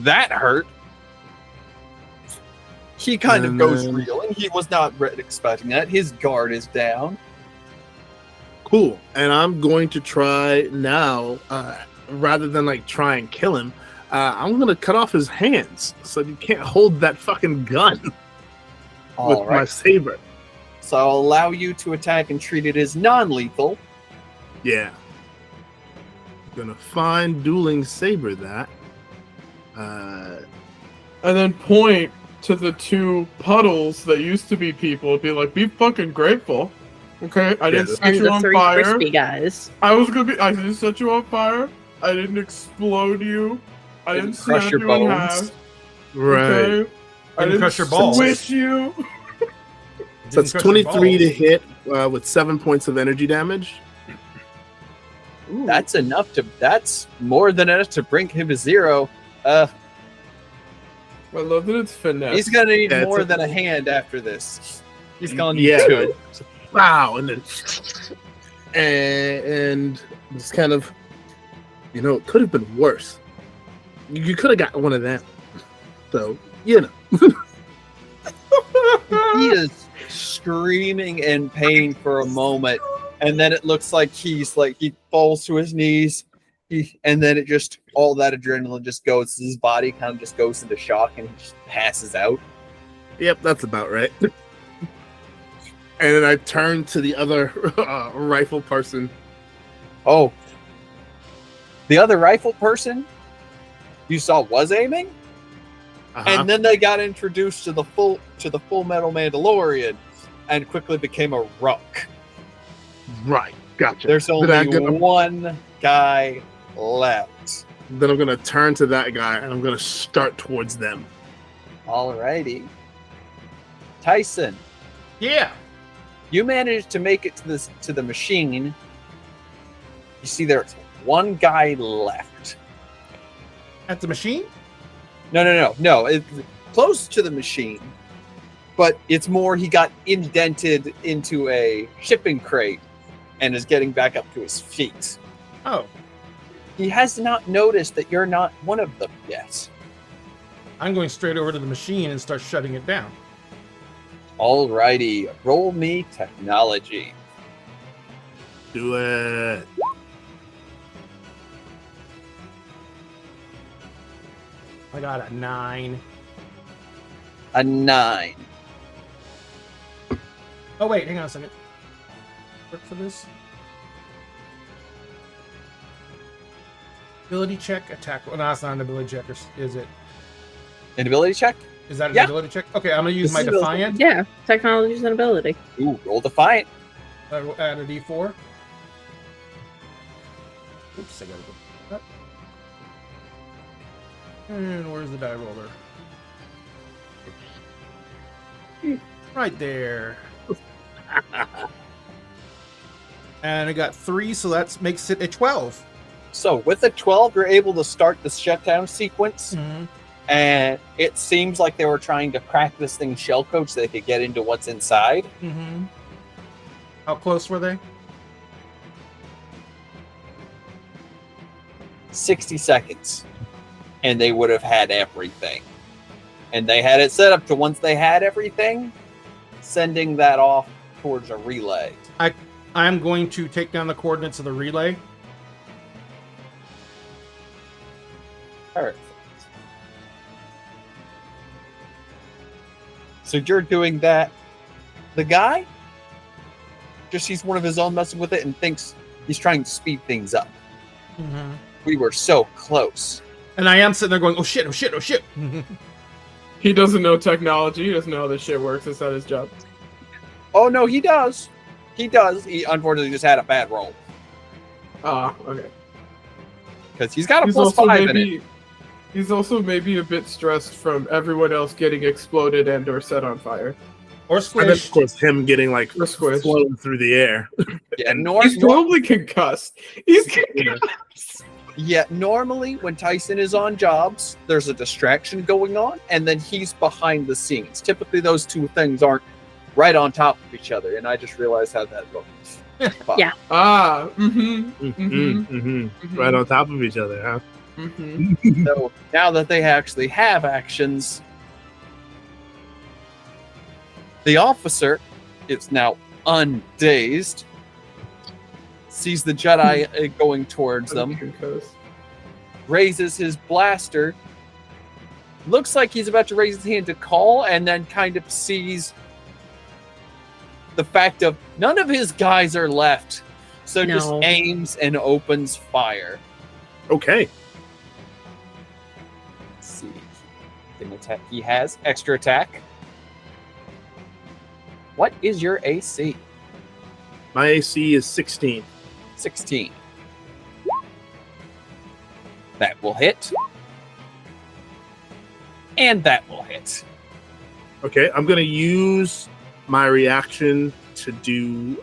That hurt. He kind of And goes then- reeling. He was not expecting that. His guard is down. Cool. And I'm going to try now, rather than like try and kill him, I'm going to cut off his hands so he can't hold that fucking gun with All my right. saber. So I'll allow you to attack and treat it as non-lethal. Yeah. Gonna find dueling saber that. And then point to the 2 puddles that used to be people. Be like, be fucking grateful. Okay, I didn't Yeah, set And you the on 3 fire. crispy guys. I didn't set you on fire. I didn't explode you. I Didn't didn't crush snap your you in bones. half. Right. Okay? I Didn't didn't crush your balls. Squish you. So it's 23 to hit with 7 points of energy damage. Ooh. That's enough to. That's more than enough to bring him to 0. I love that it's finesse. He's gonna need Yeah, it's more a- than a hand after this. He's gonna need Yeah. 2. Wow. And then. And it's kind of. It could have been worse. You could have got one of them. So you know. He is screaming in pain for a moment, and then it looks like he falls to his knees, and then it just all that adrenaline just goes. His body kind of just goes into shock, and he just passes out. Yep, that's about right. And then I turn to the other rifle person. Oh, the other rifle person you saw was aiming, and then they got introduced to the full metal Mandalorian, and quickly became a ruck. Right, gotcha. There's Then only one guy left. Then I'm gonna turn to that guy and I'm gonna start towards them. Alrighty, Tyson, Yeah. you managed to make it to the machine. You see, there's one guy left. At the machine? No. It's close to the machine, but it's more he got indented into a shipping crate and is getting back up to his feet. Oh, He has not noticed that you're not one of them yet. I'm going straight over to the machine and start shutting it down. Alrighty, roll me technology. Do it. I got a 9. A 9. Oh, wait, hang on a second. Work for this. Ability check, attack. Well, no, it's not an ability check, is it? An ability check? Is that an Yeah. ability check? Okay, I'm going to use This my is a- Defiant. Yeah, technology is an ability. Ooh, roll Defiant. I will add a D4. Oops, I gotta go. Up. And where's the die roller? Right there. And I got 3, so that makes it a 12. So with a 12, you're able to start the shutdown sequence. Mm-hmm. And it seems like they were trying to crack this thing shellcode so they could get into what's inside. Mm-hmm. How close were they? 60 seconds. And they would have had everything. And they had it set up to once they had everything, sending that off towards a relay. I'm going to take down the coordinates of the relay. Perfect. So you're doing that. The guy just sees one of his own messing with it and thinks he's trying to speed things up. Mm-hmm. We were so close. And I am sitting there going, oh shit, oh shit, oh shit. He doesn't know technology. He doesn't know how this shit works. It's not his job. Oh no, he does. He does. He unfortunately just had a bad roll Ah, okay. because he's got a He's plus also 5 in it. maybe he's also maybe a bit stressed from everyone else getting exploded and or set on fire. Or And then, of squished. course, him getting like Or squished. flown through the air. Yeah, He's probably concussed. He's concussed. normally when Tyson is on jobs, there's a distraction going on, and then he's behind the scenes. Typically, those two things aren't right on top of each other, and I just realized how that looks. Yeah. Ah, mm-hmm. Right on top of each other, huh? Mm-hmm. So now that they actually have actions, the officer is now undazed, sees the Jedi going towards them, Concussed. raises his blaster, looks like he's about to raise his hand to call, and then kind of sees the fact of none of his guys are left. So just No. aims and opens fire. Okay. Let's see. He has extra attack. What is your AC? My AC is 16. 16. That will hit. And that will hit. Okay, I'm going to use my reaction to do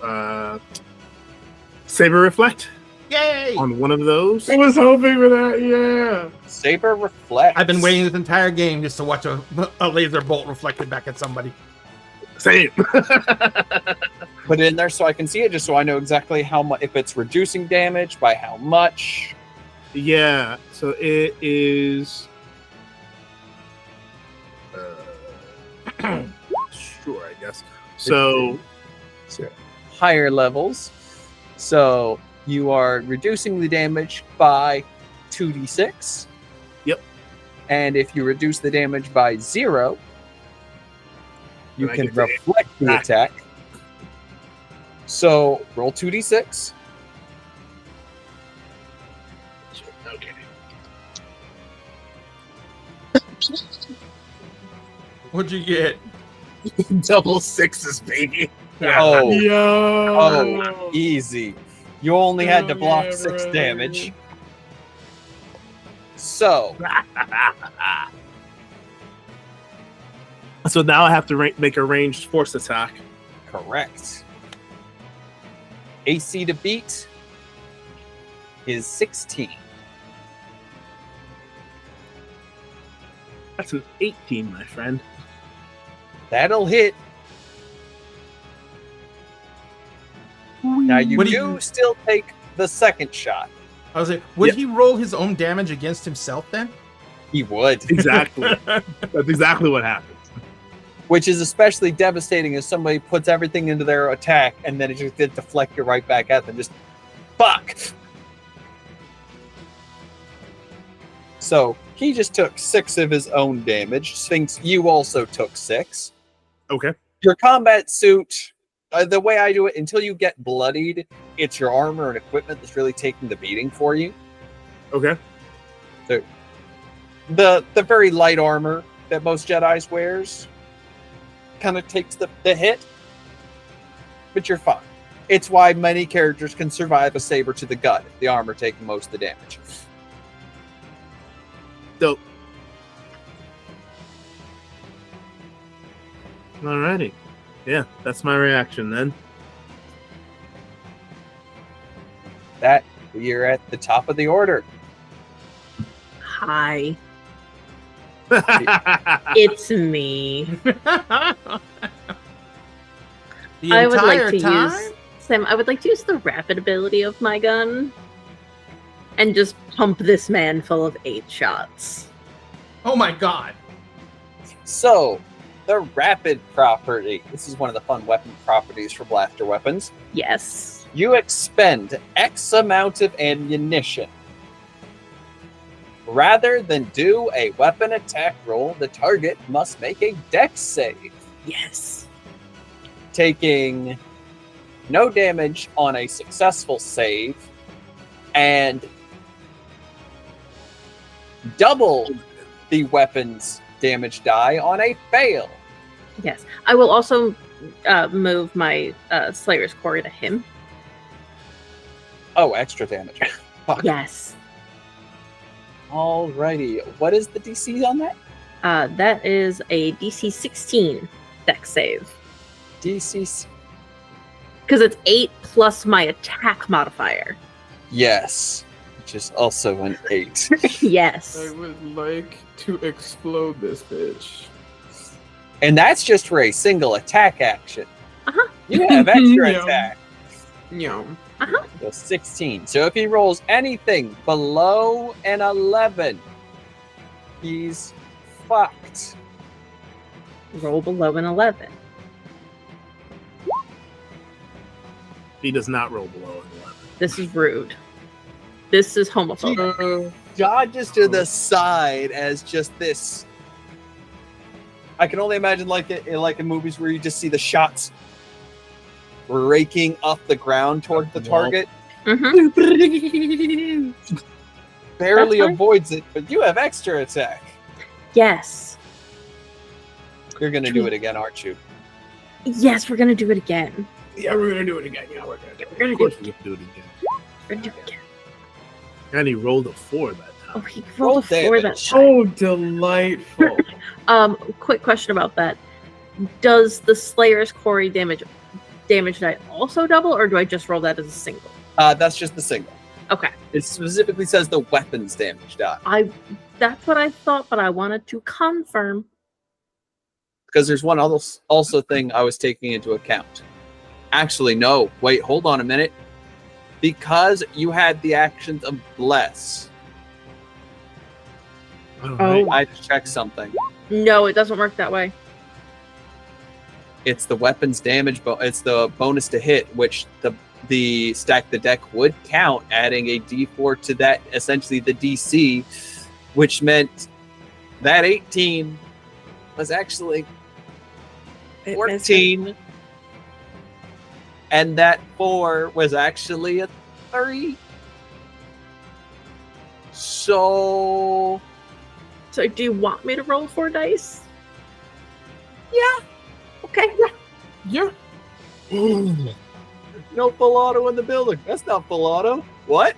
Saber Reflect Yay! on one of those. I was hoping for that, yeah. Saber reflects. I've been waiting this entire game just to watch a laser bolt reflected back at somebody. Same. Put it in there so I can see it, just so I know exactly how much, if it's reducing damage, by how much. Yeah, so it is Sure, I guess. So, So higher levels. So you are reducing the damage by 2d6. Yep. And if you reduce the damage by 0, you Then I can get to reflect the attack. So roll 2d6. okay. What'd you get? Double sixes, baby. Oh, Yo. oh, easy. You only had to Oh, block yeah, 6 brother. damage. So, So now I have to make a ranged force attack. correct. AC to beat is 16. That's an 18, my friend. That'll hit. Now you What do do you- still take the second shot. I was like, would Yep. he roll his own damage against himself then? He would, Exactly. That's exactly what happens. which is especially devastating as somebody puts everything into their attack and then it just gets deflected right back at them. Just fuck. So he just took 6 of his own damage. Sphinx, you also took 6. Okay. Your combat suit, the way I do it, until you get bloodied, it's your armor and equipment that's really taking the beating for you. Okay. The very light armor that most Jedis wears kind of takes the hit, but you're fine. It's why many characters can survive a saber to the gut, the armor taking most of the damage. Dope. Alrighty. Yeah, that's my reaction then. That you're at the top of the order. Hi, it's me. The I would like entire to time? use Sam. I would like to use the rapid ability of my gun and just pump this man full of 8 shots. Oh my god. So, the rapid property. This is one of the fun weapon properties for blaster weapons. Yes. You expend X amount of ammunition. Rather than do a weapon attack roll, the target must make a dex save, Yes. taking no damage on a successful save and double the weapon's damage die on a fail. Yes. I will also move my Slayer's Quarry to him. Oh, extra damage. Fuck. Yes. Alrighty. What is the DC on that? That is a DC 16 dex save. DC. Because it's 8 plus my attack modifier. Yes. Which is also an 8. Yes. I would like to explode this bitch. And that's just for a single attack action. Uh-huh. You have extra Yeah. attack. Yum. So 16. So if he rolls anything below an 11, he's fucked. Roll below an 11. He does not roll below an 11. This is rude. This is homophobic. Dodges to the side as just this. I can only imagine like in movies where you just see the shots raking up the ground toward the target. Mm-hmm. Barely That's fine. avoids it, but you have extra attack. Yes. You're gonna do it again, aren't you? Yes, we're gonna do it again. Yeah, we're gonna do it again. Yeah, we're gonna do it. We're gonna Of do course it. we can do it again. We're gonna do it again. And he rolled a 4 that Oh, time. he Roll rolled a 4 that damage. time. Oh, delightful. Quick question about that. Does the Slayer's Quarry damage die also double, or do I just roll that as a single? That's just the single. Okay. It specifically says the weapons damage die. That's what I thought, but I wanted to confirm. Because there's one also thing I was taking into account. Actually, no. Wait, hold on a minute. Because you had the actions of bless, All right. I have to check something. No, it doesn't work that way. It's the weapons damage, it's the bonus to hit, which the stack the deck would count, adding a D4 to that, essentially the DC, which meant that 18 was actually 14, and that 4 was actually a 3. So So do you want me to roll 4 dice? yeah, Okay. Yeah. no full auto in the building. That's not full auto. What?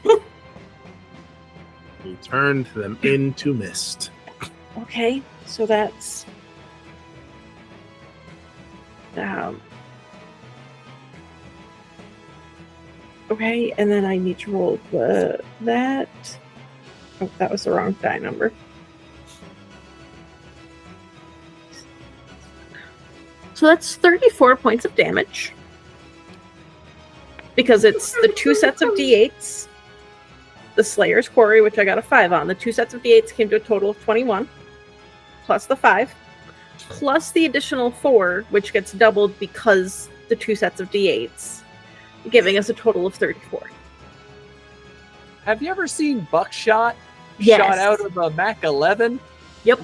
You turned them into mist. Okay. So that's okay, and then I need to roll that. Oh, that was the wrong die number. So that's 34 points of damage. Because it's the 2 sets of d8s, the Slayer's Quarry, which I got a 5 on. The 2 sets of d8s came to a total of 21, plus the 5, plus the additional 4, which gets doubled because the 2 sets of d8s, giving us a total of 34. Have you ever seen buckshot Yes. shot out of a Mac 11? Yep.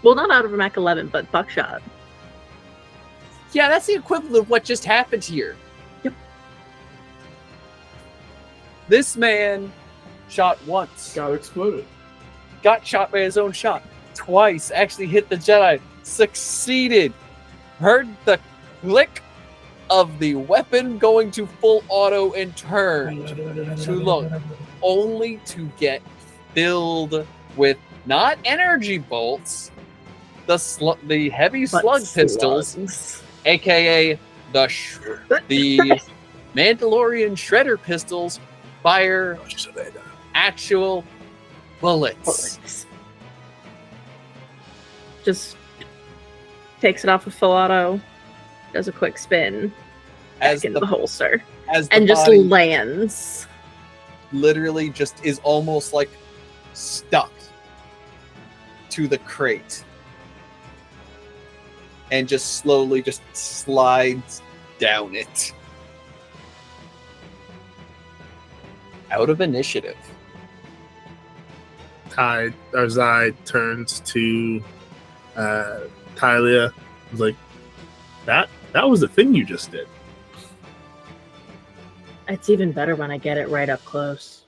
Well, not out of a Mac 11, but buckshot. Yeah, that's the equivalent of what just happened here. Yep. This man shot once, Got exploded. got shot by his own shot twice, actually hit the Jedi, succeeded, heard the click of the weapon going to full auto and turned to look, only to get filled with not energy bolts, the heavy slug pistols, aka the Mandalorian shredder pistols, fire actual bullets. Just takes it off of full auto, does a quick spin, As back into the holster, as the and just body lands. literally just is almost like stuck to the crate and just slowly just slides down it. Out of initiative. Zai turns to Talia. He's like, that was the thing you just did. It's even better when I get it right up close.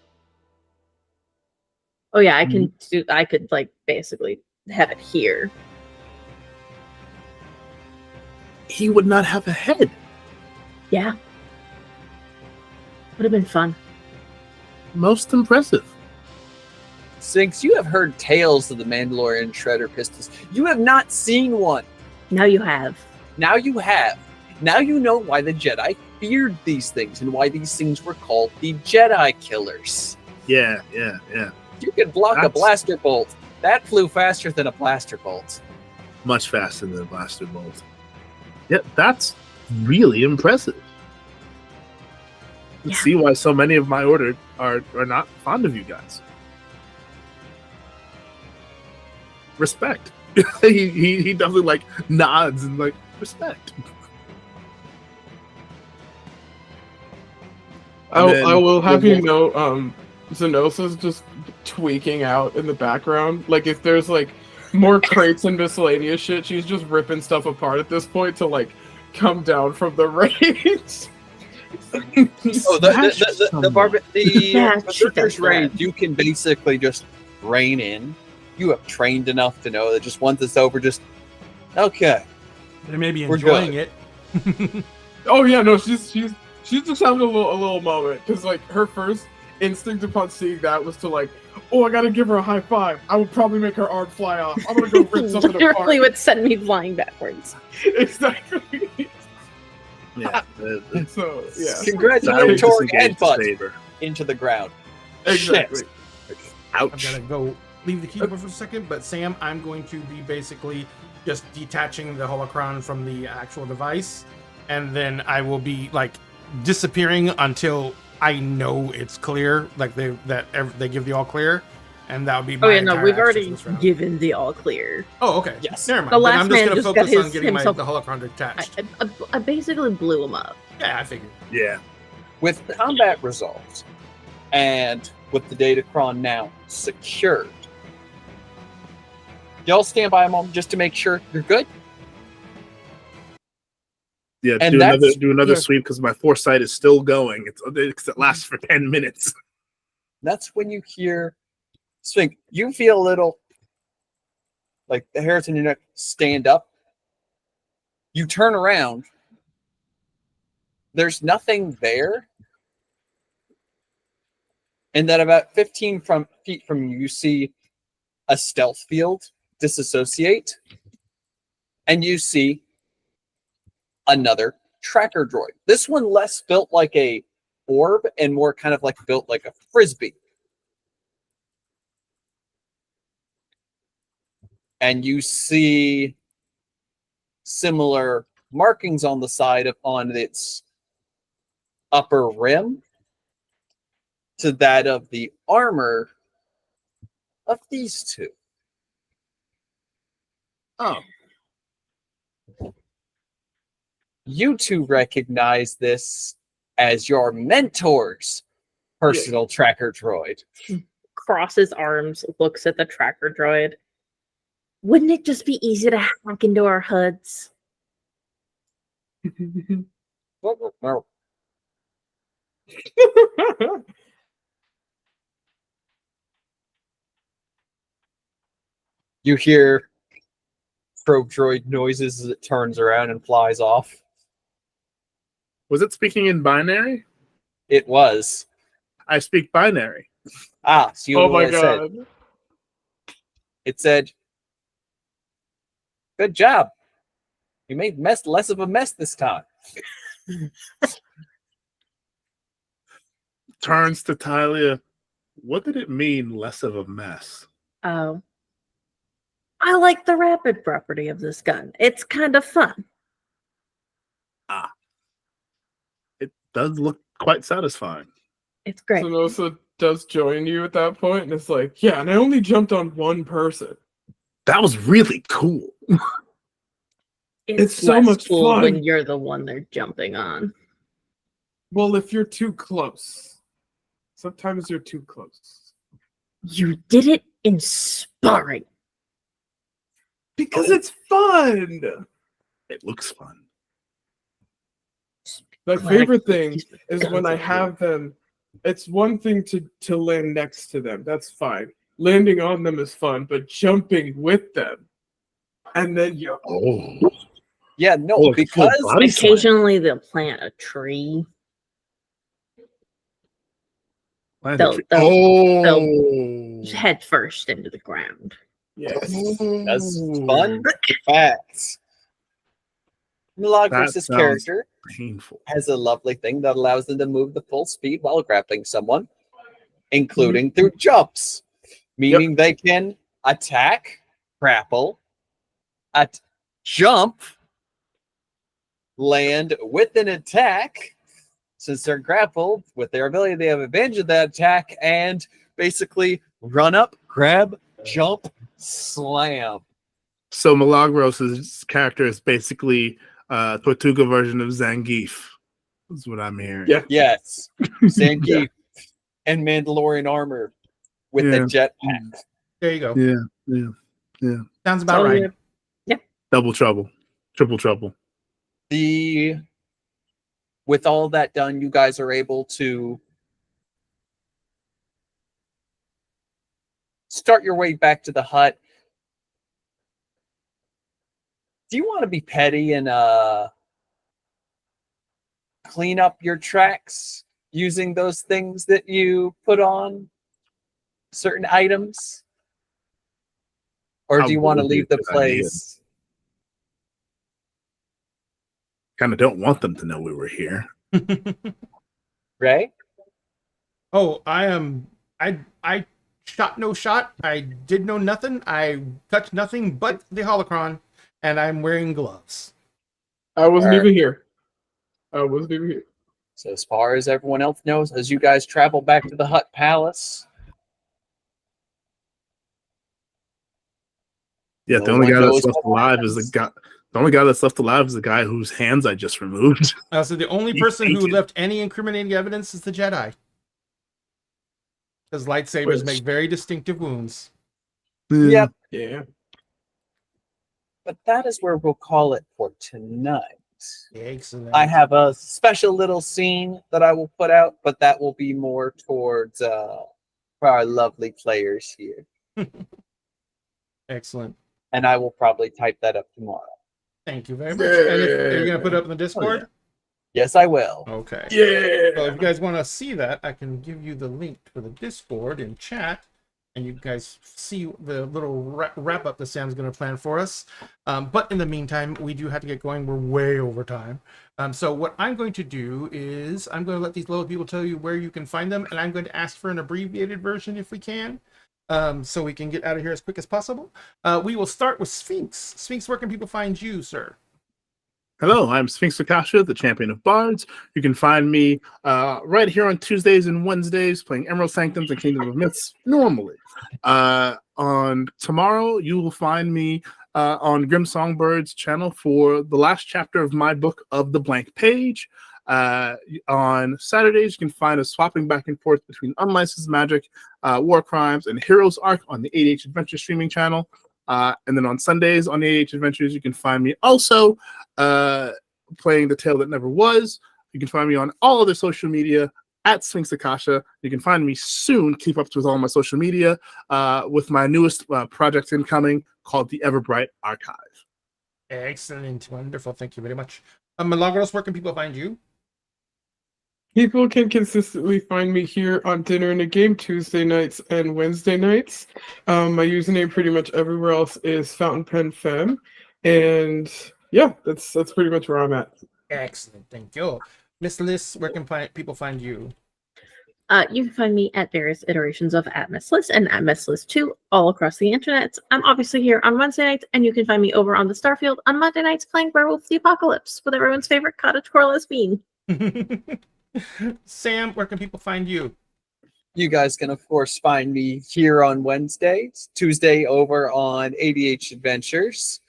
Oh yeah, I can do. I could like basically have it here. He would not have a head. Yeah, would have been fun. Most impressive. Since you have heard tales of the Mandalorian shredder pistols, you have not seen one. Now you have. Now you have. Now you know why the Jedi feared these things and why these things were called the Jedi killers. Yeah. You could block a blaster bolt. That flew faster than a blaster bolt. Much faster than a blaster bolt. Yeah, that's really impressive. Yeah. See why so many of my order are not fond of you guys. Respect. he definitely like nods and like respect. I will have you the know, Zenosa's just tweaking out in the background. Like if there's like more crates and miscellaneous shit, she's just ripping stuff apart at this point to like come down from the range. Oh, the Yeah, she Berserker's does raid, that. you can basically just rein in. You have trained enough to know that just once it's over, just okay. They may be We're enjoying good. it. Oh yeah, no, she's just having a little moment because like her first instinct upon seeing that was to like, oh, I gotta give her a high five. I would probably make her arm fly off. I'm gonna go rip something Literally apart. would send me flying backwards. Exactly. Yeah. So yeah, Congratulatory headbutt into the ground. exactly. Shit. I've Ouch. got to go leave the keyboard for a second, but Sam, I'm going to be basically just detaching the holocron from the actual device, and then I will be like disappearing until I know it's clear, like they give the all clear, And that would be my Oh yeah, no, entire we've actions already this round. given the all clear. Oh, okay. Yes. Never mind. The Then last I'm just man gonna just got focus on getting himself- the holocron detached. I basically blew him up. Yeah, I figured. Yeah. With combat resolved and with the datacron now secured, y'all stand by a moment just to make sure you're good. Yeah, And do another that's- yeah. sweep because my foresight is still going. It lasts for 10 minutes. That's when you hear swing. You feel a little like the hairs on your neck stand up. You turn around. There's nothing there. And then about 15 feet from you, you see a stealth field disassociate. And you see another tracker droid. This one less built like a orb and more kind of like built like a frisbee. And you see similar markings on the side on its upper rim to that of the armor of these two. Oh. You two recognize this as your mentor's personal tracker droid. Crosses arms, looks at the tracker droid. Wouldn't it just be easy to hack into our HUDs? You hear probe droid noises as it turns around and flies off. Was it speaking in binary? It was. I speak binary. Ah, so you know Oh my what it said. god. It said, "Good job. You made less of a mess this time." Turns to Talia. What did it mean, less of a mess? Oh. I like the rapid property of this gun. It's kind of fun. It does look quite satisfying. It's great. So Nosa does join you at that point, and it's like, yeah, and I only jumped on one person. That was really cool. It's so less much cool fun. when you're the one they're jumping on. Well, if you're too close. Sometimes you're too close. You did it in sparring. Because it's fun. It looks fun. My Glad I favorite can thing use my is guns when I with you. have them. It's one thing to land next to them. That's fine. Landing on them is fun, but jumping with them, and then you Oh. Yeah, no, like a full because body slam. Occasionally they'll plant a tree. They'll Oh. head first into the ground. yes. that's fun facts. Milagros' That sounds- character Painful. has a lovely thing that allows them to move the full speed while grappling someone, including through jumps, meaning they can attack, grapple, jump, land with an attack. Since they're grappled, with their ability, they have advantage of that attack and basically run up, grab, jump, slam. So Milagros' character is basically Tortuga version of Zangief. Is what I'm hearing. Yeah. Yes, Zangief and Mandalorian armor with Yeah. a jetpack. There you go. Yeah. Sounds about right. Double trouble. Triple trouble. With all that done, you guys are able to start your way back to the hut. Do you want to be petty and clean up your tracks using those things that you put on certain items? Or do you want to Probably leave the a good idea. place? Kind of don't want them to know we were here. Ray? Oh, I shot no shot. I did no nothing. I touched nothing but the holocron, and I'm wearing gloves. I wasn't Alright. even here. I wasn't even here. So as far as everyone else knows, as you guys travel back to the Hutt Palace, Yeah, No the only one guy that's knows left what alive is the happens. guy. The only guy that's left alive is the guy whose hands I just removed. So the only He person who fainted. left any incriminating evidence is the Jedi. Because lightsabers Which- make very distinctive wounds. Yep, Yeah. but that is where we'll call it for tonight. Excellent. I have a special little scene that I will put out, but that will be more towards for our lovely players here. Excellent. And I will probably type that up tomorrow. Thank you very much. And if are you Yeah. gonna put it up in the Discord? Yes, I will. Okay. Yeah. Well, if you guys want to see that, I can give you the link for the Discord in chat, and you guys see the little wrap up that Sam's going to plan for us. But in the meantime, we do have to get going. We're way over time. So what I'm going to do is I'm going to let these little people tell you where you can find them, and I'm going to ask for an abbreviated version if we can, so we can get out of here as quick as possible. We will start with Sphinx. Sphinx, where can people find you, sir? Hello, I'm Sphinx Akasha, the champion of bards. You can find me right here on Tuesdays and Wednesdays playing Emerald Sanctums and Kingdom of Myths normally. On tomorrow, you will find me on Grim Songbird's channel for the last chapter of my book of the Blank Page. On Saturdays, you can find us swapping back and forth between Unlicensed Magic, War Crimes, and Heroes Arc on the 8H Adventure streaming channel. And then on Sundays on 8H Adventures, you can find me also playing The Tale That Never Was. You can find me on all other social media at Sphinx Akasha. You can find me soon, keep up with all my social media, with my newest project incoming called the Everbright Archive. Excellent. Wonderful. Thank you very much. Milagros, where can people find you? People can consistently find me here on Dinner and a Game Tuesday nights and Wednesday nights. My username pretty much everywhere else is Fountain Pen Femme, and yeah, that's pretty much where I'm at. Excellent. Thank you. Miss Liz, where can people find you? You can find me at various iterations of @MissList and @MissList2 all across the internet. I'm obviously here on Wednesday nights, and you can find me over on the Starfield on Monday nights playing Werewolf the Apocalypse with everyone's favorite cottagecore lesbian. Sam, where can people find you? You guys can, of course, find me here on Wednesdays, Tuesday over on ADH Adventures,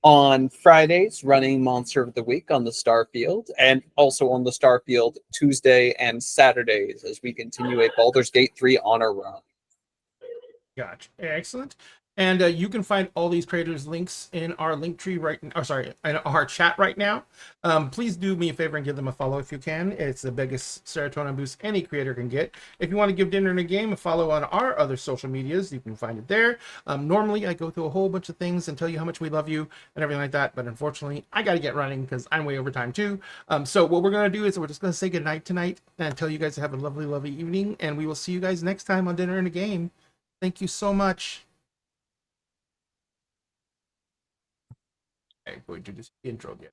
on Fridays running Monster of the Week on the Starfield, and also on the Starfield Tuesday and Saturdays as we continue a Baldur's Gate 3 honor run. Gotcha. Excellent. And you can find all these creators' links in our link tree in our chat right now. Please do me a favor and give them a follow if you can. It's the biggest serotonin boost any creator can get. If you want to give Dinner and a Game a follow on our other social medias, you can find it there. Normally, I go through a whole bunch of things and tell you how much we love you and everything like that. But unfortunately, I got to get running because I'm way over time too. So what we're going to do is we're just going to say goodnight tonight and tell you guys to have a lovely, lovely evening. And we will see you guys next time on Dinner and a Game. Thank you so much. I'm going to do this intro again.